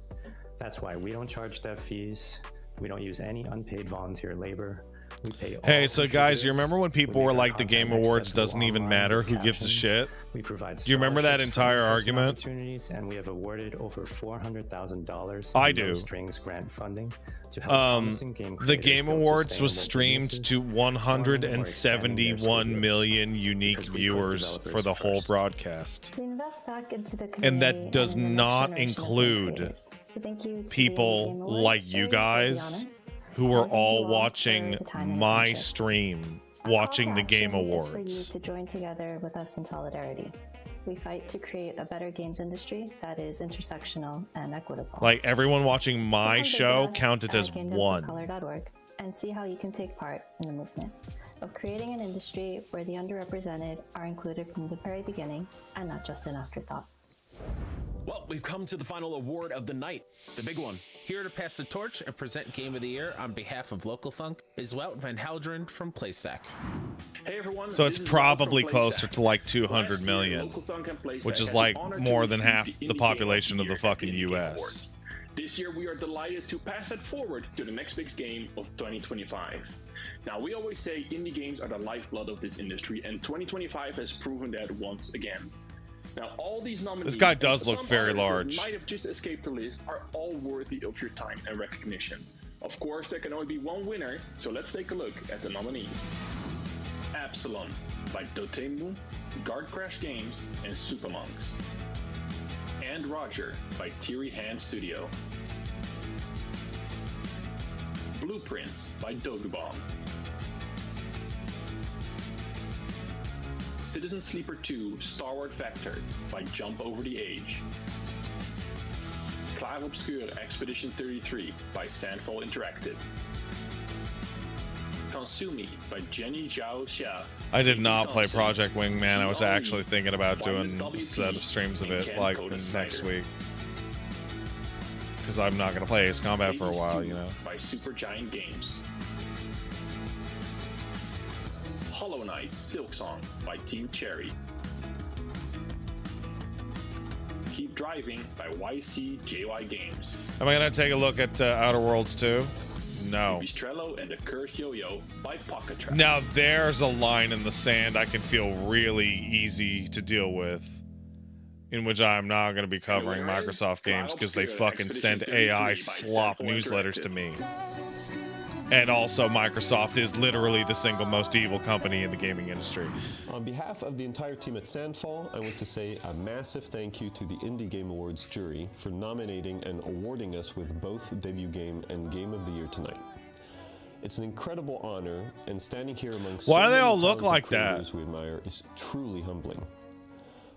That's why we don't charge dev fees. We don't use any unpaid volunteer labor. We pay all Hey, so guys, you contributors. remember when people We were make our like the content Game Awards accessible doesn't even online matter, with who gives a captions. shit? We provide Do you remember that scholarships for entire in-person argument? opportunities, and we have awarded over $400,000 I in do. no strings grant funding to help promising game The creators Game build Awards was sustainable streamed businesses, to forming or expanding their 171 studios, million unique because we put viewers for developers the whole first. broadcast. We invest back into the community And that does and in the next not generation of game include creators. So thank you to the people Game Awards like you jury for the guys honor. who And are thank you all all watching for the time and my attention. stream, Our call watching to the Game action is Awards. for you to join together with us in solidarity. We fight to create a better games industry that is intersectional and equitable. Like everyone watching So my come visit show us counted at as one. GameDevsOfColor.org and see how you can take part in the movement of creating an industry where the underrepresented are included from the very beginning and not just an afterthought. Well, we've come to the final award of the night. It's the big one. Here to pass the torch and present Game of the Year on behalf of Local Thunk is Wout Van Halderen from PlayStack. Hey everyone. So it's this is probably Wout from closer PlayStack. to like 200 Last year, million, Local Thunk and PlayStack which is had like the honor to more than receive half the the Indie Game population of the the Year at fucking Indie Game US. Awards. This year we are delighted to pass that forward to the next big game of 2025. Now we always say indie games are the lifeblood of this industry, and 2025 has proven that once again. Now all these nominees, This guy and does look some very others that large. might have just escaped the list, are all worthy of your time and recognition. Of course, there can only be one winner, so let's take a look at the nominees. Absalom by Dotemu, Guard Crash Games, and Supermonks. And Roger by Teary Hand Studio. Blueprints by Dogubomb. Citizen Sleeper 2 Starward Vector by Jump Over the Age. Clair Obscur Expedition 33 by Sandfall Interactive. Consumi by Jenny Zhao Xia. I did not play Project Wingman. I was actually thinking about doing a set of streams of it like next week. Because I'm not going to play Ace Combat for a Hades while, 2 you know. by Supergiant Games. Hollow Knight Silksong by Team Cherry. Keep Driving by YCJY Games. Am I gonna take a look at Outer Worlds 2? No. Bistrello and the Cursed Yo-Yo by Pocket Trap. Now there's a line in the sand I can feel really easy to deal with, in which I'm not going to be covering Microsoft games because they fucking send AI slop newsletters to me. And also, Microsoft is literally the single most evil company in the gaming industry. On behalf of the entire team at Sandfall, I want to say a massive thank you to the Indie Game Awards jury for nominating and awarding us with both Debut Game and Game of the Year tonight. It's an incredible honor, and standing here amongst Why so do they many all look talented like that? creators we admire is truly humbling.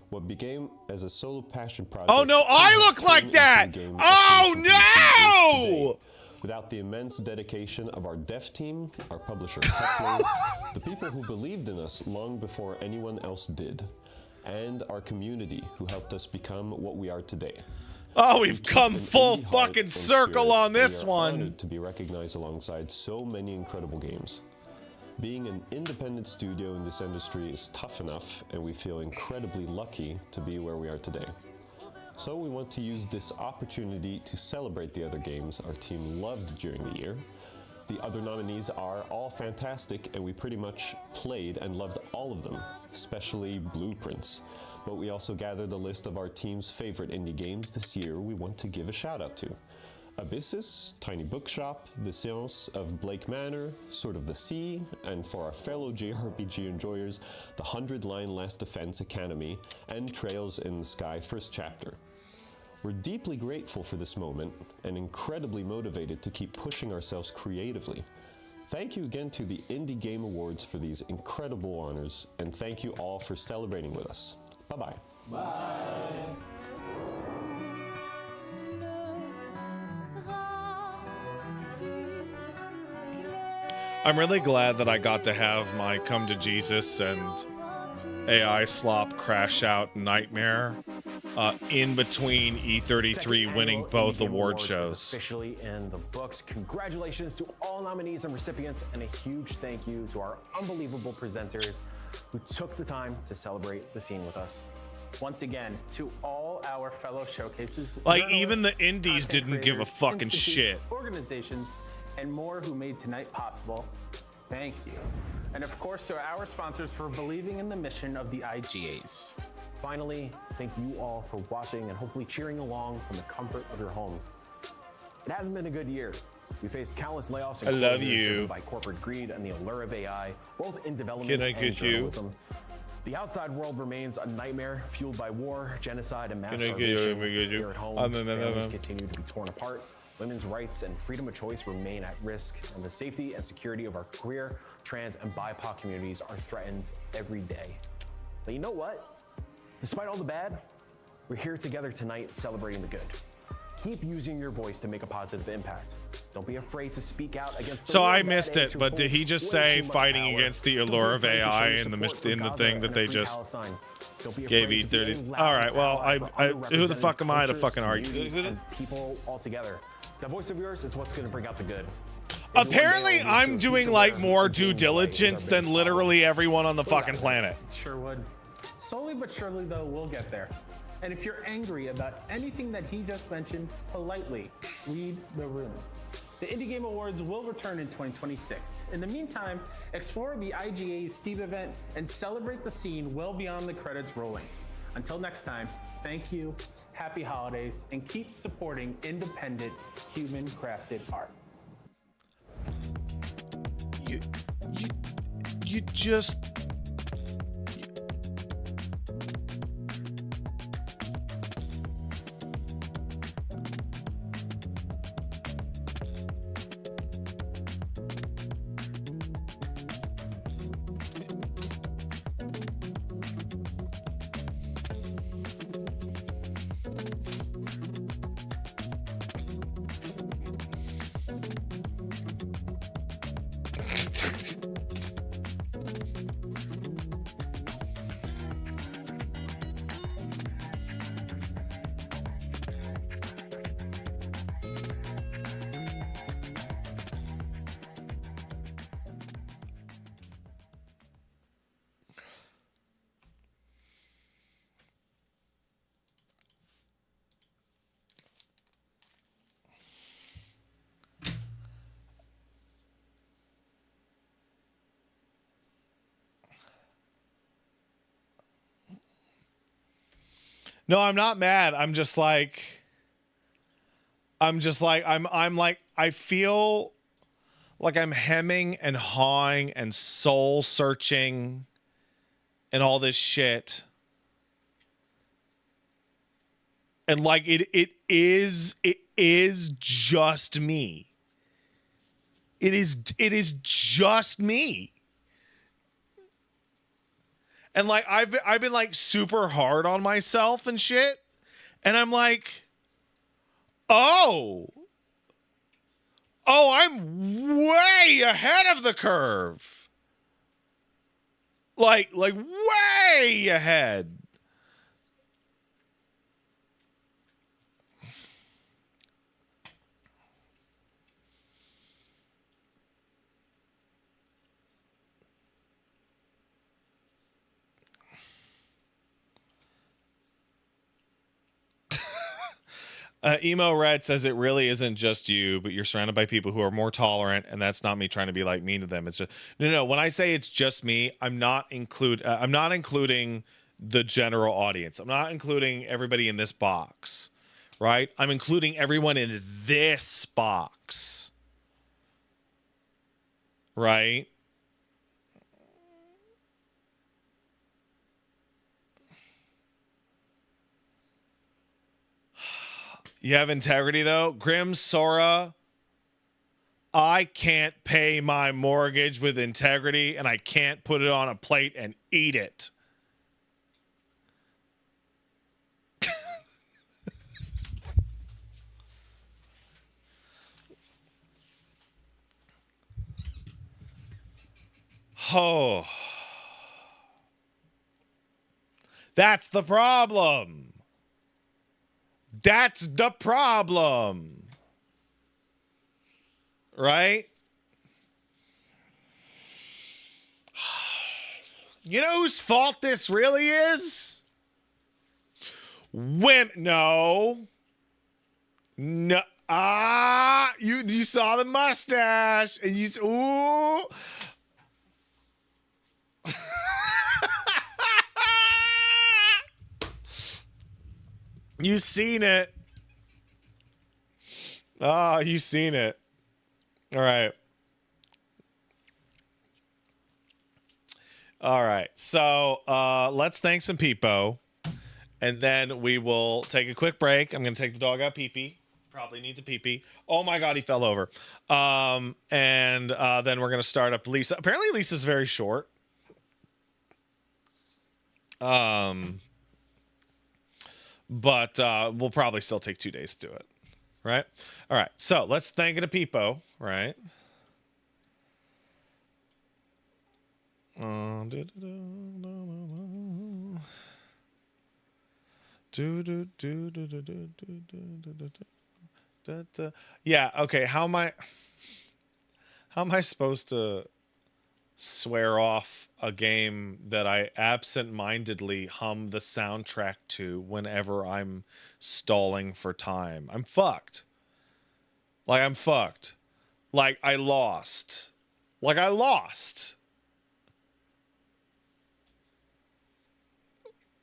What began as a solo passion project. Oh no, I look like that! Oh no! Without the immense dedication of our dev team, our publisher Techland, the people who believed in us long before anyone else did, and our community who helped us become what we are today. Oh, we've come full fucking circle on this one. Honored to be recognized alongside so many incredible games. Being an independent studio in this industry is tough enough, and we feel incredibly lucky to be where we are today. So we want to use this opportunity to celebrate the other games our team loved during the year. The other nominees are all fantastic, and we pretty much played and loved all of them, especially Blueprints. But we also gathered a list of our team's favorite indie games this year we want to give a shout out to. Abyssus, Tiny Bookshop, The Seance of Blake Manor, Sword of the Sea, and for our fellow JRPG enjoyers, The 100-Line Last Defense Academy, and Trails in the Sky First Chapter. We're deeply grateful for this moment and incredibly motivated to keep pushing ourselves creatively. Thank you again to the Indie Game Awards for these incredible honors, and thank you all for celebrating with us. Bye-bye. Bye. I'm really glad that I got to have my Come to Jesus and AI slop crash out nightmare in between E33 winning both award shows. Officially in the books. Congratulations to all nominees and recipients, and a huge thank you to our unbelievable presenters who took the time to celebrate the scene with us. Once again, to all our fellow showcases, Like, even the indies didn't give a fucking shit. Organizations, and more who made tonight possible, thank you. And of course, to our sponsors for believing in the mission of the IGAs. Finally, thank you all for watching and hopefully cheering along from the comfort of your homes. It hasn't been a good year. We faced countless layoffs and I love closures you. driven by corporate greed and the allure of AI, both in development Can I and get you? journalism. The outside world remains a nightmare fueled by war, genocide, and mass Can I get you? starvation. Can I get you? Here at home, families continue to be torn apart. Women's rights and freedom of choice remain at risk, and the safety and security of our queer, trans, and BIPOC communities are threatened every day. But you know what? Despite all the bad, we're here together tonight celebrating the good. Keep using your voice to make a positive impact. Don't be afraid to speak out against the So really I bad missed eggs it, who but did hold he just way say too much fighting power. against the Don't be allure of afraid to show AI your in the support for in the Gaza thing and that a they free just Palestine. Don't be gave afraid to be E30? loud All right, and well, ally for who the fuck am I to underrepresented fucking argue? cultures, communities, and people all together. The voice of yours is what's going to bring out the good. Apparently, I'm doing like more due diligence than literally everyone on the fucking planet. Sure would. Slowly but surely, though, we'll get there. And if you're angry about anything that he just mentioned, politely read the room. The Indie Game Awards will return in 2026. In the meantime, explore the IGA's Steam event and celebrate the scene well beyond the credits rolling. Until next time, thank you, happy holidays, and keep supporting independent, human-crafted art. You just... No, I'm not mad. I'm like, I feel like I'm hemming and hawing and soul searching and all this shit. And like it is just me. It is just me. And like I've been like super hard on myself and shit. And I'm like, oh, I'm way ahead of the curve. Like way ahead. Emo Red says it really isn't just you, but you're surrounded by people who are more tolerant, and that's not me trying to be like mean to them. It's just, no. When I say it's just me, I'm not including the general audience. I'm not including everybody in this box, right? I'm including everyone in this box, right? You have integrity, though. Grim Sora, I can't pay my mortgage with integrity, and I can't put it on a plate and eat it. Oh. That's the problem. That's the problem. Right? You know whose fault this really is? No. You saw the mustache and you ooh. You seen it. Oh, you seen it. All right. All right. So let's thank some people. And then we will take a quick break. I'm going to take the dog out pee-pee. Probably needs a pee-pee. Oh my God, he fell over. And then we're going to start up Lisa. Apparently Lisa's very short. But we'll probably still take 2 days to do it. Right? All right. So let's thank it a peepo, right? Yeah, okay. How am I supposed to swear off a game that I absent-mindedly hum the soundtrack to whenever I'm stalling for time? I'm fucked. Like, I'm fucked. Like, I lost. Like, I lost.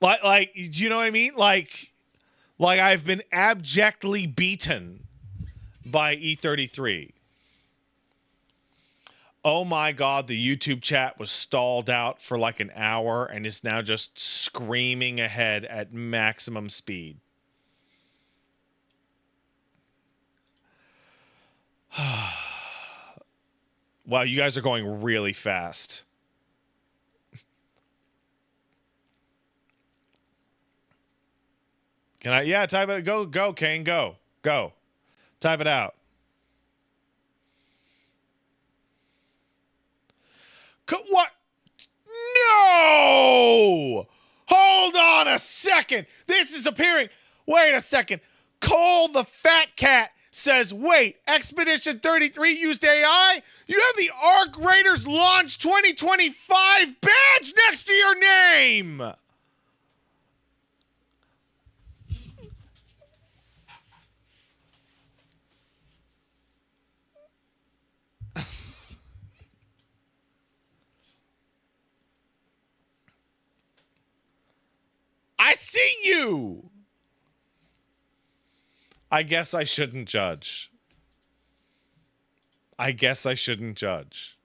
Like, do you know what I mean? Like I've been abjectly beaten by E33. Oh my God, the YouTube chat was stalled out for like an hour and is now just screaming ahead at maximum speed. Wow, you guys are going really fast. Can I? Yeah, type it. Go, Kane. Go. Type it out. What? No! Hold on a second. This is appearing. Wait a second. Cole the Fat Cat says, wait, Expedition 33 used AI? You have the Arc Raiders Launch 2025 badge next to your name! I see you! I guess I shouldn't judge. I guess I shouldn't judge.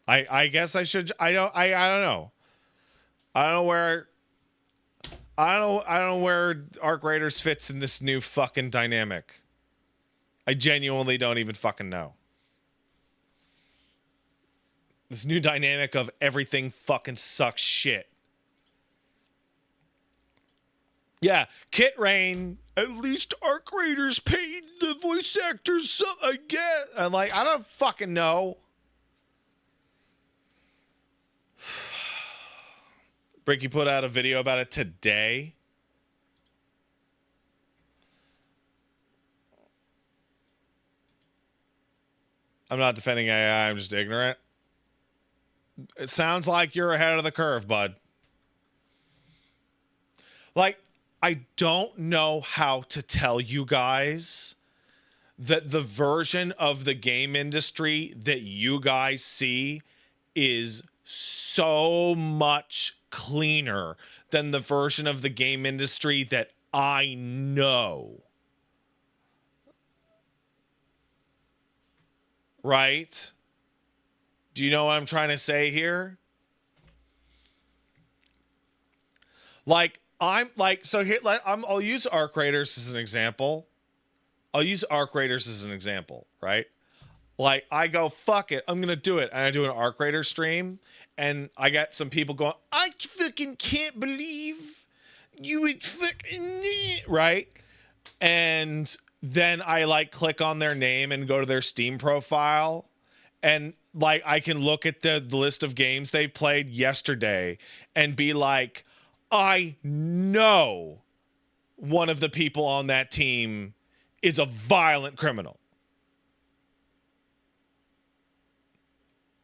I guess I should. I don't know. I don't know where Arc Raiders fits in this new fucking dynamic. I genuinely don't even fucking know. This new dynamic of everything fucking sucks shit. Yeah, Kit Rain, at least Arc Raiders paid the voice actors some, I guess. I'm like, I don't fucking know. Bricky put out a video about it today. I'm not defending AI, I'm just ignorant. It sounds like you're ahead of the curve, bud. Like, I don't know how to tell you guys that the version of the game industry that you guys see is so much cleaner than the version of the game industry that I know. Right? Do you know what I'm trying to say here? Like, so here, I'll use Arc Raiders as an example. Right? Like, I go, fuck it, I'm gonna do it. And I do an Arc Raider stream, and I got some people going, I fucking can't believe you would fucking, right? And then I, like, click on their name and go to their Steam profile, and, like, I can look at the list of games they've played yesterday and be like, I know one of the people on that team is a violent criminal.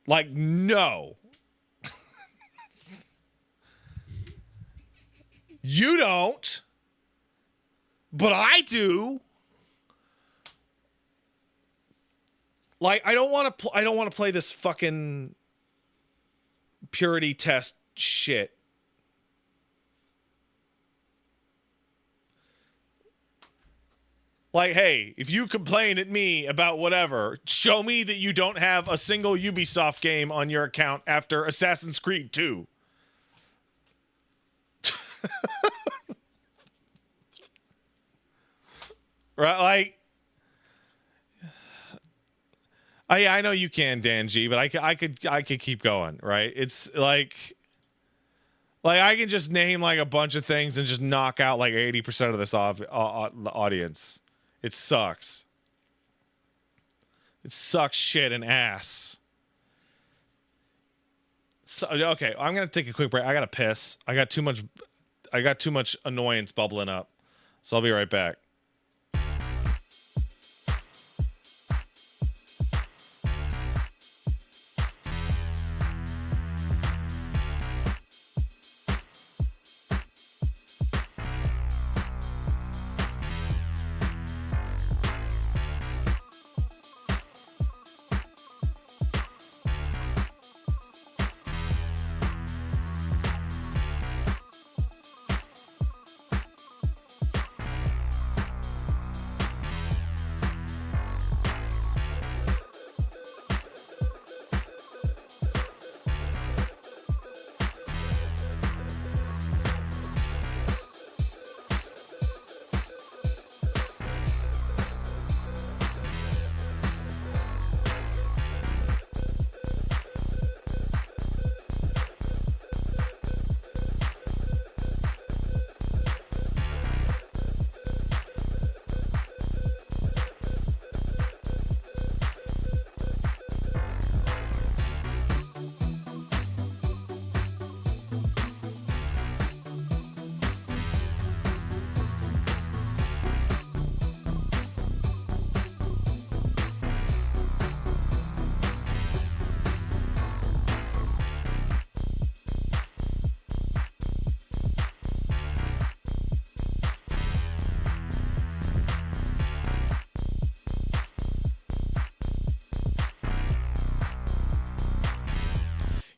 Like, no. You don't. But I do. Like, I don't want to play this fucking purity test shit. Like, hey, if you complain at me about whatever, show me that you don't have a single Ubisoft game on your account after Assassin's Creed 2. Right? Like, I know you can, Dan G, but I could keep going, right? It's like I can just name like a bunch of things and just knock out like 80% of this audience. It sucks. It sucks shit and ass. So, okay, I'm gonna take a quick break. I gotta piss. I got too much annoyance bubbling up. So I'll be right back.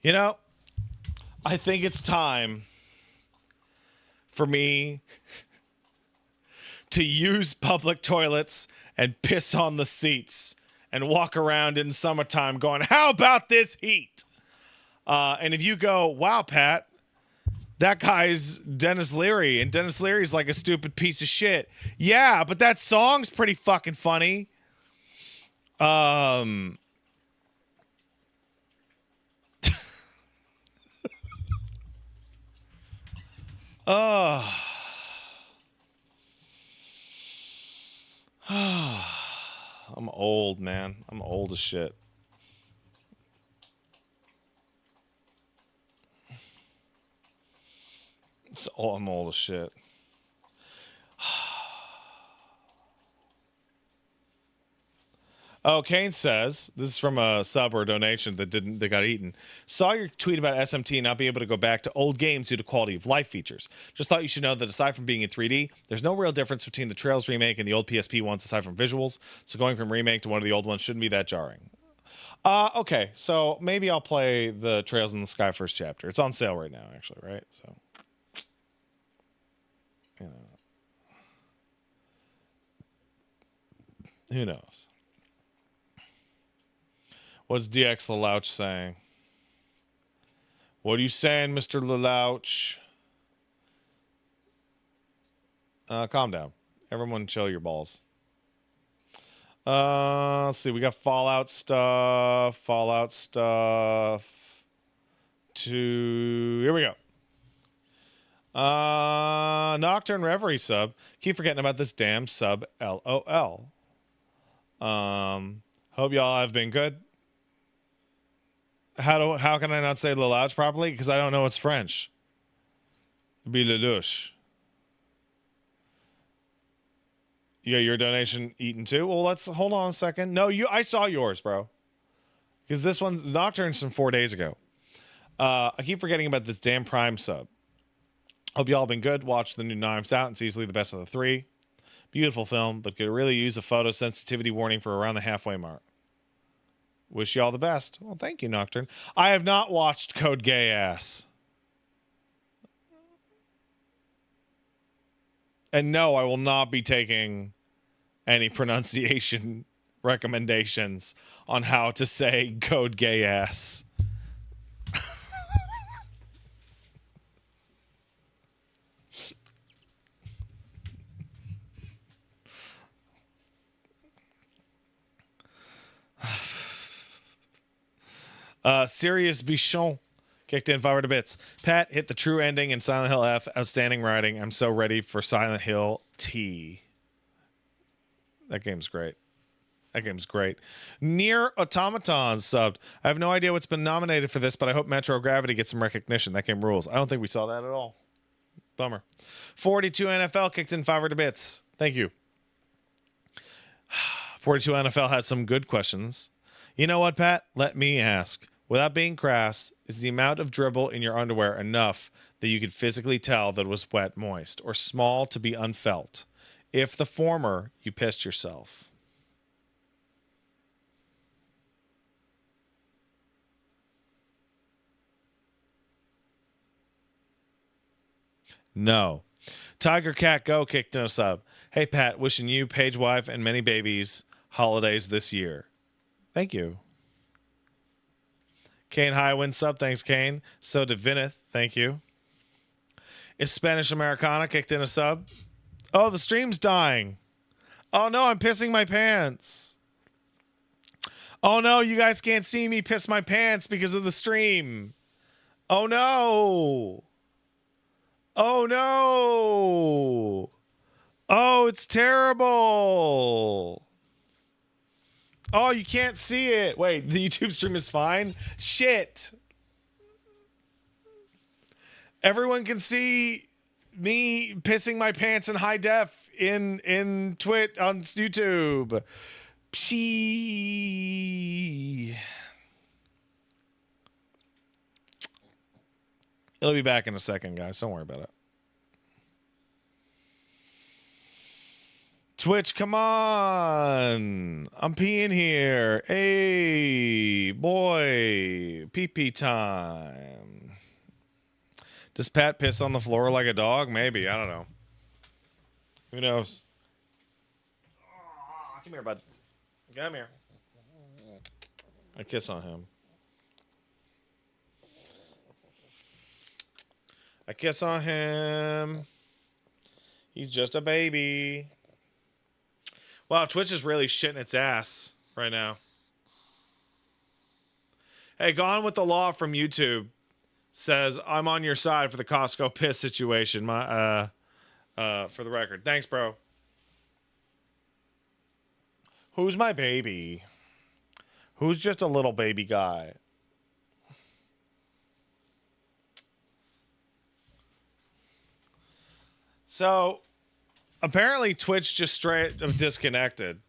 You know, I think it's time for me to use public toilets and piss on the seats and walk around in summertime going, how about this heat? And if you go, wow, Pat, that guy's Dennis Leary, and Dennis Leary's like a stupid piece of shit. Yeah, but that song's pretty fucking funny. I'm old, man. I'm old as shit. I'm old as shit. Oh, Kane says, this is from a sub or a donation that got eaten. Saw your tweet about SMT not being able to go back to old games due to quality of life features. Just thought you should know that aside from being in 3D, there's no real difference between the Trails remake and the old PSP ones aside from visuals. So going from remake to one of the old ones shouldn't be that jarring. Okay, so maybe I'll play the Trails in the Sky first chapter. It's on sale right now, actually, right? So, you know, who knows? What's DX Lelouch saying? What are you saying, Mr. Lelouch? Calm down. Everyone chill your balls. Let's see. We got Fallout stuff. Here we go. Nocturne Reverie sub. Keep forgetting about this damn sub. LOL. Hope y'all have been good. How can I not say Lelouch properly? Because I don't know it's French. Be Lelouch. You got your donation eaten too? Well, let's hold on a second. No, I saw yours, bro. Because this one, Nocturne's from 4 days ago. I keep forgetting about this damn Prime sub. Hope y'all been good. Watch the new Knives Out. It's easily the best of the three. Beautiful film, but could really use a photosensitivity warning for around the halfway mark. Wish you all the best. Well, thank you, Nocturne. I have not watched Code Geass. And no, I will not be taking any pronunciation recommendations on how to say Code Geass. Sirius Bichon kicked in 500 bits. Pat hit the true ending in Silent Hill F. Outstanding writing. I'm so ready for Silent Hill T. That game's great. Nier Automaton subbed. I have no idea what's been nominated for this, but I hope Metro Gravity gets some recognition. That game rules. I don't think we saw that at all. Bummer. 42 NFL kicked in 500 bits. Thank you. 42 NFL has some good questions. You know what, Pat? Let me ask. Without being crass, is the amount of dribble in your underwear enough that you could physically tell that it was wet, moist, or small to be unfelt? If the former, you pissed yourself. No. Tiger Cat Go kicked us up. Hey, Pat, wishing you, Paige wife, and many babies holidays this year. Thank you. Kane Highwind sub. Thanks, Kane. So Divinith. Thank you. Is Spanish Americana kicked in a sub? Oh, the stream's dying. Oh, no, I'm pissing my pants. Oh, no, you guys can't see me piss my pants because of the stream. Oh, no. Oh, no. Oh, it's terrible. Oh, you can't see it. Wait, the YouTube stream is fine? Shit. Everyone can see me pissing my pants in high def in Twitch on YouTube. Pee. It'll be back in a second, guys. Don't worry about it. Twitch, come on. I'm peeing here. Hey, boy. Pee-pee time. Does Pat piss on the floor like a dog? Maybe. I don't know. Who knows? Oh, come here, bud. Come here. I kiss on him. I kiss on him. He's just a baby. Wow, Twitch is really shitting its ass right now. Hey, Gone with the Law from YouTube says, I'm on your side for the Costco piss situation. For the record. Thanks, bro. Who's my baby? Who's just a little baby guy? So, apparently Twitch just straight disconnected.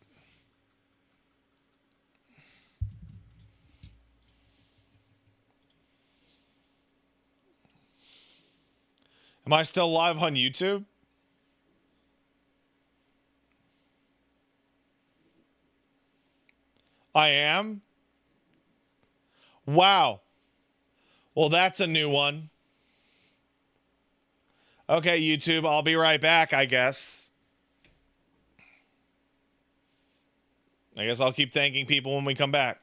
Am I still live on YouTube? I am? Wow. Well, that's a new one. Okay, YouTube, I'll be right back, I guess. I guess I'll keep thanking people when we come back.